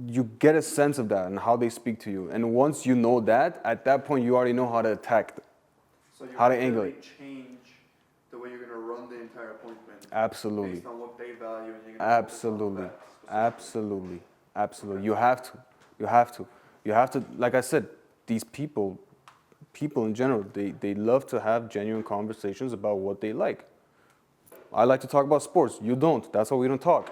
you get a sense of that and how they speak to you. And once you know that, at that point, you already know how to attack, how to angle it. Change the way you're going to run the entire appointment. Absolutely. Based on what they value. And you're Absolutely. Absolutely. Absolutely. You have to. You have to. You have to, like I said, these people in general, they love to have genuine conversations about what they like. I like to talk about sports. You don't. That's why we don't talk.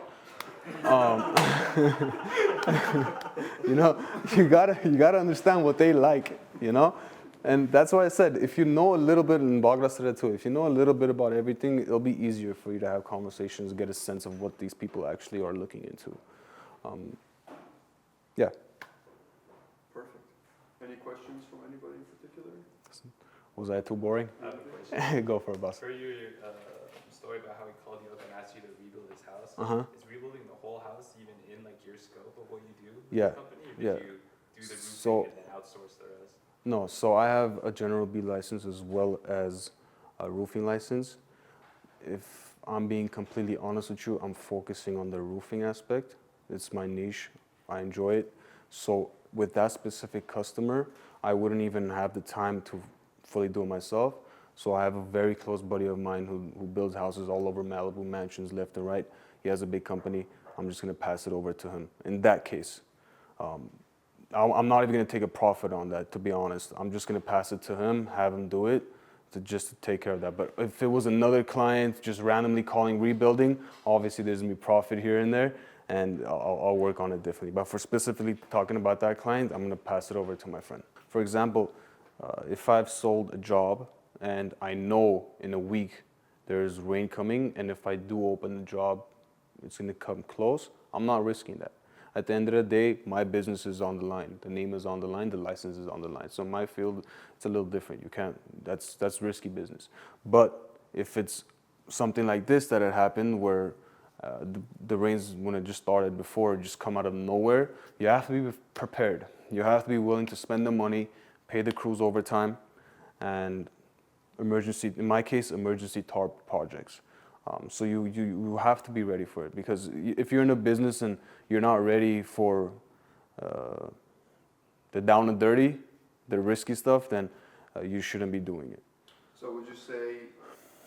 You know, you gotta understand what they like. You know, and that's why I said if you know a little bit, and Bagra said it too. If you know a little bit about everything, it'll be easier for you to have conversations, get a sense of what these people actually are looking into. Yeah. Perfect. Any questions from anybody in particular? Was I too boring? I have a question. Go for it, boss. For your story about how he called you up and asked you to rebuild his house, is rebuilding the whole house even in like your scope of what you do with Yeah. the company? Or Yeah. do you do the roofing So- and then outsource the rest? No, so I have a general B license as well as a roofing license. If I'm being completely honest with you, I'm focusing on the roofing aspect. It's my niche. I enjoy it. So with that specific customer, I wouldn't even have the time to fully do it myself. So I have a very close buddy of mine who builds houses all over Malibu, mansions left and right. He has a big company. I'm just going to pass it over to him. In that case, I'm not even going to take a profit on that, to be honest. I'm just going to pass it to him, have him do it, just to take care of that. But if it was another client just randomly calling rebuilding, obviously there's going to be profit here and there, and I'll work on it differently. But for specifically talking about that client, I'm going to pass it over to my friend. For example, if I've sold a job and I know in a week there's rain coming, and if I do open the job, it's going to come close, I'm not risking that. At the end of the day, my business is on the line. The name is on the line. The license is on the line. So in my field, it's a little different. You can't. That's risky business. But if it's something like this that had happened, where the rains, when it just started before, just come out of nowhere, you have to be prepared. You have to be willing to spend the money, pay the crews overtime, and emergency. In my case, emergency tarp projects. So you have to be ready for it, because if you're in a business and you're not ready for the down and dirty, the risky stuff, then you shouldn't be doing it. So would you say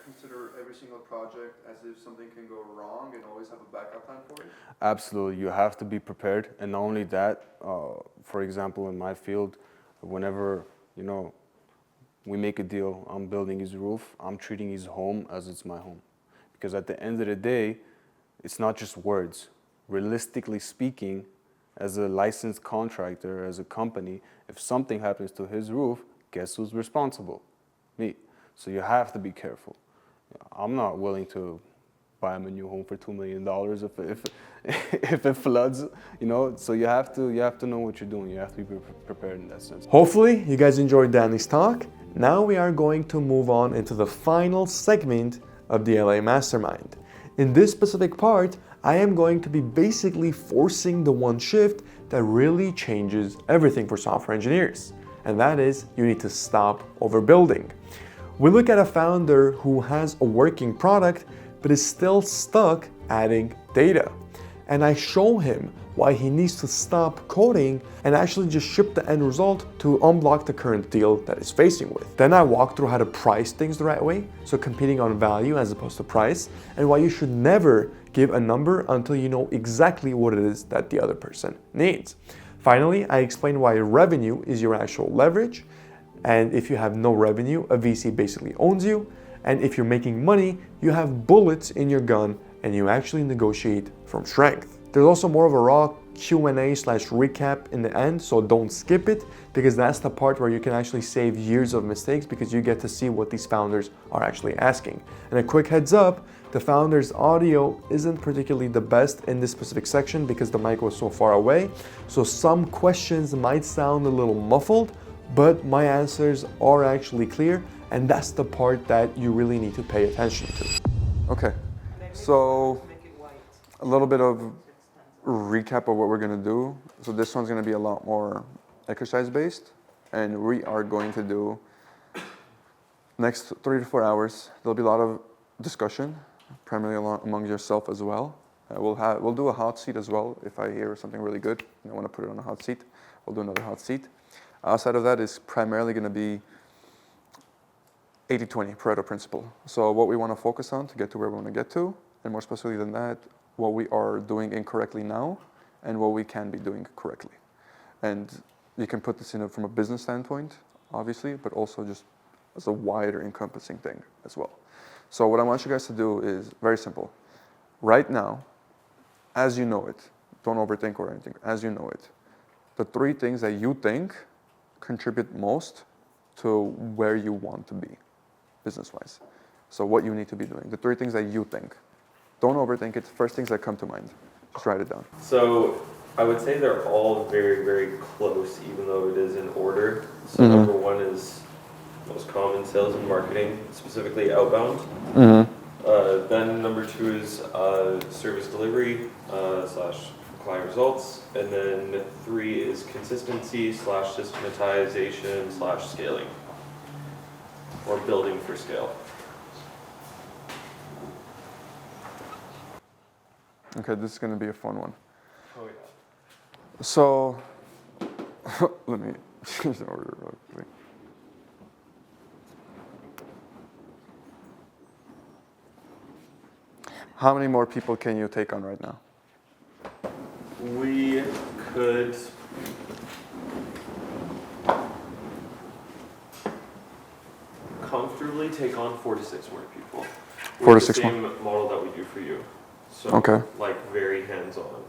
consider every single project as if something can go wrong and always have a backup plan for it? Absolutely, you have to be prepared. And not only that, for example, in my field, whenever we make a deal, I'm building his roof, I'm treating his home as it's my home. Because at the end of the day, it's not just words. Realistically speaking, as a licensed contractor, as a company, if something happens to his roof, guess who's responsible? Me. So you have to be careful. I'm not willing to buy him a new home for $2 million if it floods, So you have to know what you're doing. You have to be prepared in that sense. Hopefully you guys enjoyed Danny's talk. Now we are going to move on into the final segment of the LA Mastermind. In this specific part, I am going to be basically forcing the one shift that really changes everything for software engineers. And that is, you need to stop overbuilding. We look at a founder who has a working product but is still stuck adding data. And I show him why he needs to stop coding and actually just ship the end result to unblock the current deal that he's facing with. Then I walk through how to price things the right way, so competing on value as opposed to price, and why you should never give a number until you know exactly what it is that the other person needs. Finally, I explain why revenue is your actual leverage, and if you have no revenue, a VC basically owns you, and if you're making money, you have bullets in your gun and you actually negotiate from strength. There's also more of a raw Q&A/recap in the end, so don't skip it, because that's the part where you can actually save years of mistakes, because you get to see what these founders are actually asking. And a quick heads up, the founder's audio isn't particularly the best in this specific section because the mic was so far away, so some questions might sound a little muffled, but my answers are actually clear, and that's the part that you really need to pay attention to. Okay, so a little bit of recap of what we're gonna do. So this one's gonna be a lot more exercise based, and we are going to do next 3 to 4 hours. There'll be a lot of discussion, primarily among yourself as well. We'll do a hot seat as well. If I hear something really good and I want to put it on a hot seat, we'll do another hot seat. Outside of that is primarily going to be 80-20 Pareto principle. So what we want to focus on to get to where we want to get to, and more specifically than that, what we are doing incorrectly now and what we can be doing correctly. And you can put this in from a business standpoint, obviously, but also just as a wider encompassing thing as well. So what I want you guys to do is very simple. Right now, as you know it, don't overthink or anything, as you know it, the 3 things that you think contribute most to where you want to be business-wise. So what you need to be doing, the 3 things that you think. Don't overthink it. First things that come to mind. Just write it down. So I would say they're all very, very close, even though it is in order. So number 1 is most common, sales and marketing, specifically outbound. Then number 2 is service delivery / client results. And then 3 is consistency / systematization / scaling, or building for scale. Okay, this is going to be a fun one. Oh yeah. So, let me change the order real quick. How many more people can you take on right now? We could comfortably take on 4 to 6 more people. 4 to 6 more. more. The same model that we do for you. So, Okay. like, very hands-on.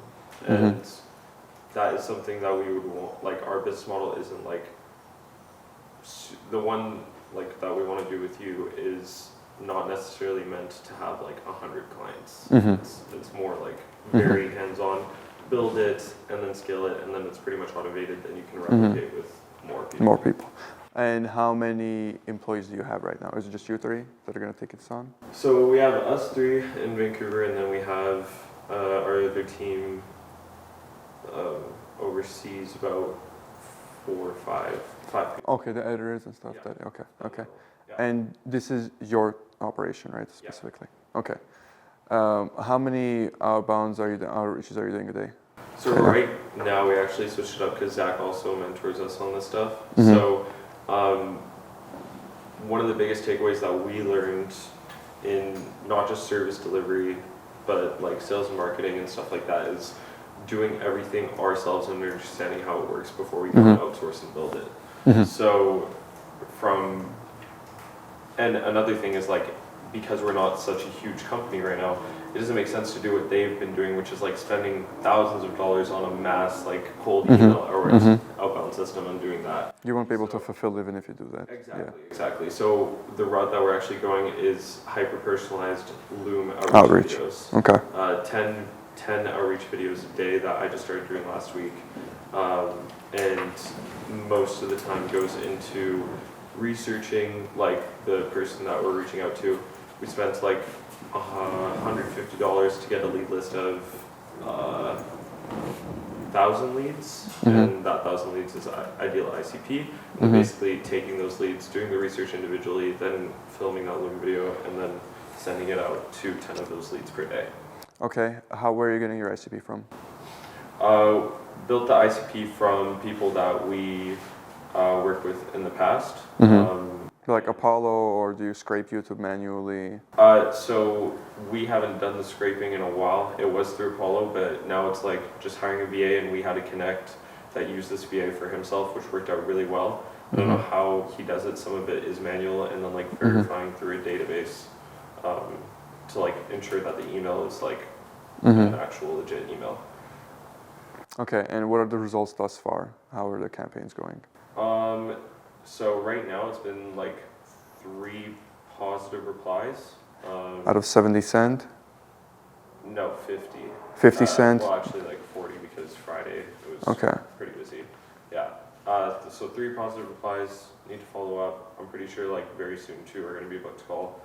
And that is something that we would want. Like, our business model isn't like the one like that we want to do with you is not necessarily meant to have like 100 clients. It's more like very hands-on. Build it and then scale it, and then it's pretty much automated. Then you can replicate with more people. More people. And how many employees do you have right now? Is it just you 3 that are going to take it on? So we have us 3 in Vancouver, and then we have our other team overseas, about 4 or 5 people. Okay, the editors and stuff. Yeah. Okay. Yeah. And this is your operation, right? Specifically. Yeah. Okay. How many outbounds outreaches are you doing a day? So right now we actually switched it up because Zach also mentors us on this stuff. So one of the biggest takeaways that we learned in not just service delivery, but like sales and marketing and stuff like that is doing everything ourselves and understanding how it works before we go outsource and build it. So and another thing is like, because we're not such a huge company right now, it doesn't make sense to do what they've been doing, which is like spending thousands of dollars on a mass like cold email or outbound system and doing that. You won't be able to fulfill even if you do that. Exactly. So the route that we're actually going is hyper-personalized Loom outreach videos. Okay. 10 outreach videos a day that I just started doing last week. And most of the time goes into researching like the person that we're reaching out to. We spent like $150 to get a lead list of 1,000 leads, and that 1,000 leads is ideal ICP. And basically taking those leads, doing the research individually, then filming that Loom video, and then sending it out to 10 of those leads per day. Okay, where are you getting your ICP from? Built the ICP from people that we worked with in the past. Like Apollo, or do you scrape YouTube manually? So we haven't done the scraping in a while. It was through Apollo, but now it's like just hiring a VA, and we had a connect that used this VA for himself, which worked out really well. I don't know how he does it. Some of it is manual, and then like verifying through a database to like ensure that the email is like an actual legit email. Okay, and what are the results thus far? How are the campaigns going? So right now it's been like 3 positive replies. Out of 70 cent? No, 50. 50 cent? Well, actually like 40 because Friday it was pretty busy. Yeah. So 3 positive replies. Need to follow up. I'm pretty sure like very soon 2 are going to be booked to call.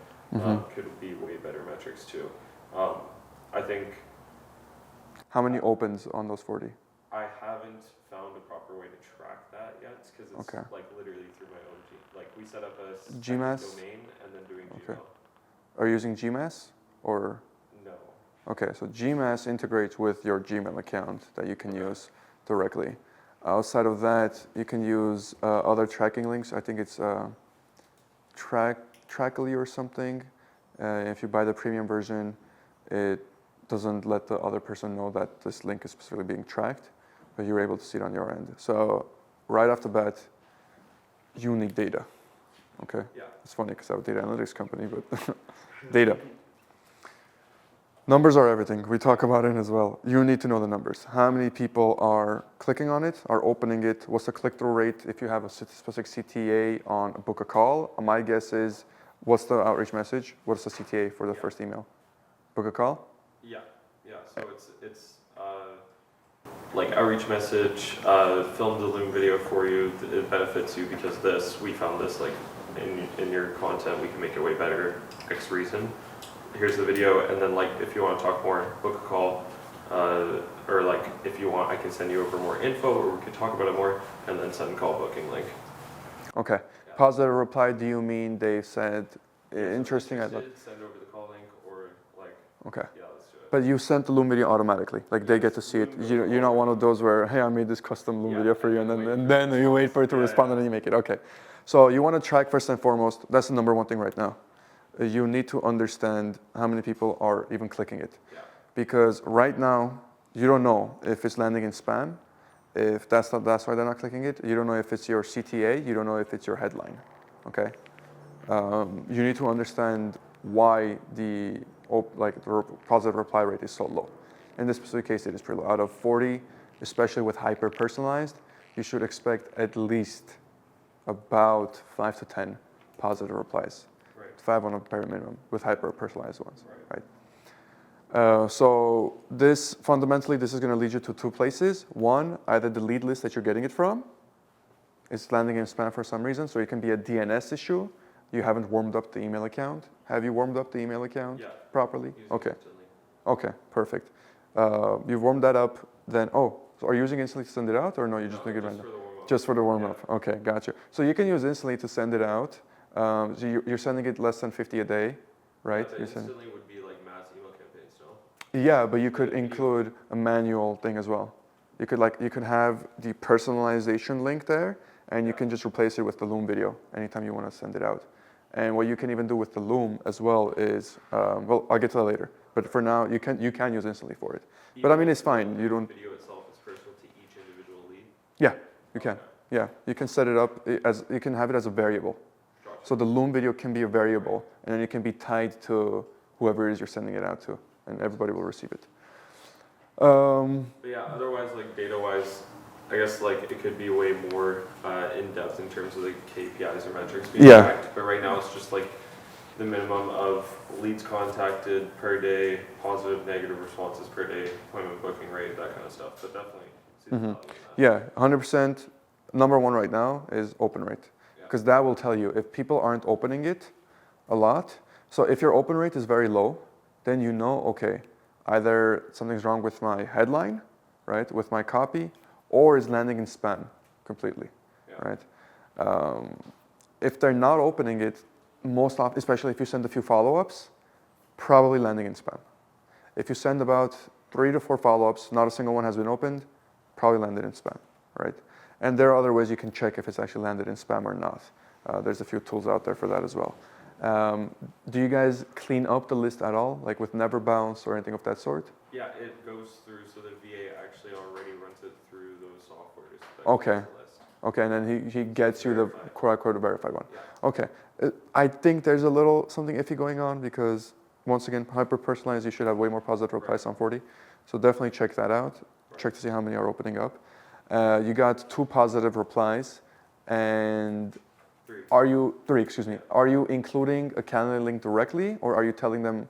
Could be way better metrics too. I think. How many opens on those 40? I haven't found a proper way to track that yet because it's like literally through my own team. Like we set up a GMAS domain and then doing Gmail. Are you using GMAS or? No. Okay, so GMAS integrates with your Gmail account that you can use directly. Outside of that, you can use other tracking links. I think it's Trackly or something. If you buy the premium version, it doesn't let the other person know that this link is specifically being tracked, but you're able to see it on your end. So right off the bat, you need data. Okay? Yeah. It's funny because I have a data analytics company, but data. Numbers are everything. We talk about it as well. You need to know the numbers. How many people are clicking on it, are opening it? What's the click-through rate if you have a specific CTA on book a call? My guess is, what's the outreach message? What's the CTA for the first email? Book a call? Yeah. So it's like outreach message, film the Loom video for you. It benefits you because we found this like in your content. We can make it way better. X reason. Here's the video, and then like if you want to talk more, book a call, or like if you want, I can send you over more info, or we could talk about it more, and then send call booking link. Okay. Yeah. Positive reply. Do you mean they said interesting? Send over the call link, or like. Okay. Yeah, let's do it. But you sent the Loom video automatically, like they get to see it. You're not one of those where, hey, I made this custom Loom video for you, and then you wait for it to respond, and then you make it. Okay. So you want to track first and foremost. That's the number one thing right now. You need to understand how many people are even clicking it. Yeah. Because right now, you don't know if it's landing in spam, if that's why they're not clicking it. You don't know if it's your CTA, you don't know if it's your headline, okay? You need to understand why the positive reply rate is so low. In this specific case, it is pretty low. Out of 40, especially with hyper-personalized, you should expect at least about 5 to 10 positive replies. 5 on a bare minimum with hyper-personalized ones, right? So fundamentally, this is going to lead you to 2 places. One, either the lead list that you're getting it from is landing in spam for some reason, so it can be a DNS issue. You haven't warmed up the email account. Have you warmed up the email account properly? Okay. Okay, perfect. You've warmed that up, then, so are you using Instantly to send it out, or no, you just make it random? Just for the warm-up. Okay, gotcha. So you can use Instantly to send it out. So you're sending it less than 50 a day, right? Instantly would be like mass email campaigns, no? Yeah, but you could include a manual thing as well. You could have the personalization link there, and you can just replace it with the Loom video anytime you want to send it out. And what you can even do with the Loom as well is, I'll get to that later. But for now, you can use Instantly for it. But I mean, it's fine. You don't. The video itself is personal to each individual lead. Yeah, you can. Yeah, you can set it up as you can have it as a variable. So the Loom video can be a variable, and then it can be tied to whoever it is you're sending it out to, and everybody will receive it. But yeah, otherwise, like data-wise, I guess like it could be way more in depth in terms of the KPIs or metrics being tracked. But right now, it's just like the minimum of leads contacted per day, positive, negative responses per day, appointment booking rate, that kind of stuff. But definitely, yeah, 100%. Number one right now is open rate. Because that will tell you if people aren't opening it a lot. So if your open rate is very low, then you know, okay, either something's wrong with my headline, right, with my copy, or is landing in spam completely, right? If they're not opening it, most often, especially if you send a few follow-ups, probably landing in spam. If you send about 3 to 4 follow-ups, not a single one has been opened, probably landed in spam, right? And there are other ways you can check if it's actually landed in spam or not. There's a few tools out there for that as well. Do you guys clean up the list at all, like with Never Bounce or anything of that sort? Yeah, it goes through, so the VA actually already runs it through those softwares. Okay. Okay, and then he gets you the quote-unquote verified one. Yeah. Okay. I think there's a little something iffy going on because, once again, hyper-personalized, you should have way more positive replies on 40. So definitely check that out. Check to see how many are opening up. You got 2 positive replies, and 3. Are you including a calendar link directly, or are you telling them,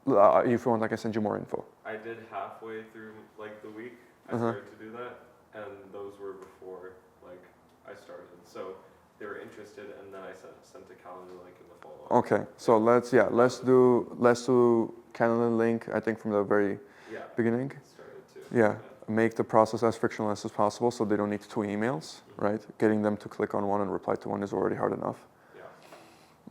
if you want, I can send you more info? I did halfway through like the week. I started to do that, and those were before like I started. So they were interested, and then I sent a calendar link in the follow-up. Okay, so let's do calendar link. I think from the very beginning. Started to. Yeah, make the process as frictionless as possible, so they don't need 2 emails, right? Getting them to click on one and reply to one is already hard enough.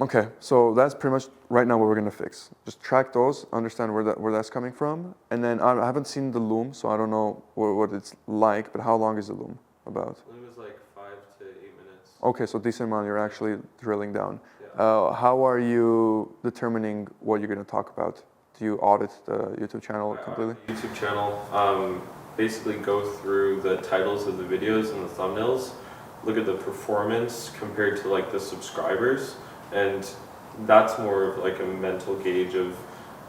Okay, so that's pretty much right now what we're gonna fix. Just track those, understand where that's coming from, and then I haven't seen the loom, so I don't know what it's like. But how long is the loom about? It was like 5 to 8 minutes. Okay, so decent amount. You're actually drilling down. Yeah. How are you determining what you're gonna talk about? Do you audit the YouTube channel completely? YouTube channel. Basically go through the titles of the videos and the thumbnails, look at the performance compared to like the subscribers. And that's more of like a mental gauge of,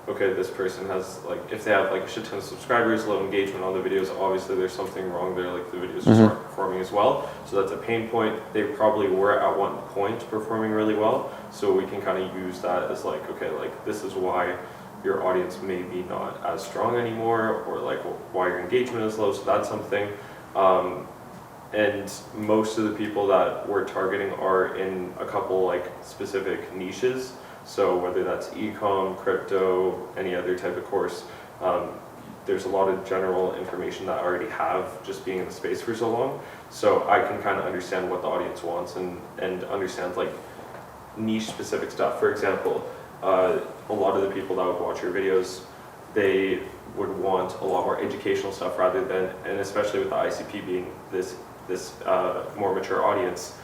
okay, this person has like, if they have like a shit ton of subscribers, low engagement on the videos, obviously there's something wrong there, like the videos just aren't performing as well. So that's a pain point. They probably were at one point performing really well. So we can kind of use that as like, okay, like this is why your audience may be not as strong anymore, or like why your engagement is low. So that's something. And most of the people that we're targeting are in a couple like specific niches. So whether that's e-com, crypto, any other type of course, there's a lot of general information that I already have just being in the space for so long. So I can kind of understand what the audience wants and understand like niche specific stuff. For example, a lot of the people that would watch your videos, they would want a lot more educational stuff rather than, and especially with the ICP being this more mature audience,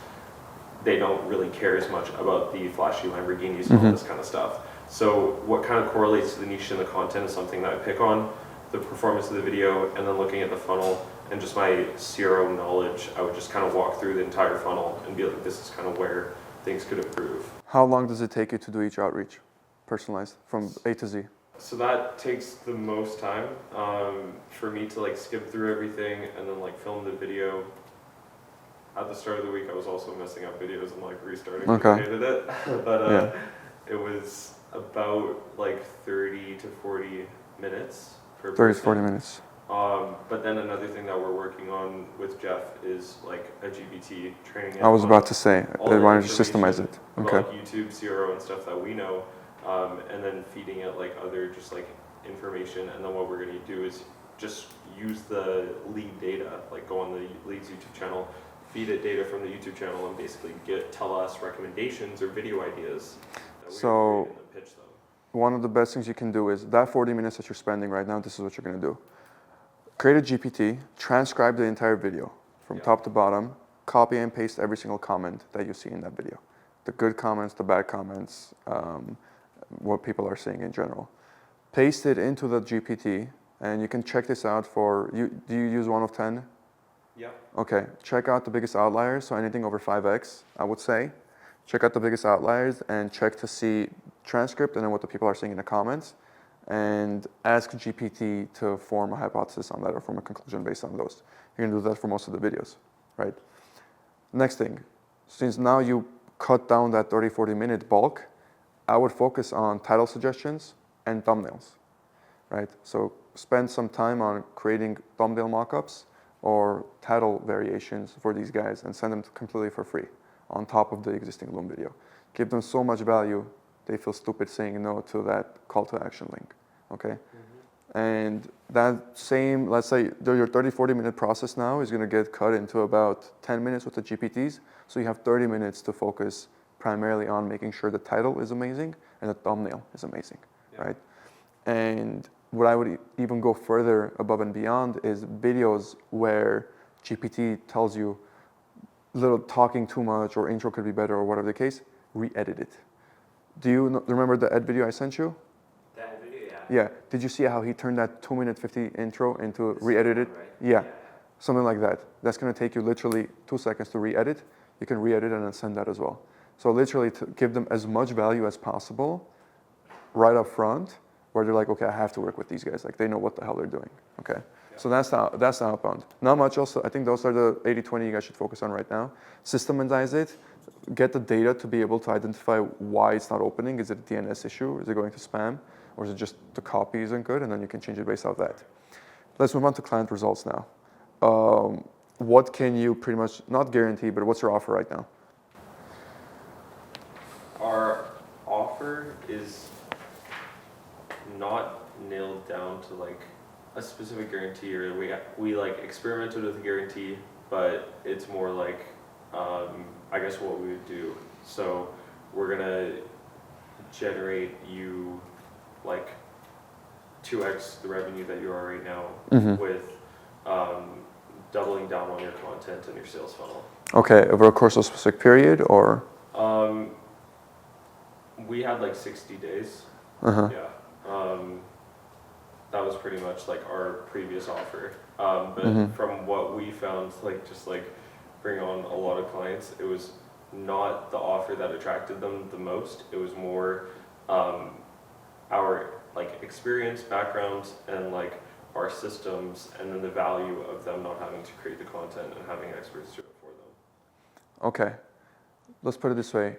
they don't really care as much about the flashy Lamborghinis and all this kind of stuff. So what kind of correlates to the niche and the content is something that I pick on, the performance of the video, and then looking at the funnel and just my CRO knowledge, I would just kind of walk through the entire funnel and be like, this is kind of where things could improve. How long does it take you to do each outreach, personalized, from A to Z? So that takes the most time for me to like skip through everything and then like film the video. At the start of the week, I was also messing up videos and like restarting. I hated it, but it was about like 30 to 40 minutes per 30 to 40 minutes. But then another thing that we're working on with Jeff is like a GPT training. I was about to say, they wanted to systemize it. Okay. About, like YouTube, CRO, and stuff that we know, and then feeding it like other just like information. And then what we're going to do is just use the lead data, like go on the lead's YouTube channel, feed it data from the YouTube channel, and basically tell us recommendations or video ideas that we can pitch them. One of the best things you can do is that 40 minutes that you're spending right now, this is what you're going to do. Create a GPT, transcribe the entire video from top to bottom, copy and paste every single comment that you see in that video. The good comments, the bad comments, what people are saying in general. Paste it into the GPT, and you can check this out for, do you use 1 of 10? Yeah. Okay, check out the biggest outliers, so anything over 5x, I would say. Check out the biggest outliers and check to see transcript and then what the people are saying in the comments, and ask GPT to form a hypothesis on that or form a conclusion based on those. You're gonna do that for most of the videos, right? Next thing, since now you cut down that 30-40 minute bulk, I would focus on title suggestions and thumbnails, right? So spend some time on creating thumbnail mockups or title variations for these guys and send them completely for free on top of the existing Loom video. Give them so much value, they feel stupid saying no to that call to action link, okay? And that same, let's say your 30, 40 minute process now is going to get cut into about 10 minutes with the GPTs. So you have 30 minutes to focus primarily on making sure the title is amazing and the thumbnail is amazing, right? And what I would even go further above and beyond is videos where GPT tells you little talking too much or intro could be better or whatever the case, re-edit it. Do you remember the ed video I sent you? That video, Yeah. Did you see how he turned that 2-minute 50 intro into re-edited? Right? Yeah. Something like that. That's going to take you literally 2 seconds to re-edit. You can re-edit and then send that as well. So literally to give them as much value as possible right up front, where they're like, okay, I have to work with these guys. Like they know what the hell they're doing. Okay. So that's the outbound. Not much else. I think those are the 80-20 you guys should focus on right now. Systematize it. Get the data to be able to identify why it's not opening. Is it a DNS issue? Is it going to spam? Or is it just the copy isn't good? And then you can change it based off that. Let's move on to client results now. What can you pretty much, not guarantee, but what's your offer right now? Our offer is not nailed down to like a specific guarantee, or we like experimented with a guarantee, but it's more like I guess what we would do. So we're gonna generate you like 2x the revenue that you are right now with doubling down on your content and your sales funnel. Okay, over a course of a specific period, or? We had like 60 days. Uh-huh. Yeah. That was pretty much like our previous offer. But from what we found, like just like bringing on a lot of clients, it was not the offer that attracted them the most. It was more our like experience, backgrounds, and like our systems, and then the value of them not having to create the content and having experts do it for them. Okay, let's put it this way.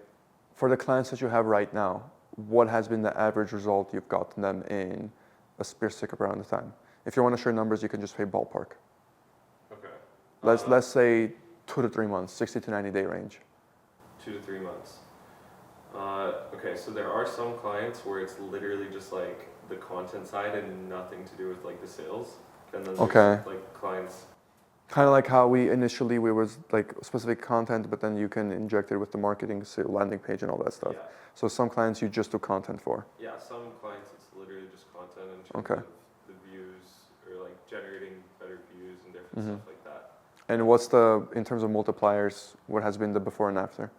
For the clients that you have right now, what has been the average result you've gotten them in a specific amount of time? If you want to share numbers, you can just say ballpark. Okay. Let's say 2 to 3 months, 60 to 90 day range. 2 to 3 months. Okay, so there are some clients where it's literally just like the content side and nothing to do with like the sales. And then there's like clients. Kind of like how we was like specific content, but then you can inject it with the marketing, so landing page and all that stuff. Yeah. So some clients you just do content for. Yeah, some clients it's literally just content in terms Okay. of the views or like generating better views and different stuff like that. And what's the, in terms of multipliers, what has been the before and after?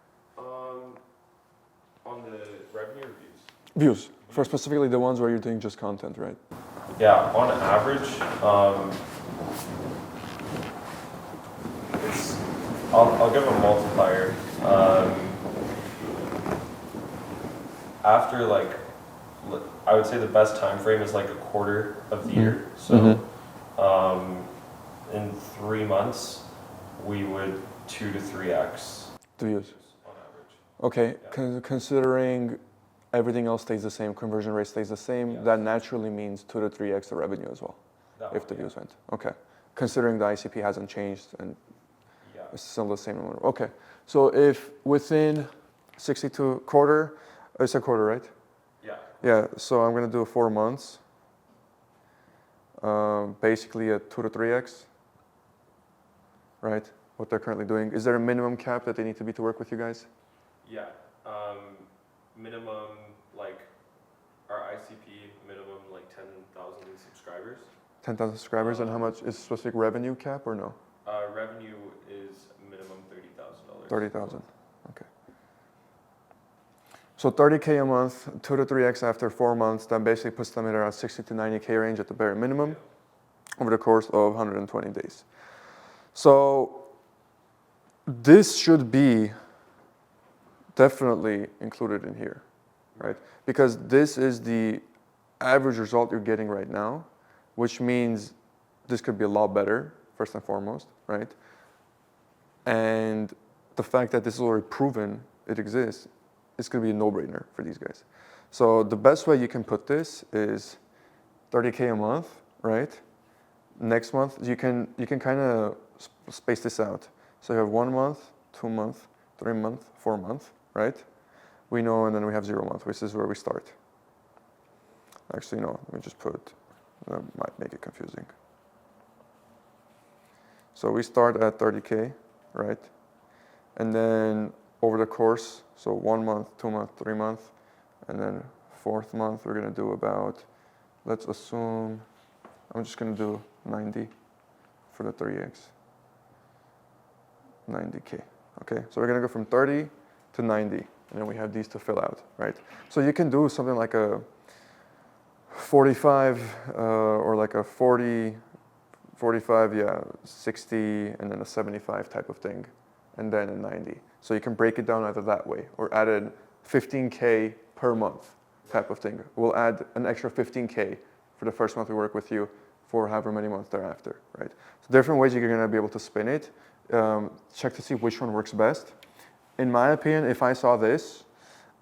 On the revenue reviews. Views. For specifically the ones where you're doing just content, right? Yeah, on average, it's, I'll give a multiplier. After like, I would say the best time frame is like a quarter of the year. So in 3 months, we would 2 to 3x The views. on average. Okay, Yeah. considering everything else stays the same, conversion rate stays the same, Yes. that naturally means 2 to 3x the revenue as well, That if one, the yeah. views went. Okay, considering the ICP hasn't changed and Yeah. it's still the same amount. Okay, so if within 62 quarter, it's a quarter, right? Yeah. Yeah, so I'm gonna do 4 months. Basically a 2 to 3x, right? What they're currently doing. Is there a minimum cap that they need to be to work with you guys? Yeah. Minimum, like, our ICP minimum, like 10,000 subscribers. 10,000 subscribers, and how much is specific revenue cap or no? Revenue is minimum $30,000. 30,000. Okay. So 30K a month, 2 to 3x after 4 months. That basically puts them at around 60 to 90K range at the bare minimum over the course of 120 days. So this should be definitely included in here, right? Because this is the average result you're getting right now, which means this could be a lot better, first and foremost, right? And the fact that this is already proven it exists, it's going to be a no-brainer for these guys. So the best way you can put this is 30K a month, right? Next month, you can kind of space this out. So you have 1 month, 2 month, 3 month, 4 month, right? We know, and then we have 0 month, which is where we start. Actually, no, let me just put That might make it confusing. So we start at 30K, right? And then over the course, so 1 month, 2 month, 3 month, and then 4th month, we're gonna do about, let's assume, I'm just gonna do 90 for the 3X. 90K, okay? So we're gonna go from 30 to 90, and then we have these to fill out, right? So you can do something like a 45 or like a 40, 45, yeah, 60, and then a 75 type of thing, and then a 90. So you can break it down either that way, or added 15K per month type of thing. We'll add an extra 15K for the first month we work with you for however many months thereafter, right? So different ways you're gonna be able to spin it. Check to see which one works best. In my opinion, if I saw this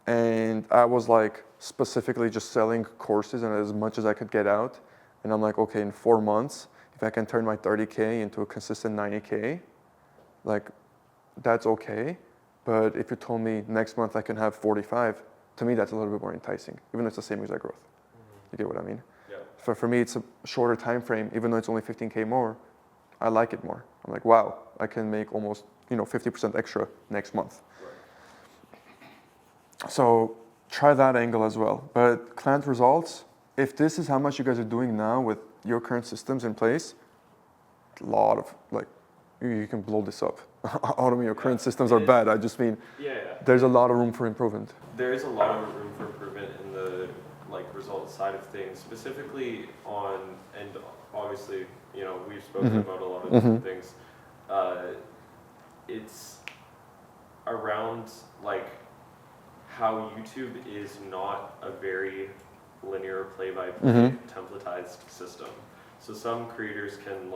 and I was like specifically just selling courses and as much as I could get out, and I'm like, okay, in 4 months, if I can turn my 30K into a consistent 90K, like that's okay. But if you told me next month I can have 45, to me that's a little bit more enticing, even though it's the same exact growth. You get what I mean? Yeah. For me, it's a shorter time frame, even though it's only 15K more, I like it more. I'm like, wow, I can make almost 50% extra next month. Right. So try that angle as well. But client results, if this is how much you guys are doing now with your current systems in place, a lot of you can blow this up. I don't mean your current systems are bad. I just mean there's a lot of room for improvement. There is a lot of room for improvement in the results side of things, specifically on, and obviously we've spoken about a lot of different things. It's around how YouTube is not a very linear play-by-play templatized system. So some creators can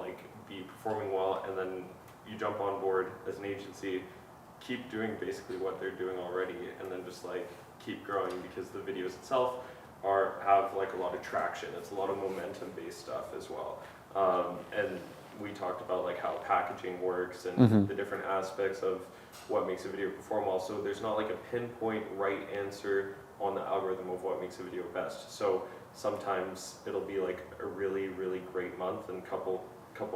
be performing well, and then you jump on board as an agency, keep doing basically what they're doing already, and then just keep growing because the videos itself have a lot of traction. It's a lot of momentum-based stuff as well. And we talked about how packaging works and the different aspects of what makes a video perform well. So there's not a pinpoint right answer on the algorithm of what makes a video best. So sometimes it'll be a really, really great month, and couple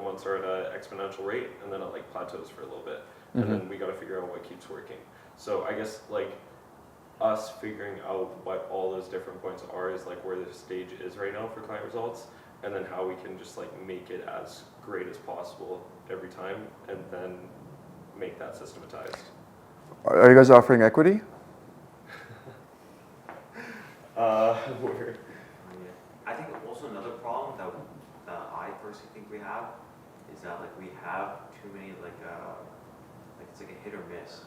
months are at an exponential rate, and then it plateaus for a little bit. And then we got to figure out what keeps working. So I guess us figuring out what all those different points are is where the stage is right now for client results, and then how we can just make it as great as possible every time, and then make that systematized. Are you guys offering equity? I think also another problem that I personally think we have is that we have too many it's a hit or miss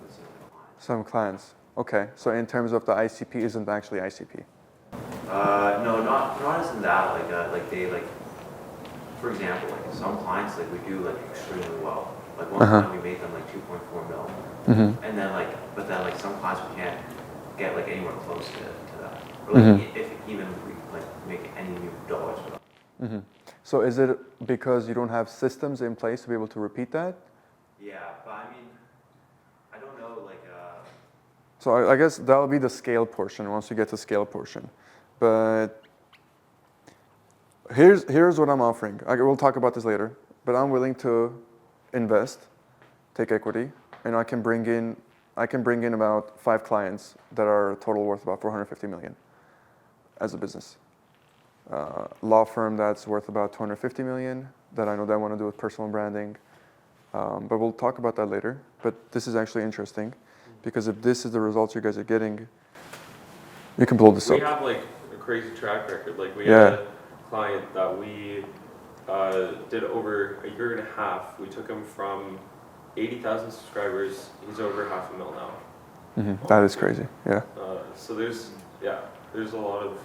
with some clients. Some clients. Okay, so in terms of the ICP isn't actually ICP. No, not as in that. They for example, some clients we do extremely well. One time we made them 2.4 mil, and then but then some clients we can't get anywhere close to that, or if even we make any new dollars for them. So is it because you don't have systems in place to be able to repeat that? Yeah, but I mean, I don't know So I guess that'll be the scale portion once you get to scale portion. But here's what I'm offering. We'll talk about this later. But I'm willing to invest, take equity, and I can bring in about 5 clients that are total worth about 450 million as a business. Law firm that's worth about 250 million that I know they want to do with personal branding. But we'll talk about that later. But this is actually interesting because if this is the results you guys are getting, you can blow this up. We have a crazy track record. We had a client that we did over a year and a half. We took him from 80,000 subscribers. He's over $500,000 now. That is crazy. Yeah. So there's a lot of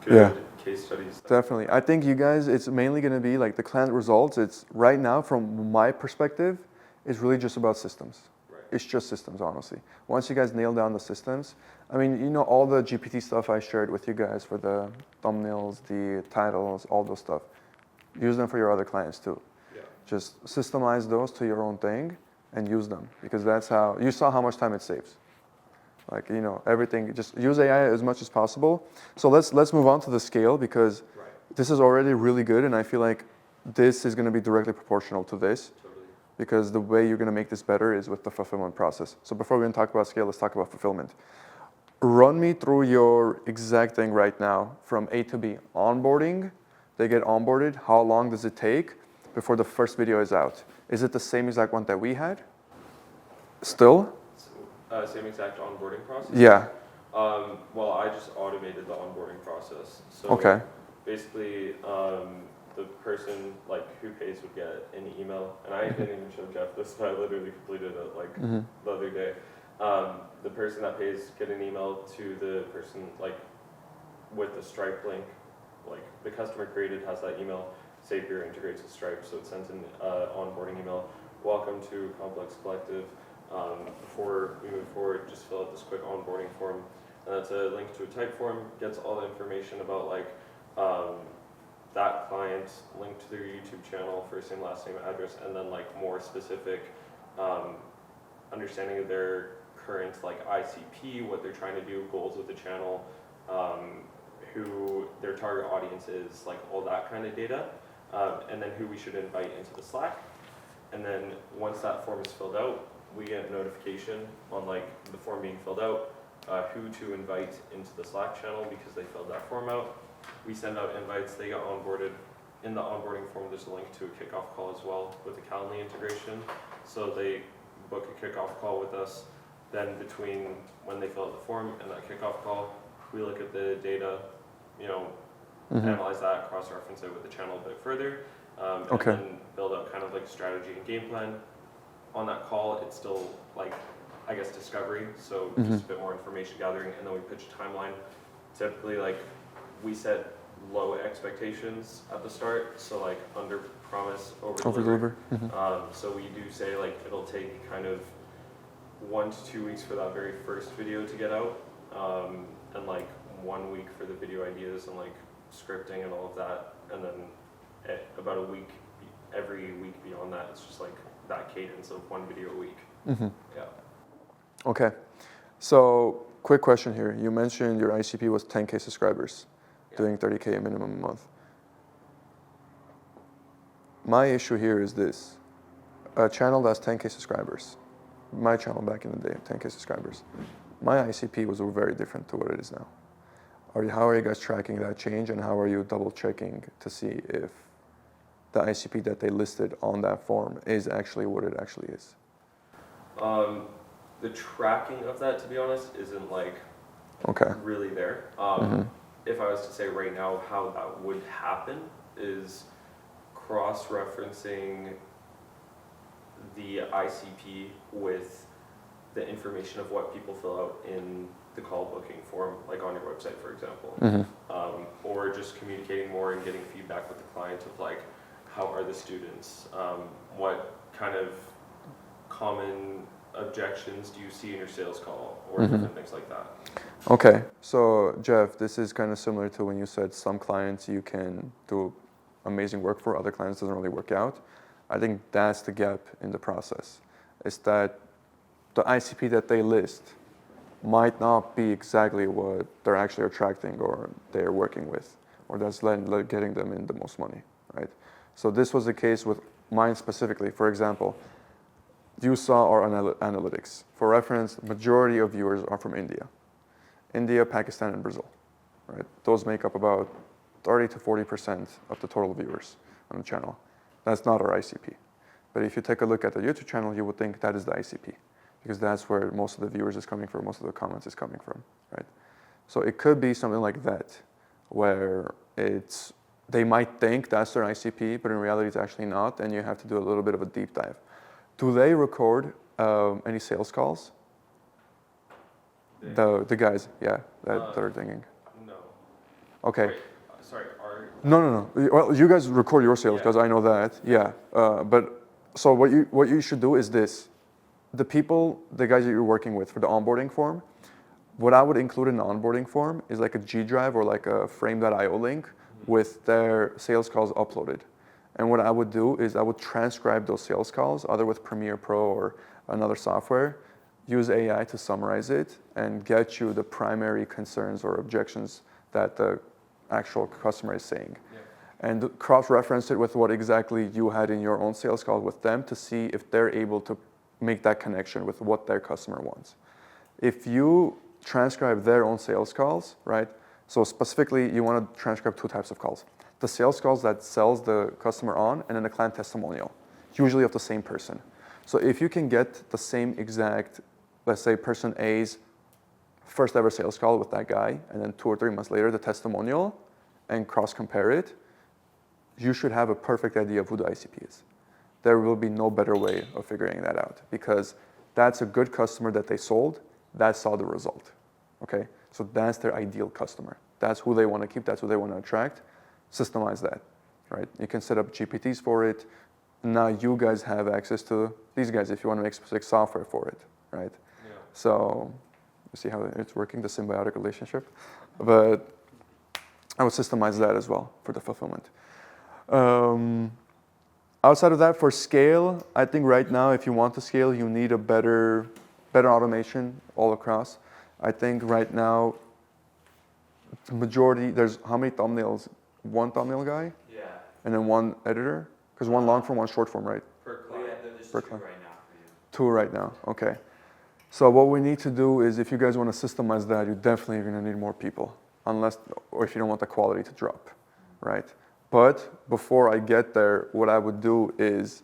good case studies. Definitely. I think you guys, it's mainly going to be the client results. It's right now, from my perspective, it's really just about systems. Right. It's just systems, honestly. Once you guys nail down the systems, I mean, all the GPT stuff I shared with you guys for the thumbnails, the titles, all those stuff. Use them for your other clients too. Yeah. Just systemize those to your own thing and use them, because that's how, you saw how much time it saves. Everything, just use AI as much as possible. So let's move on to the scale, because this is already really good, and I feel like this is going to be directly proportional to this. Totally. Because the way you're going to make this better is with the fulfillment process. So before we even talk about scale, let's talk about fulfillment. Run me through your exact thing right now from A to B. Onboarding, they get onboarded. How long does it take before the first video is out? Is it the same exact one that we had? Still? Same exact onboarding process? Yeah. Well, I just automated the onboarding process. So Okay. basically, the person like who pays would get an email, and I didn't even show Jeff this, but I literally completed it like the other day. The person that pays get an email to the person like with the Stripe link, like the customer created has that email. Zapier integrates with Stripe, so it sends an onboarding email. Welcome to Complex Collective. Before we move forward, just fill out this quick onboarding form, and that's a link to a type form. Gets all the information about like that client, link to their YouTube channel, first name, last name, address, and then like more specific understanding of their current like ICP, what they're trying to do, goals with the channel, who their target audience is, like all that kind of data, and then who we should invite into the Slack. And then once that form is filled out, we get a notification on like the form being filled out, who to invite into the Slack channel because they filled that form out. We send out invites, they get onboarded. In the onboarding form, there's a link to a kickoff call as well with the Calendly integration. So they book a kickoff call with us. Then between when they fill out the form and that kickoff call, we look at the data, you know, analyze that, cross-reference it with the channel a bit further, and then build up kind of like strategy and game plan. On that call, it's still like, I guess, discovery, so just a bit more information gathering, and then we pitch a timeline. Typically, like, we set low expectations at the start, so like under promise, over deliver. So we do say like it'll take kind of 1 to 2 weeks for that very first video to get out, and like 1 week for the video ideas and like scripting and all of that, and then about a week, every week beyond that, it's just like that cadence of 1 video a week. Yeah. Okay. So quick question here. You mentioned your ICP was 10K subscribers, doing 30K a minimum a month. My issue here is this. A channel that's 10K subscribers, my channel back in the day, 10K subscribers, my ICP was very different to what it is now. How are you guys tracking that change, and how are you double checking to see if the ICP that they listed on that form is actually what it actually is? The tracking of that, to be honest, isn't like really there. If I was to say right now how that would happen is cross-referencing the ICP with the information of what people fill out in the call booking form, like on your website, for example. Or just communicating more and getting feedback with the client of like, how are the students? What kind of common objections do you see in your sales call, or different things like that? Okay, so Jeff, this is kind of similar to when you said some clients you can do amazing work for, other clients doesn't really work out. I think that's the gap in the process, is that the ICP that they list might not be exactly what they're actually attracting or they're working with, or that's getting them in the most money, right? So this was the case with mine specifically. For example, you saw our analytics. For reference, majority of viewers are from India. India, Pakistan, and Brazil, right? Those make up about 30 to 40% of the total viewers on the channel. That's not our ICP. But if you take a look at the YouTube channel, you would think that is the ICP, because that's where most of the viewers is coming from, most of the comments is coming from, right? So it could be something like that, where they might think that's their ICP, but in reality it's actually not, and you have to do a little bit of a deep dive. Do they record any sales calls? The guys, that are thinking. No. Okay. Wait, sorry, No. Well, you guys record your sales because I know that. Yeah. But so what you should do is this: the guys that you're working with for the onboarding form, what I would include in the onboarding form is like a G Drive or like a frame.io link with their sales calls uploaded. And what I would do is I would transcribe those sales calls, either with Premiere Pro or another software, use AI to summarize it, and get you the primary concerns or objections that the actual customer is saying. And cross-reference it with what exactly you had in your own sales call with them to see if they're able to make that connection with what their customer wants. If you transcribe their own sales calls, right? So specifically, you want to transcribe 2 types of calls. The sales calls that sells the customer on, and then the client testimonial, usually of the same person. So if you can get the same exact, let's say person A's first ever sales call with that guy, and then 2 or 3 months later, the testimonial, and cross-compare it, you should have a perfect idea of who the ICP is. There will be no better way of figuring that out because that's a good customer that they sold, that saw the result, okay? So that's their ideal customer. That's who they want to keep, that's who they want to attract. Systemize that, right? You can set up GPTs for it. Now you guys have access to these guys if you want to make specific software for it, right? Yeah. So you see how it's working, the symbiotic relationship. But I would systemize that as well for the fulfillment. Outside of that, for scale, I think right now, if you want to scale, you need a better automation all across. I think right now, the majority, there's how many thumbnails? 1 thumbnail guy? Yeah. And then 1 editor? Because 1 long form, 1 short form, right? Per Oh, client. yeah, there's Per 2 client. right now for you. 2 right now, okay. So what we need to do is if you guys want to systemize that, you definitely are going to need more people, or if you don't want the quality to drop, right? But before I get there, what I would do is,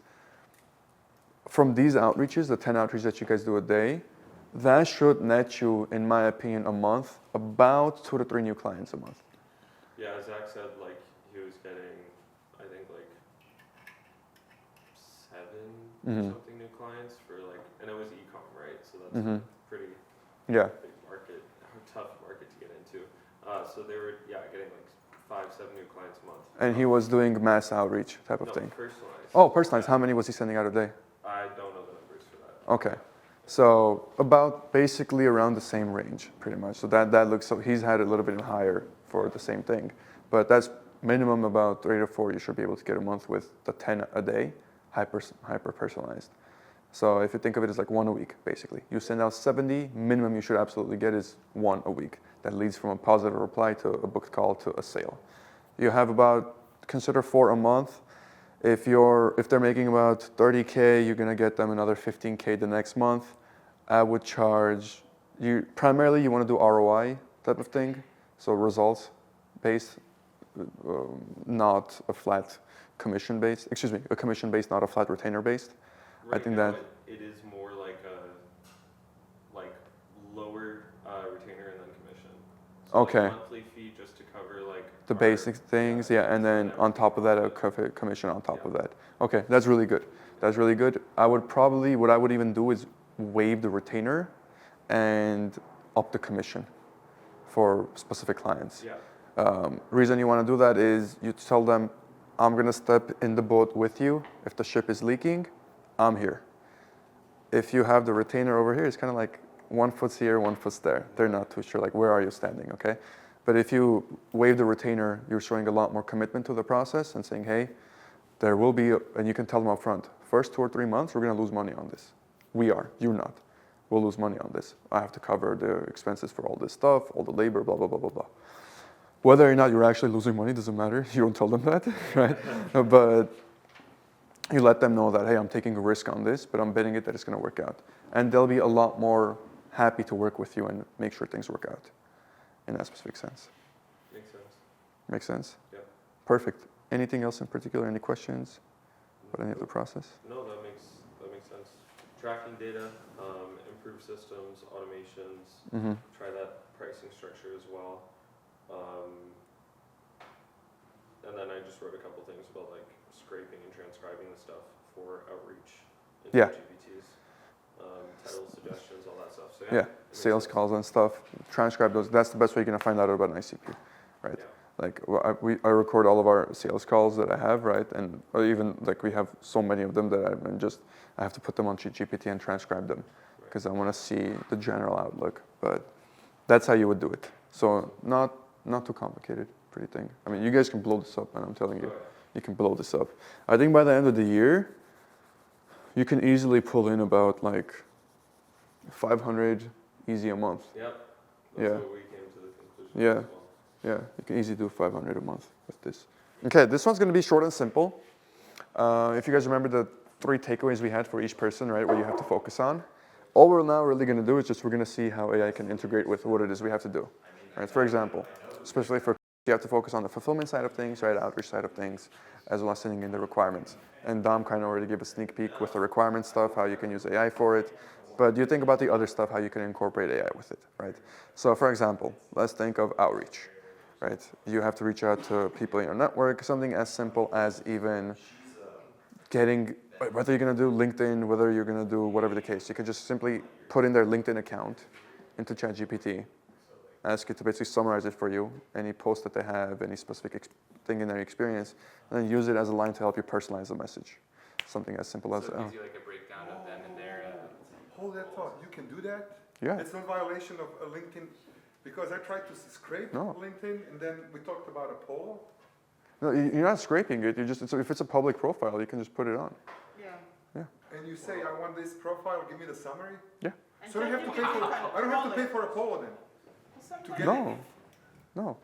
from these outreaches, the 10 outreaches that you guys do a day, that should net you, in my opinion, a month, about 2 to 3 new clients a month. Yeah, as Zach said, like he was getting, I think like 7 something new clients for like, and it was e-com, right? So that's a pretty Yeah. big market, tough market to get into. So they were, getting like 5, 7 new clients a month. And he was doing mass outreach type of No, thing. personalized. Oh, personalized. How many was he sending out a day? I don't know the numbers for that. Okay. So about basically around the same range, pretty much. So that looks, so he's had a little bit higher for the same thing. But that's minimum about 3 to 4 you should be able to get a month with the 10 a day, hyper-personalized. So if you think of it as like 1 a week, basically. You send out 70, minimum you should absolutely get is 1 a week. That leads from a positive reply to a booked call to a sale. You have about, consider 4 a month. If they're making about 30K, you're gonna get them another 15K the next month. I would charge, primarily you wanna do ROI type of thing. So results based, not a flat commission based, a commission based, not a flat retainer based. Right I think now that it is more like a lower retainer and then commission. So Okay. Like monthly fee just to cover like the our- basic things, yeah, and then on top of that, a commission on top of that. Okay, that's really good. That's really good. What I would even do is waive the retainer and up the commission for specific clients. Yeah. Reason you want to do that is you tell them, I'm going to step in the boat with you. If the ship is leaking, I'm here. If you have the retainer over here, it's kind of like 1 foot's here, 1 foot's there. They're not too sure, like, where are you standing, okay? But if you waive the retainer, you're showing a lot more commitment to the process and saying, hey, there will be, and you can tell them up front, first 2 or 3 months, we're going to lose money on this. We are, you're not. We'll lose money on this. I have to cover the expenses for all this stuff, all the labor, blah, blah, blah, blah, blah. Whether or not you're actually losing money doesn't matter. You don't tell them that, right? But you let them know that, hey, I'm taking a risk on this, but I'm betting it that it's going to work out. And they'll be a lot more happy to work with you and make sure things work out in that specific sense. Makes sense. Make sense? Yeah. Perfect. Anything else in particular? Any questions about any of the process? No, that makes sense. Tracking data, improve systems, automations. Try that pricing structure as well. And then I just wrote a couple things about like scraping and transcribing the stuff for outreach into Yeah. GPTs, title suggestions, all that stuff. So Yeah, it makes sales sense. calls and stuff. Transcribe those. That's the best way you're going to find out about an ICP, right? Yeah. Like I record all of our sales calls that I have, right? And or even like we have so many of them that I have to put them on GPT and transcribe them because I want to see the general outlook. But that's how you would do it. So not too complicated, pretty thing. I mean, you guys can blow this up, and I'm telling you, you can blow this up. I think by the end of the year, you can easily pull in about like 500 easy a month. Yep. That's Yeah. what we came to the conclusion Yeah. as well. Yeah, you can easily do 500 a month with this. Okay, this one's going to be short and simple. If you guys remember the 3 takeaways we had for each person, right, what you have to focus on. All we're now really going to do is just we're going to see how AI can integrate with what it is we have to do. Right? For example, especially for you have to focus on the fulfillment side of things, right, outreach side of things, as well as sending in the requirements. And Dom kind of already gave a sneak peek with the requirement stuff, how you can use AI for it. But you think about the other stuff, how you can incorporate AI with it, right? So for example, let's think of outreach, right? You have to reach out to people in your network, something as simple as even getting, whether you're going to do LinkedIn, whether you're going to do whatever the case, you can just simply put in their LinkedIn account into ChatGPT, ask it to basically summarize it for you, any post that they have, any specific thing in their experience, and then use it as a line to help you personalize the message. Something as simple as So it gives you like a breakdown of them and their. Hold that thought. You can do that? Yeah. It's not violation of a LinkedIn, because I tried to scrape LinkedIn, and then we talked about a poll. No, you're not scraping it. You just if it's a public profile, you can just put it on. Yeah. And you say, I want this profile, give me the summary? Yeah. So I don't have to pay for, I don't have to pay for a poll then? To get No, no.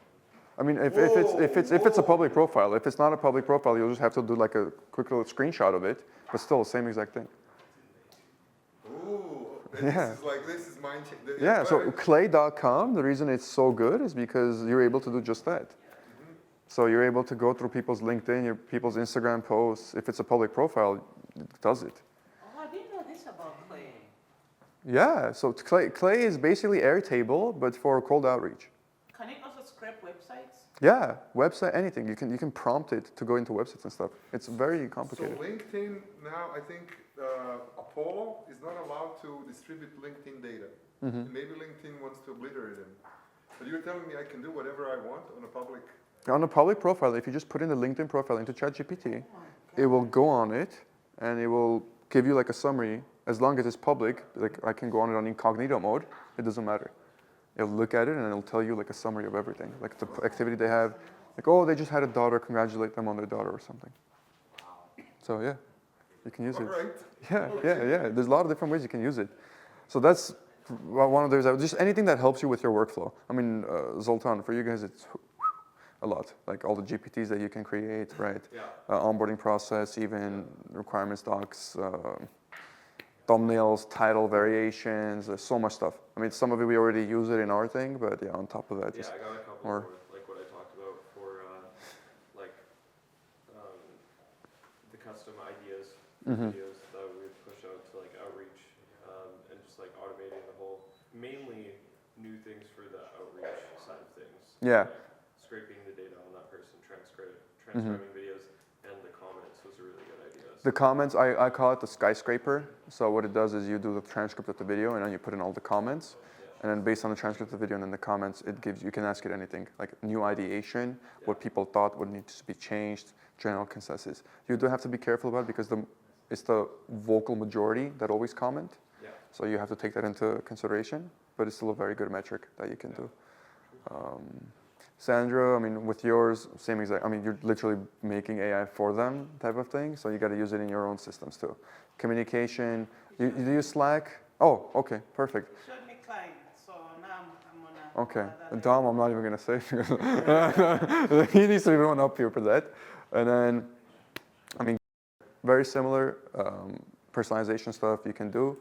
I mean, if it's a public profile, if it's not a public profile, you'll just have to do like a quick little screenshot of it, but still the same exact thing. Ooh, Yeah. this is mind change. Yeah, so clay.com, the reason it's so good is because you're able to do just that. So you're able to go through people's LinkedIn, people's Instagram posts. If it's a public profile, it does it. Oh, I didn't know this about Clay. Yeah, so clay is basically Airtable, but for cold outreach. Can it also scrape websites? Yeah, website, anything. You can prompt it to go into websites and stuff. It's very So complicated. LinkedIn now, I think Apollo is not allowed to distribute LinkedIn data. Maybe LinkedIn wants to obliterate them. But you're telling me I can do whatever I want on a public. On a public profile, if you just put in the LinkedIn profile into ChatGPT, it will go on it and it will give you like a summary. As long as it's public, like I can go on it on incognito mode, it doesn't matter. It'll look at it and it'll tell you like a summary of everything, like the activity they have, like, oh, they just had a daughter, congratulate them on their daughter or something. So yeah, you can use it. Right. Yeah. There's a lot of different ways you can use it. So that's one of those, just anything that helps you with your workflow. I mean, Zoltan, for you guys, it's a lot, like all the GPTs that you can create, right? Yeah. Onboarding process, even requirements docs, thumbnails, title variations, there's so much stuff. I mean, some of it we already use it in our thing, but yeah, on top of that, Yeah, just I got a couple more. more, like what I talked about for the custom ideas, videos that we would push out to like outreach, and just like automating the whole, mainly new things for the outreach side of things. Yeah. Like scraping the data on that person, transcribing videos, and the comments was a really good idea. So The comments, I call it the skyscraper. So what it does is you do the transcript of the video and then you put in all the comments. And then based on the transcript of the video and then the comments, it gives, you can ask it anything, like new ideation, what people thought, what needs to be changed, general consensus. You do have to be careful about it because it's the vocal majority that always comment. yeah. So you have to take that into consideration, but it's still a very good metric that you can do. Sandra, I mean, with yours, same exact, I mean, you're literally making AI for them type of thing, so you got to use it in your own systems too. Communication, you use Slack? Oh, okay, perfect. Showed me client, so now I'm on Okay, Dom, I'm not even going to say because he needs to be one up here for that. And then, I mean, very similar personalization stuff you can do.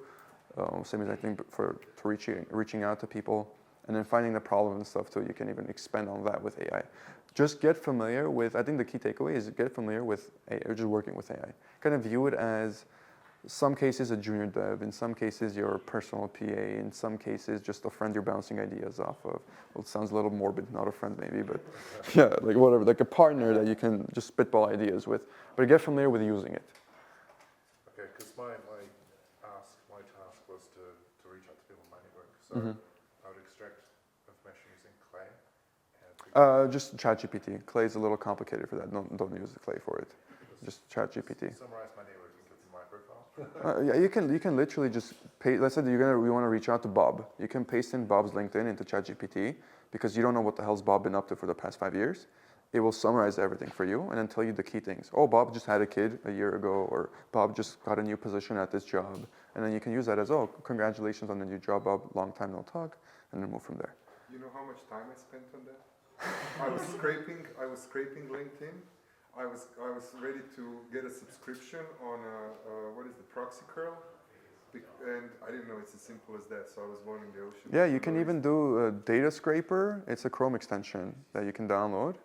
Same as I think for reaching out to people. And then finding the problem and stuff too, you can even expand on that with AI. Just get familiar with, I think the key takeaway is get familiar with AI, or just working with AI. Kind of view it as, some cases a junior dev, in some cases your personal PA, in some cases just a friend you're bouncing ideas off of. Well, it sounds a little morbid, not a friend maybe, but yeah, like whatever, like a partner that you can just spitball ideas with. But get familiar with using it. Okay, because my task was to reach out to people in my network. So I would extract information using Clay. Just ChatGPT. Clay is a little complicated for that. Don't use the Clay for it. Just ChatGPT. Summarize my network and give them my profile. Yeah, you can literally just paste. Let's say you want to reach out to Bob. You can paste in Bob's LinkedIn into ChatGPT because you don't know what the hell's Bob been up to for the past 5 years. It will summarize everything for you and then tell you the key things. Oh, Bob just had a kid a year ago, or Bob just got a new position at this job, and then you can use that as, oh, congratulations on the new job, Bob. Long time no talk, and then move from there. You know how much time I spent on I was scraping LinkedIn. I was ready to get a subscription on what is the proxy curl, and I didn't know it's as simple as that. So I was boiling the ocean. Yeah, you can even do a data scraper. It's a Chrome extension that you can download,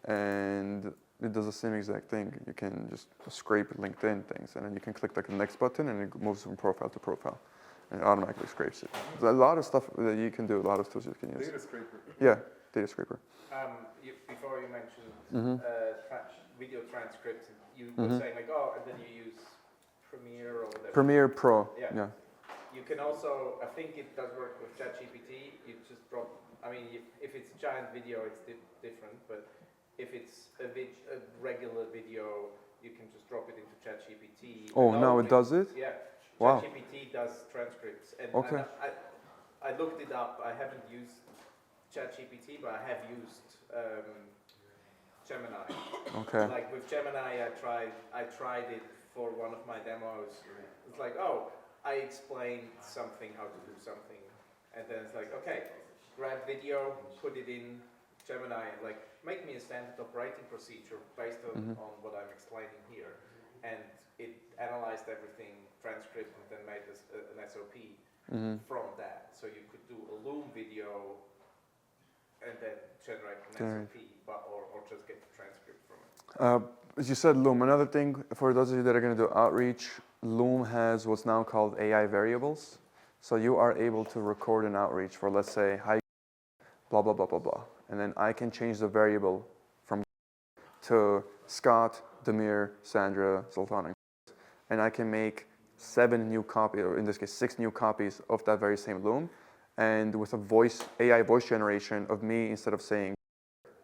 and it does the same exact thing. You can just scrape LinkedIn things, and then you can click like the next button, and it moves from profile to profile, and it automatically scrapes it. There's a lot of stuff that you can do. A lot of tools you can use. Data scraper. Yeah, data scraper. Before you mentioned video transcripts, you were saying like, oh, and then you use Premiere or whatever. Premiere Pro. Yeah. You can also, I think it does work with ChatGPT. You just drop. I mean, if it's giant video, it's different. But if it's a regular video, you can just drop it into ChatGPT. Oh, now it does it? Yeah. Wow. ChatGPT does transcripts, and Okay. I looked it up. I haven't used ChatGPT, but I have used Gemini. Okay. Like with Gemini, I tried it for one of my demos. It's like, oh, I explained something, how to do something, and then it's like, okay, grab video, put it in Gemini, and like make me a standard operating procedure based on what I'm explaining here, and it analyzed everything, transcript, and then made an SOP from that. So you could do a Loom video and then generate an SOP, or just get the transcript from it. As you said, Loom. Another thing for those of you that are going to do outreach, Loom has what's now called AI variables. So you are able to record an outreach for, let's say, hi, blah, blah, blah, blah, blah. And then I can change the variable from to Scott, Demir, Sandra, Sultan, and I can make 7 new copies, or in this case, 6 new copies of that very same Loom. And with a AI voice generation of me instead of saying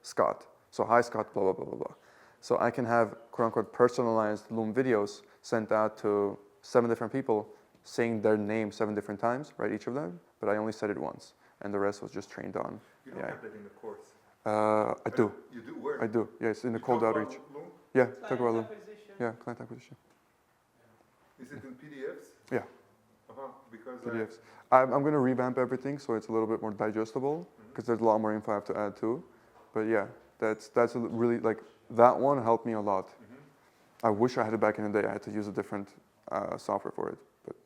Scott. So hi Scott, blah, blah, blah, blah, blah. So I can have quote unquote personalized Loom videos sent out to 7 different people saying their name 7 different times, right, each of them, but I only said it once. And the rest was just trained on. You don't have that in the course. I do. You do? Where? I do. Yeah, it's in the You cold talk outreach. about Loom? Yeah, talk about Loom. Acquisition. Yeah, client acquisition. Is it in PDFs? Yeah. Because PDFs. I'm going to revamp everything so it's a little bit more digestible because there's a lot more info I have to add too. But yeah, that's a really, like, that one helped me a lot. I wish I had it back in the day. I had to use a different software for it, but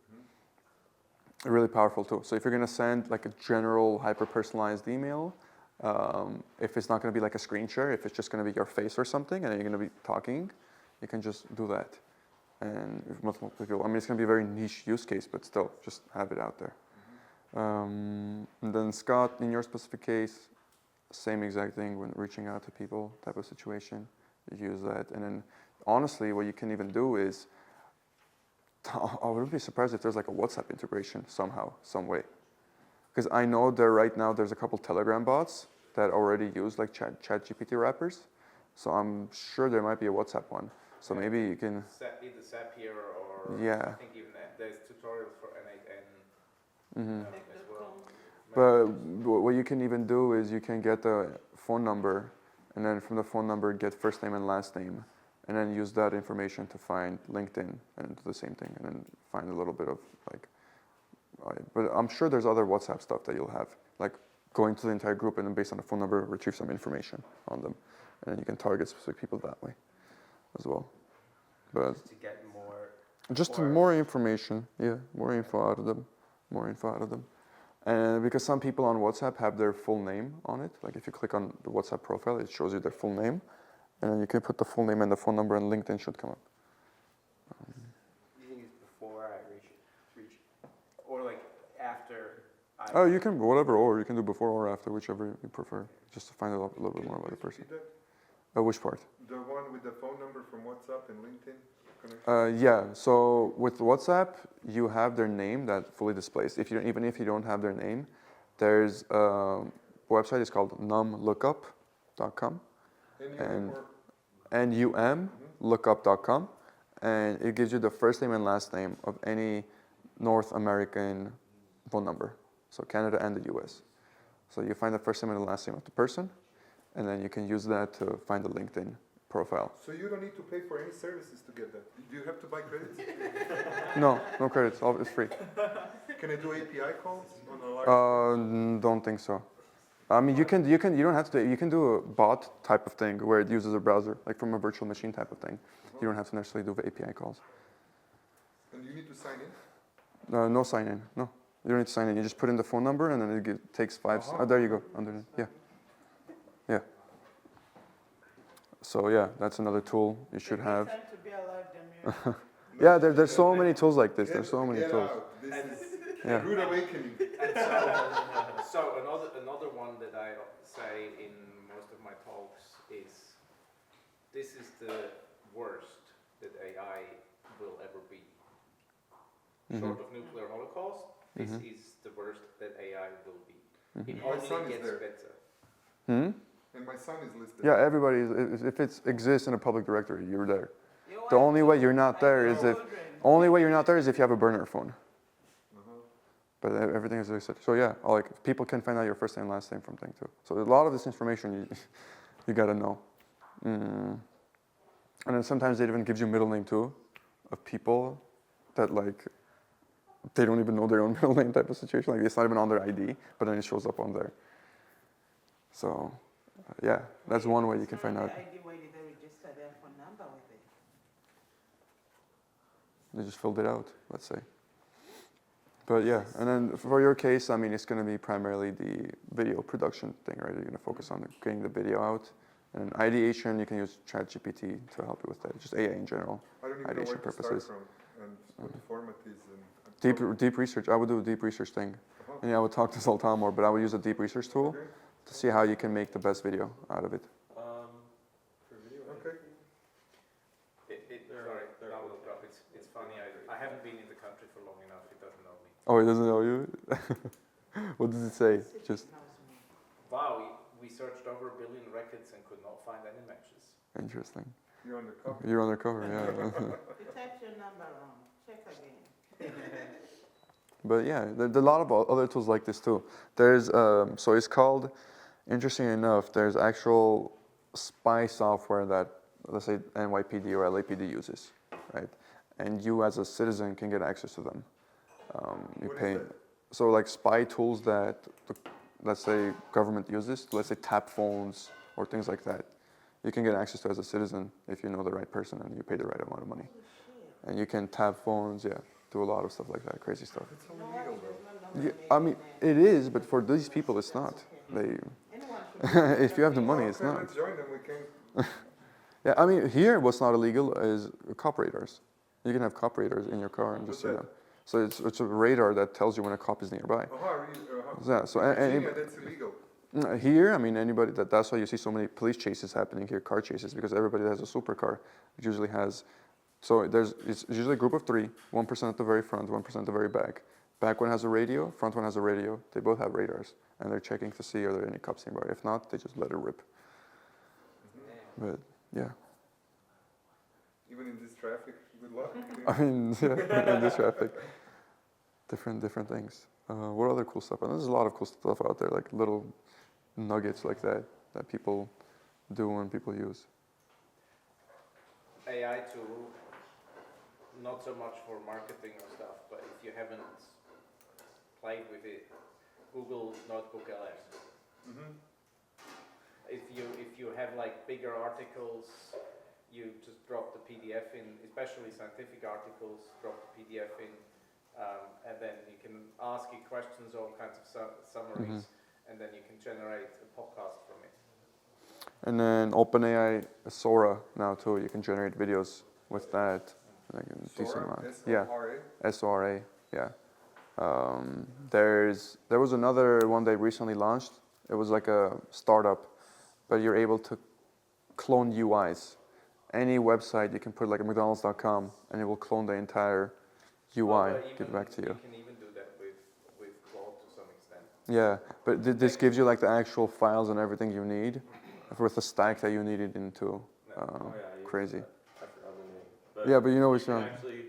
a really powerful tool. So if you're going to send like a general hyper-personalized email, if it's not going to be like a screen share, if it's just going to be your face or something and you're going to be talking, you can just do that. And if multiple people, I mean, it's going to be a very niche use case, but still, just have it out there. And then Scott, in your specific case, same exact thing when reaching out to people, type of situation, you use that. And then, honestly, what you can even do is, I wouldn't be surprised if there's like a WhatsApp integration somehow, some way. Because I know right now there's a couple Telegram bots that already use like ChatGPT wrappers. So I'm sure there might be a WhatsApp one. So maybe you can... Either Zapier or yeah. I think even there's tutorials for N8N as well. But what you can even do is you can get the phone number, and then from the phone number get first name and last name, and then use that information to find LinkedIn and do the same thing, and then find a little bit of like... But I'm sure there's other WhatsApp stuff that you'll have, like going to the entire group and then based on the phone number, retrieve some information on them. And then you can target specific people that way as well. But Just to get more... Just more information, yeah, more info out of them, And because some people on WhatsApp have their full name on it, like if you click on the WhatsApp profile, it shows you their full name, and then you can put the full name and the phone number, and LinkedIn should come up. You think it's before I reach, or like after I... Oh, you can, whatever, or you can do before or after, whichever you prefer, just to find out a little bit more about the person. Which part? The one with the phone number from WhatsApp and LinkedIn connection? Yeah, so with WhatsApp, you have their name that fully displays. Even if you don't have their name, there's a website, it's called numlookup.com. N-U-M lookup.com, and it gives you the first name and last name of any North American phone number, so Canada and the US. So you find the first name and the last name of the person, and then you can use that to find the LinkedIn profile. So you don't need to pay for any services to get that? Do you have to buy credits? No credits, it's free. Can I do API calls on a large... Don't think so. I mean, you don't have to. You can do a bot type of thing where it uses a browser, like from a virtual machine type of thing. You don't have to necessarily do the API calls. And you need to sign in? No sign in. No, you don't need to sign in. You just put in the phone number, and then it takes 5. Oh, there you go. Underneath. Yeah. Yeah. So yeah, that's another tool you should have. Time to be alive, Demir. Yeah, there's so many tools like this. There's so many Get tools. out. This is Yeah. rude awakening. And so another one that I say in most of my talks is, this is the worst that AI will ever be. Short of nuclear holocaust, this is the worst that AI will be. It My son only is gets there. better. And my son is listed. Yeah, everybody is. If it exists in a public directory, you're there. Your The wife only way you're not there is if you have a burner phone. But everything is listed. So yeah, like people can find out your first name, last name from thing too. So a lot of this information you gotta know. And then sometimes it even gives you middle name too, of people that like they don't even know their own middle name type of situation. Like it's not even on their ID, but then it shows up on there. So yeah, that's one way you can find out. The ID, why did they register their phone number with it? They just filled it out, let's say. But yeah, and then for your case, I mean, it's going to be primarily the video production thing, right? You're going to focus on getting the video out. And ideation, you can use ChatGPT to help you with that. Just AI in general, I don't even know ideation where to start purposes. from and what the format is. And Deep research, I would do a deep research thing. And yeah, I would talk to Zoltan more, but I would use a deep research tool Okay. to see how you can make the best video out of it. For video, Okay. Sorry, that will drop. It's funny. I haven't been in the country for long enough. It doesn't know me. Oh, it doesn't know you? What does it say? Just Wow, we searched over 1 billion records and could not find any matches. interesting. You're on the cover. You're undercover, yeah. You typed your number wrong. Check again. But yeah, there's a lot of other tools like this too. There's, so it's called, interesting enough, there's actual spy software that, let's say, NYPD or LAPD uses, right? And you as a citizen can get access to them. You What is pay, that? so like spy tools that, let's say, government uses, let's say tap phones or things like that. You can get access to as a citizen if you know the right person and you pay the right amount of money. And you can tap phones, yeah, do a lot of stuff like that, crazy stuff. It's illegal though. Yeah, I mean, it is, but for these people, it's not. They, if you have the money, it's Okay, not. let's join them. We can. Yeah, I mean, here what's not illegal is cop radars. You can have cop radars in your car and just see What's them. So it's a radar that tells you when a cop is nearby. Yeah, so Virginia, that's illegal. Here, I mean, anybody, that's why you see so many police chases happening here, car chases, because everybody that has a supercar. It usually has, so it's usually a group of 3, 1% at the very front, 1% at the very back. Back one has a radio, front one has a radio. They both have radars, and they're checking to see are there any cops nearby. If not, they just let it rip. But yeah, Even in this traffic, good luck. I mean, yeah, in this traffic, different things. What other cool stuff? And there's a lot of cool stuff out there, like little nuggets like that people do and people use. AI tool, not so much for marketing or stuff, but if you haven't played with it, Google Notebook LM. If you have like bigger articles, you just drop the PDF in, especially scientific articles, drop the PDF in, and then you can ask it questions, all kinds of summaries, and then you can generate a podcast from it. And then OpenAI Sora now too. You can generate videos with that. Like a decent amount. Yeah. SORA. Yeah. There was another one they recently launched. It was like a startup, but you're able to clone UIs. Any website you can put like a McDonald's.com, and it will clone the entire UI, give it back to you. You can even do that with Claude to some extent. Yeah, but this gives you like the actual files and everything you need, with the stack that you needed into. Crazy. I forgot the name. But Yeah, but you know you what's can wrong. actually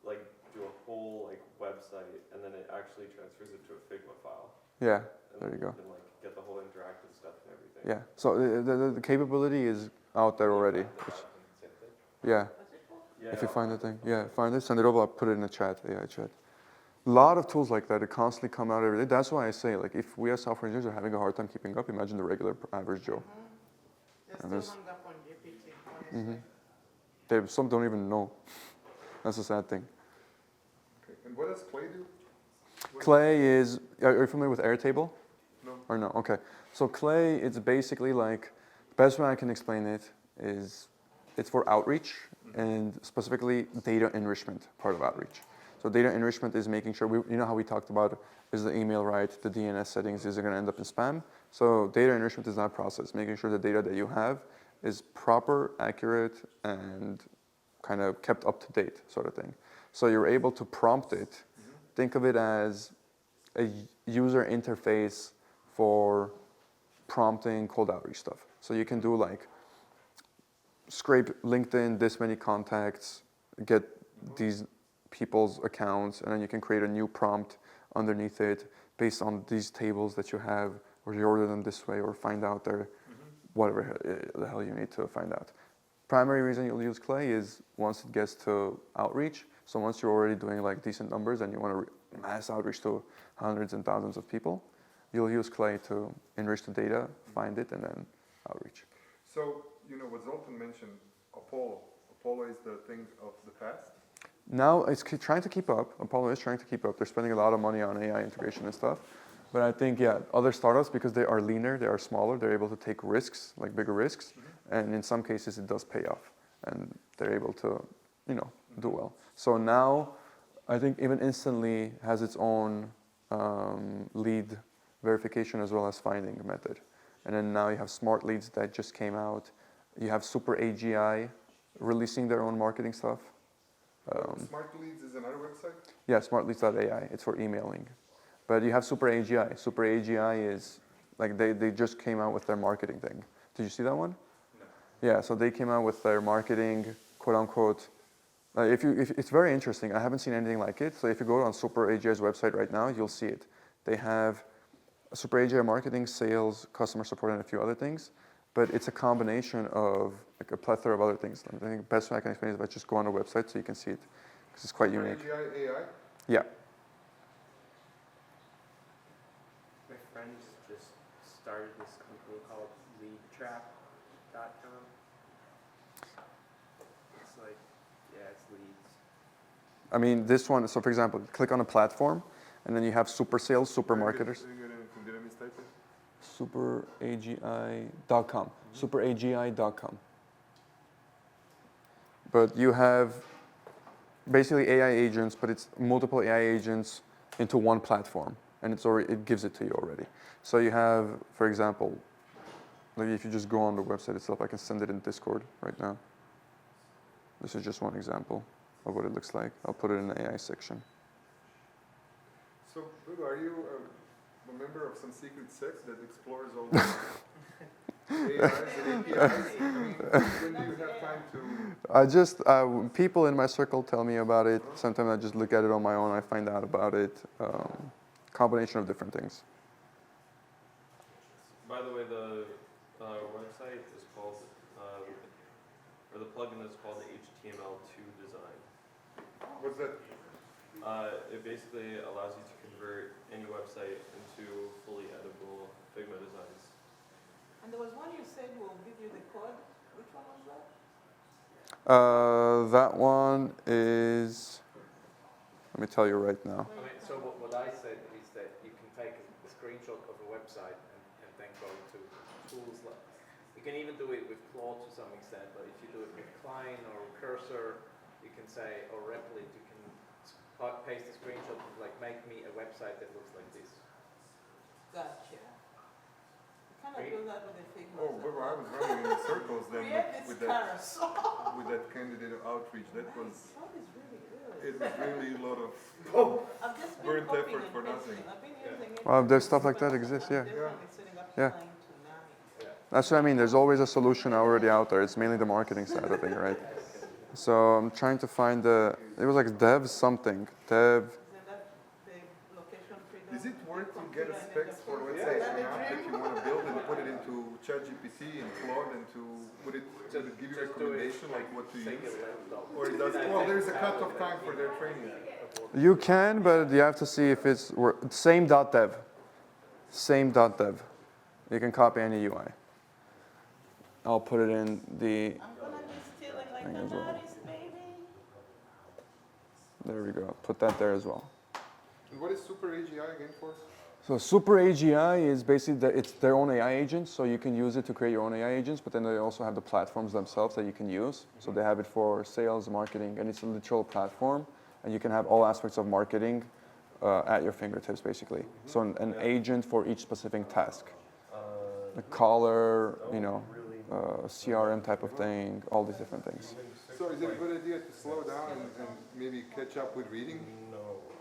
like do a whole like website, and then it actually transfers it to a Figma file. Yeah, And there then you go. can like get the whole interactive stuff and everything. Yeah, so the capability is out there already. Yeah, Yeah. if you find the thing. Yeah, find it, send it over, I'll put it in the chat, AI chat. A lot of tools like that that constantly come out every day. That's why I say, like, if we as software engineers are having a hard time keeping up, imagine the regular average Joe. They're still hung up on GPT, honestly. Some don't even know. That's the sad thing. Okay. And what does Clay do? Clay is, are you familiar with Airtable? No. Or no? Okay. So Clay, it's basically like, the best way I can explain it is it's for outreach and specifically data enrichment part of outreach. So data enrichment is making sure, you know how we talked about, is the email right, the DNS settings, is it going to end up in spam? So data enrichment is that process, making sure the data that you have is proper, accurate, and kind of kept up to date sort of thing. So you're able to prompt it. Think of it as a user interface for prompting cold outreach stuff. So you can do like scrape LinkedIn, this many contacts, get these people's accounts, and then you can create a new prompt underneath it based on these tables that you have, or you order them this way, or find out their whatever the hell you need to find out. Primary reason you'll use Clay is once it gets to outreach. So once you're already doing like decent numbers and you want to mass outreach to hundreds and thousands of people, you'll use Clay to enrich the data, find it, and then outreach. So, you know, what Zoltan mentioned, Apollo. Apollo is the thing of the past. Now it's trying to keep up. Apollo is trying to keep up. They're spending a lot of money on AI integration and stuff. But I think, yeah, other startups, because they are leaner, they are smaller, they're able to take risks, like bigger risks. And in some cases, it does pay off. And they're able to, you know, do well. So now, I think even Instantly has its own lead verification as well as finding method. And then now you have Smart Leads that just came out. You have Super AGI releasing their own marketing stuff. Smart Leads is another website? Yeah, smartleads.ai. It's for emailing. But you have Super AGI. Super AGI is, like, they just came out with their marketing thing. Did you see that one? No. Yeah, so they came out with their marketing, quote unquote. If it's very interesting. I haven't seen anything like it. So if you go on Super AGI's website right now, you'll see it. They have Super AGI marketing, sales, customer support, and a few other things. But it's a combination of like a plethora of other things. I think the best way I can explain it is if I just go on the website so you can see it, because it's quite unique. AGI AI? Yeah. My friends just started this company called leadtrap.com. It's like, yeah, it's leads. I mean, this one, so for example, click on a platform, and then you have super sales, super marketers. Did I mistype it? Superagi.com. Superagi.com. But you have basically AI agents, but it's multiple AI agents into one platform, and it gives it to you already. So you have, for example, like if you just go on the website itself, I can send it in Discord right now. This is just one example of what it looks like. I'll put it in the AI section. So, Ludo, are you a member of some secret sect that explores all the AIs and APIs? I mean, when do you have time to... I just, people in my circle tell me about it. Sometimes I just look at it on my own. I find out about it. Combination of different things. By the way, the website is called, or the plugin is called HTML2 Design. What's that? It basically allows you to convert any website into fully editable Figma designs. And there was one you said will give you the code. Which one was that? That one is, let me tell you right now. I mean, so what I said is that you can take a screenshot of a website and then go to tools like, you can even do it with Claude to some extent, but if you do it with Klein or Cursor, you can say, or Replit, you can paste a screenshot of like, make me a website that looks like this. Gotcha. You kind of do that with the Figma. Oh, but I was running in circles then with that candidate outreach. That was... That is really good. It was really a lot of I've just been burnt copying effort and for pasting. nothing. I've been using it. Well, there's stuff like that exists, yeah. I'm definitely setting up Yeah. Klein to Nami. That's what I mean. There's always a solution already out there. It's mainly the marketing side of it, right? So I'm trying to find it was like dev something. Dev. Isn't that the location freedom? Is it were to get a specs for, let's say, an app that you want to build and put it into ChatGPT and Claude and would it give you a recommendation like what to use? Or it does, well, there's a cut-off time for their training. You can, but you have to see if it's same .dev. Same .dev. You can copy any UI. I'll put it in the I'm gonna be stealing like thing an as well. artist, baby. There we go. Put that there as well. And what is Super AGI again for? So Super AGI is basically it's their own AI agents, so you can use it to create your own AI agents, but then they also have the platforms themselves that you can use. So they have it for sales, marketing, and it's a literal platform, and you can have all aspects of marketing at your fingertips, basically. So an agent for each specific task. A caller, CRM type of thing, all these different things. So is it a good idea to slow down and maybe catch up with reading?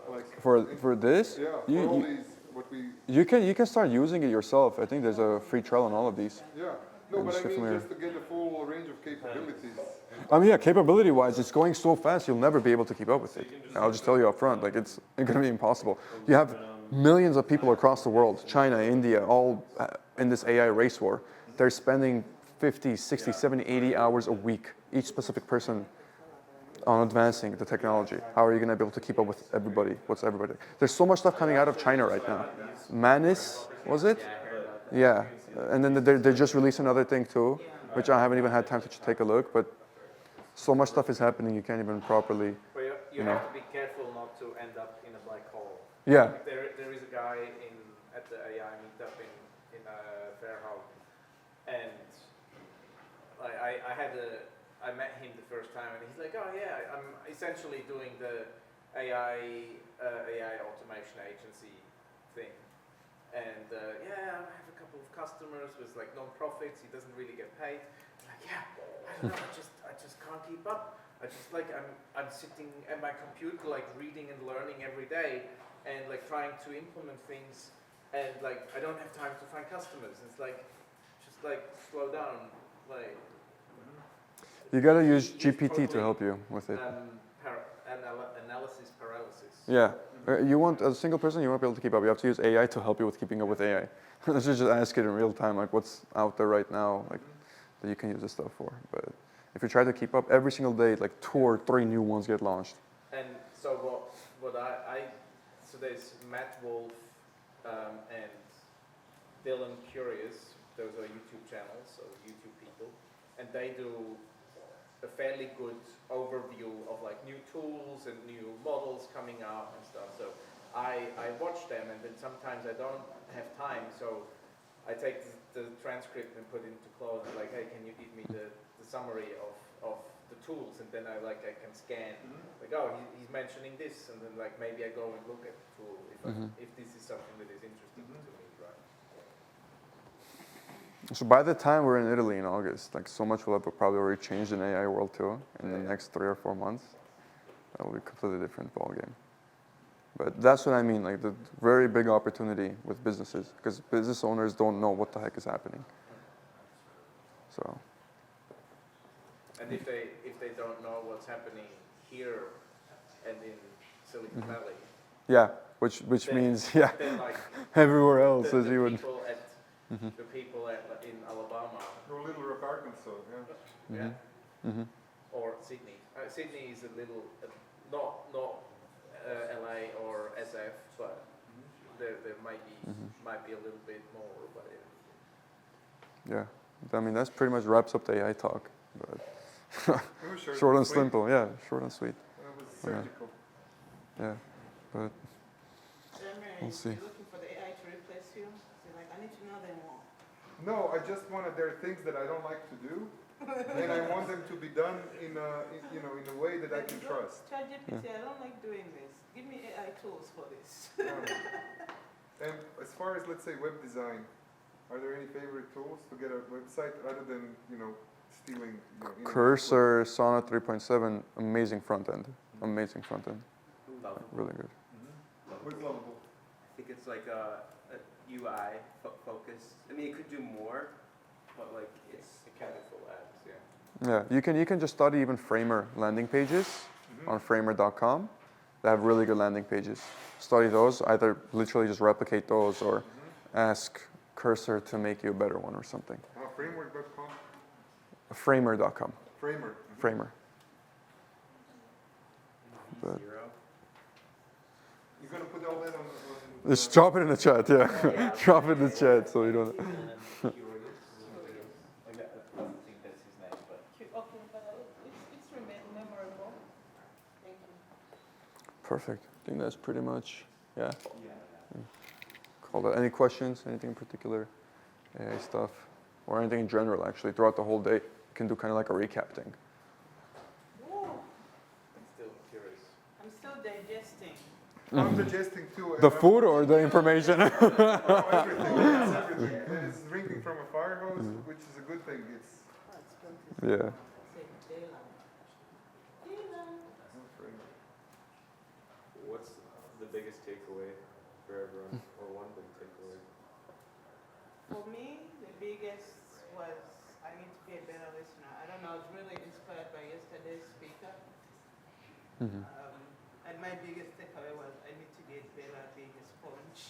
Like For this, yeah, for all these, what we... you can start using it yourself. I think there's a free trial on all of these. Yeah. No, And but just I get mean familiar. just to get the full range of capabilities. I mean, yeah, capability-wise, it's going so fast, you'll never be able to keep up with it. I'll just tell you up front, like it's going to be impossible. You have millions of people across the world, China, India, all in this AI race war. They're spending 50, 60, 70, 80 hours a week, each specific person, on advancing the technology. How are you going to be able to keep up with everybody? What's everybody? There's so much stuff coming out of China right now. Manis, was it? Yeah. And then they just released another thing too, which I haven't even had time to take a look, but so much stuff is happening you can't even properly, But you have to be careful not to end up in a black hole. Yeah. There is a guy at the AI meetup in Fairhope, and I met him the first time, and he's like, oh yeah, I'm essentially doing the AI automation agency thing, and yeah, I have a couple of customers with like non-profits. He doesn't really get paid. I'm like, yeah, I don't know, I just can't keep up. I'm sitting at my computer like reading and learning every day, and like trying to implement things, and like I don't have time to find customers. It's like just like slow down, like. you got to use GPT to help you with it. Analysis paralysis. Yeah. You want, as a single person, you won't be able to keep up. You have to use AI to help you with keeping up with AI. Let's just ask it in real time, like what's out there right now, like that you can use this stuff for. But if you try to keep up every single day, like 2 or 3 new ones get launched. And so so there's Matt Wolf and Dylan Curious. Those are YouTube channels, so YouTube people, and they do a fairly good overview of like new tools and new models coming out and stuff. So I watch them, and then sometimes I don't have time, so I take the transcript and put it into Claude, like, hey, can you give me the summary of the tools, and then I can scan, like, oh, he's mentioning this, and then like maybe I go and look at the tool if this is something that is interesting to me, right? So by the time we're in Italy in August, like so much will have probably already changed in AI world too in the next 3 or 4 months. That will be a completely different ballgame. But that's what I mean, like the very big opportunity with businesses, because business owners don't know what the heck is happening. So. And if they don't know what's happening here and in Silicon Valley. Yeah, which then, means yeah, then like everywhere else as you would. The people in Alabama. Or Little Rock, Arkansas, yeah. Yeah. Or Sydney. Sydney is a little, not LA or SF, but there might be a little bit more. But yeah, I mean that's pretty much wraps up the AI talk. But short and simple, yeah, short and sweet. That was surgical. Yeah, but we'll see. You're looking for the AI to replace you? So like, I need to know them more. No, I just wanted, there are things that I don't like to do, and I want them to be done in a way that I can trust. ChatGPT, I don't like doing this. Give me AI tools for this. And as far as, let's say, web design, are there any favorite tools to get a website other than, stealing? Cursor, Sonnet 3.7, amazing front end. Amazing front end. Lovable. Really good. What's lovable? I think it's like a UI focus. I mean, it could do more, but like it's chemical apps, yeah. Yeah, you can just study even Framer landing pages on Framer.com, that have really good landing pages. Study those, either literally just replicate those or ask Cursor to make you a better one or something. Framework.com? Framer.com. Framer. Framer. But You're going to put all that on just drop it in the chat, yeah. Drop it in the chat so you don't. Okay, but it's memorable. Thank you. Perfect. I think that's pretty much, yeah. Call that. Any questions? Anything in particular? AI stuff? Or anything in general, actually, throughout the whole day? You can do kind of like a recap thing. Ooh, I'm still curious. I'm still digesting. I'm digesting too. The food or the information? Everything. It's everything. It's drinking from a fire hose, which is a good thing. It's Yeah. What's the biggest takeaway for everyone, or one big takeaway? For me, the biggest was I need to be a better listener. I don't know, I was really inspired by yesterday's speaker. And my biggest takeaway was I need to get better at being a sponge.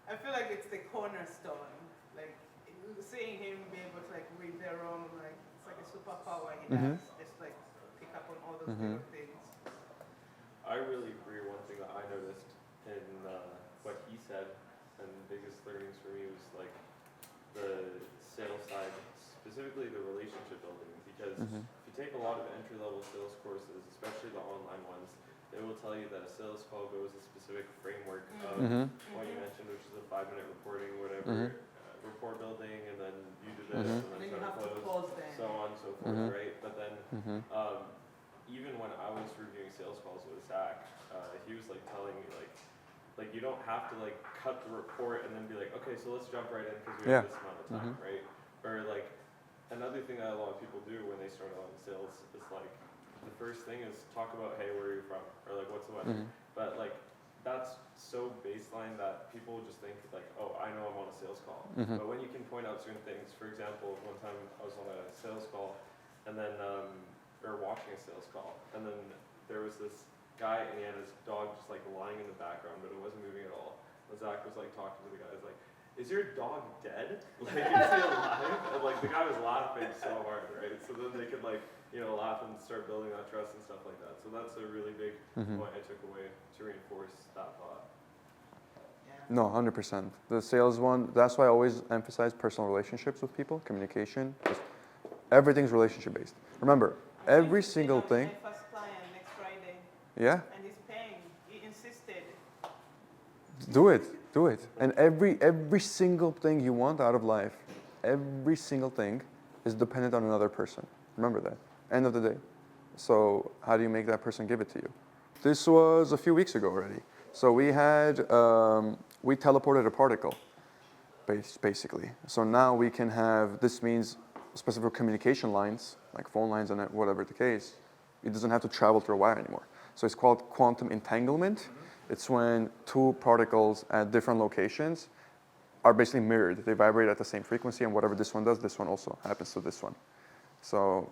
I feel like it's the cornerstone. Like seeing him be able to like read the room, like it's like a superpower he has. Just like pick up on all those little things. I really agree. One thing that I noticed in what he said, and the biggest learnings for me was like the sales side, specifically the relationship building. Because if you take a lot of entry-level sales courses, especially the online ones, they will tell you that a sales call goes a specific framework of what you mentioned, which is a 5-minute reporting, whatever, rapport building, and then you do this, and then you start have to close, close them. so on and so forth, right? But then even when I was reviewing sales calls with Zach, he was like telling me like you don't have to like cut the report and then be like, okay, so let's jump right in because we have this amount of time, right? Or like another thing that a lot of people do when they start out in sales is like the first thing is talk about, hey, where are you from, or like what's the weather, but like that's so baseline that people just think like, oh, I know I'm on a sales call. But when you can point out certain things, for example, one time I was on a sales call and then or watching a sales call, and then there was this guy and he had his dog just like lying in the background, but it wasn't moving at all. And Zach was like talking to the guy, he's like, is your dog dead? Like, is he alive? And like the guy was laughing so hard, right? So then they could like, you know, laugh and start building that trust and stuff like that. So that's a really big point I took away to reinforce that thought. No, 100%. The sales one, that's why I always emphasize personal relationships with people, communication. Just everything's relationship based. Remember, every single thing. My first client next Friday. Yeah? And he's paying. He insisted. Do it. Do it. And every single thing you want out of life, every single thing is dependent on another person. Remember that. End of the day. So how do you make that person give it to you? This was a few weeks ago already. So we had, we teleported a particle, basically. So now we can have, this means specific communication lines, like phone lines and whatever the case, it doesn't have to travel through a wire anymore. So it's called quantum entanglement. It's when two particles at different locations are basically mirrored. They vibrate at the same frequency, and whatever this one does, this one also happens to this one. So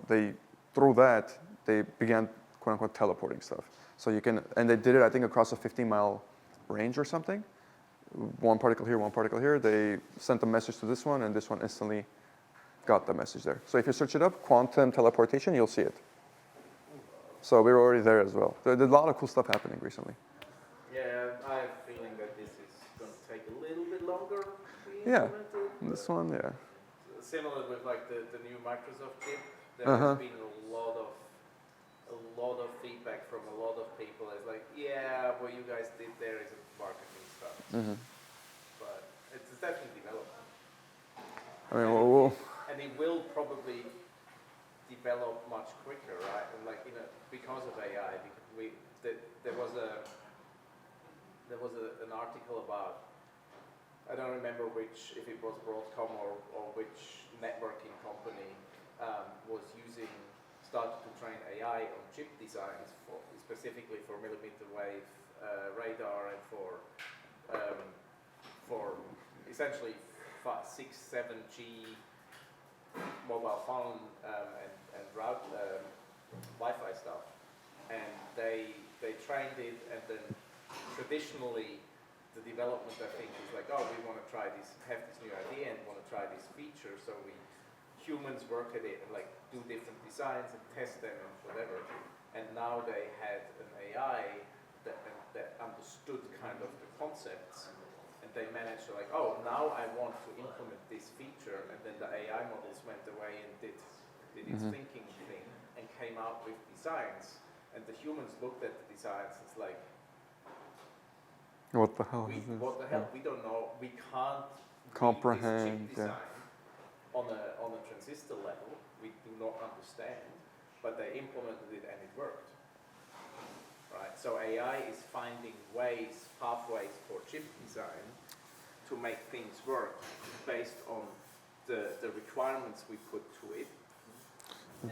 through that, they began quote unquote teleporting stuff. So you can, and they did it, I think, across a 15-mile range or something. One particle here, one particle here. They sent a message to this one, and this one instantly got the message there. So if you search it up, quantum teleportation, you'll see it. So we're already there as well. There's a lot of cool stuff happening recently. Yeah, I have a feeling that this is going to take a little bit longer to be Yeah, implemented. this one, yeah. Similar with like the new Microsoft chip, there has been a lot of feedback from a lot of people. It's like, yeah, what you guys did there is marketing stuff, but it's definitely development. I mean, and it will probably develop much quicker, right? And like, you know, because of AI, because there was an article about, I don't remember which, if it was Broadcom or which networking company started to train AI on chip designs specifically for millimeter wave radar and for essentially 6, 7G mobile phone and route Wi-Fi and they trained it, and then traditionally the development, I think, is like, oh, we want to try this, have this new idea and want to try this feature, so humans work at it and like do different designs and test them and whatever. And now they had an AI that understood kind of the concepts, and they managed to like, oh, now I want to implement this feature, and then the AI models went away and did its thinking thing and came out with designs, and the humans looked at the designs. It's like, What the hell is this? what the hell? We don't know. We can't Comprehend, read this chip design on a transistor level. We do not understand, but they implemented it and it worked. Right. So AI is finding pathways for chip design to make things work based on the requirements we put to it.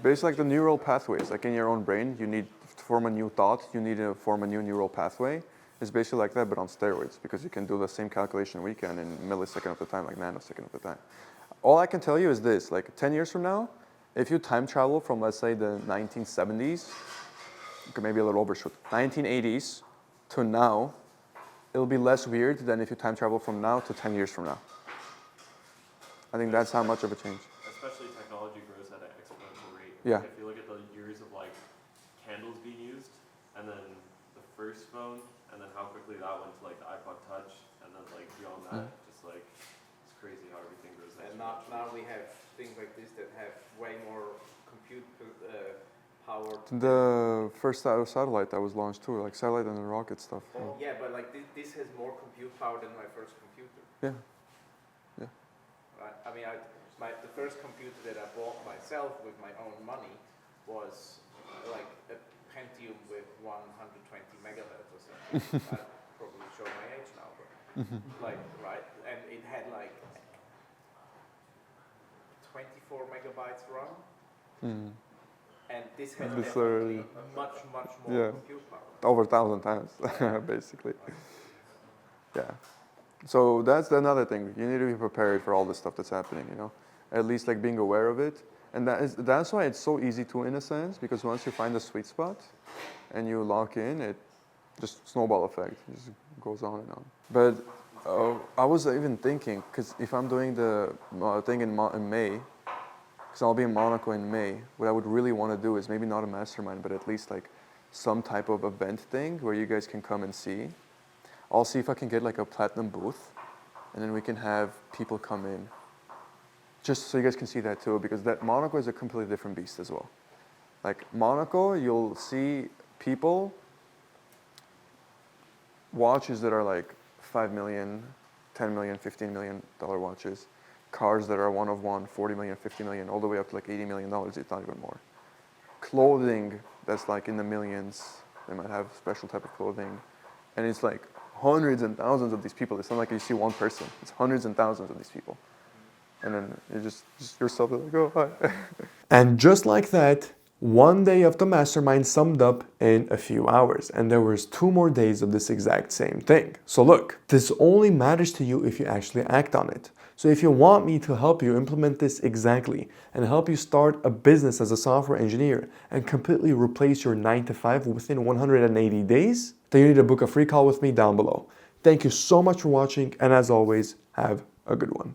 Based like the neural pathways, like in your own brain, you need to form a new thought, you need to form a new neural pathway. It's basically like that, but on steroids, because you can do the same calculation we can in millisecond of the time, like nanosecond of the time. All I can tell you is this, like 10 years from now, if you time travel from, let's say, the 1970s, maybe a little overshoot, 1980s to now, it'll be less weird than if you time travel from now to 10 years from now. I think that's how much of a change. Especially technology grows at an exponential rate. Yeah. If you look at the years of like candles being used, and then the first phone, and then how quickly that went to like the iPod Touch, and then like beyond that, just like it's crazy how everything grows. And now we have things like this that have way more compute power. The first satellite that was launched too, like satellite and the rocket stuff. Oh, yeah, but like this has more compute power than my first computer. Yeah. Right? I mean, the first computer that I bought myself with my own money was like a Pentium with 120 megahertz or something. I probably show my age now, but like, right? And it had like 24 megabytes RAM. And this has definitely much more compute power. Over 1,000 times, basically. Yeah. So that's another thing. You need to be prepared for all this stuff that's happening, you know? At least like being aware of it. And that's why it's so easy to, in a sense, because once you find the sweet spot and you lock in, it just snowball effect. It just goes on and on. But I was even thinking, because if I'm doing the thing in May, because I'll be in Monaco in May, what I would really want to do is maybe not a mastermind, but at least like some type of event thing where you guys can come and see. I'll see if I can get like a platinum booth, and then we can have people come in. Just so you guys can see that too, because that Monaco is a completely different beast as well. Like Monaco, you'll see people, watches that are like 5 million, 10 million, $15 million watches, cars that are one of one, 40 million, 50 million, all the way up to like $80 million, if not even more. Clothing that's like in the millions, they might have special type of clothing. And it's like hundreds and thousands of these people. It's not like you see one person, it's hundreds and thousands of these people. And then you just yourself like, oh, hi. And just like that, one day of the mastermind summed up in a few hours, and there was 2 more days of this exact same thing. So look, this only matters to you if you actually act on it. So if you want me to help you implement this exactly and help you start a business as a software engineer and completely replace your 9-to-5 within 180 days, then you need to book a free call with me down below. Thank you so much for watching, and as always, have a good one.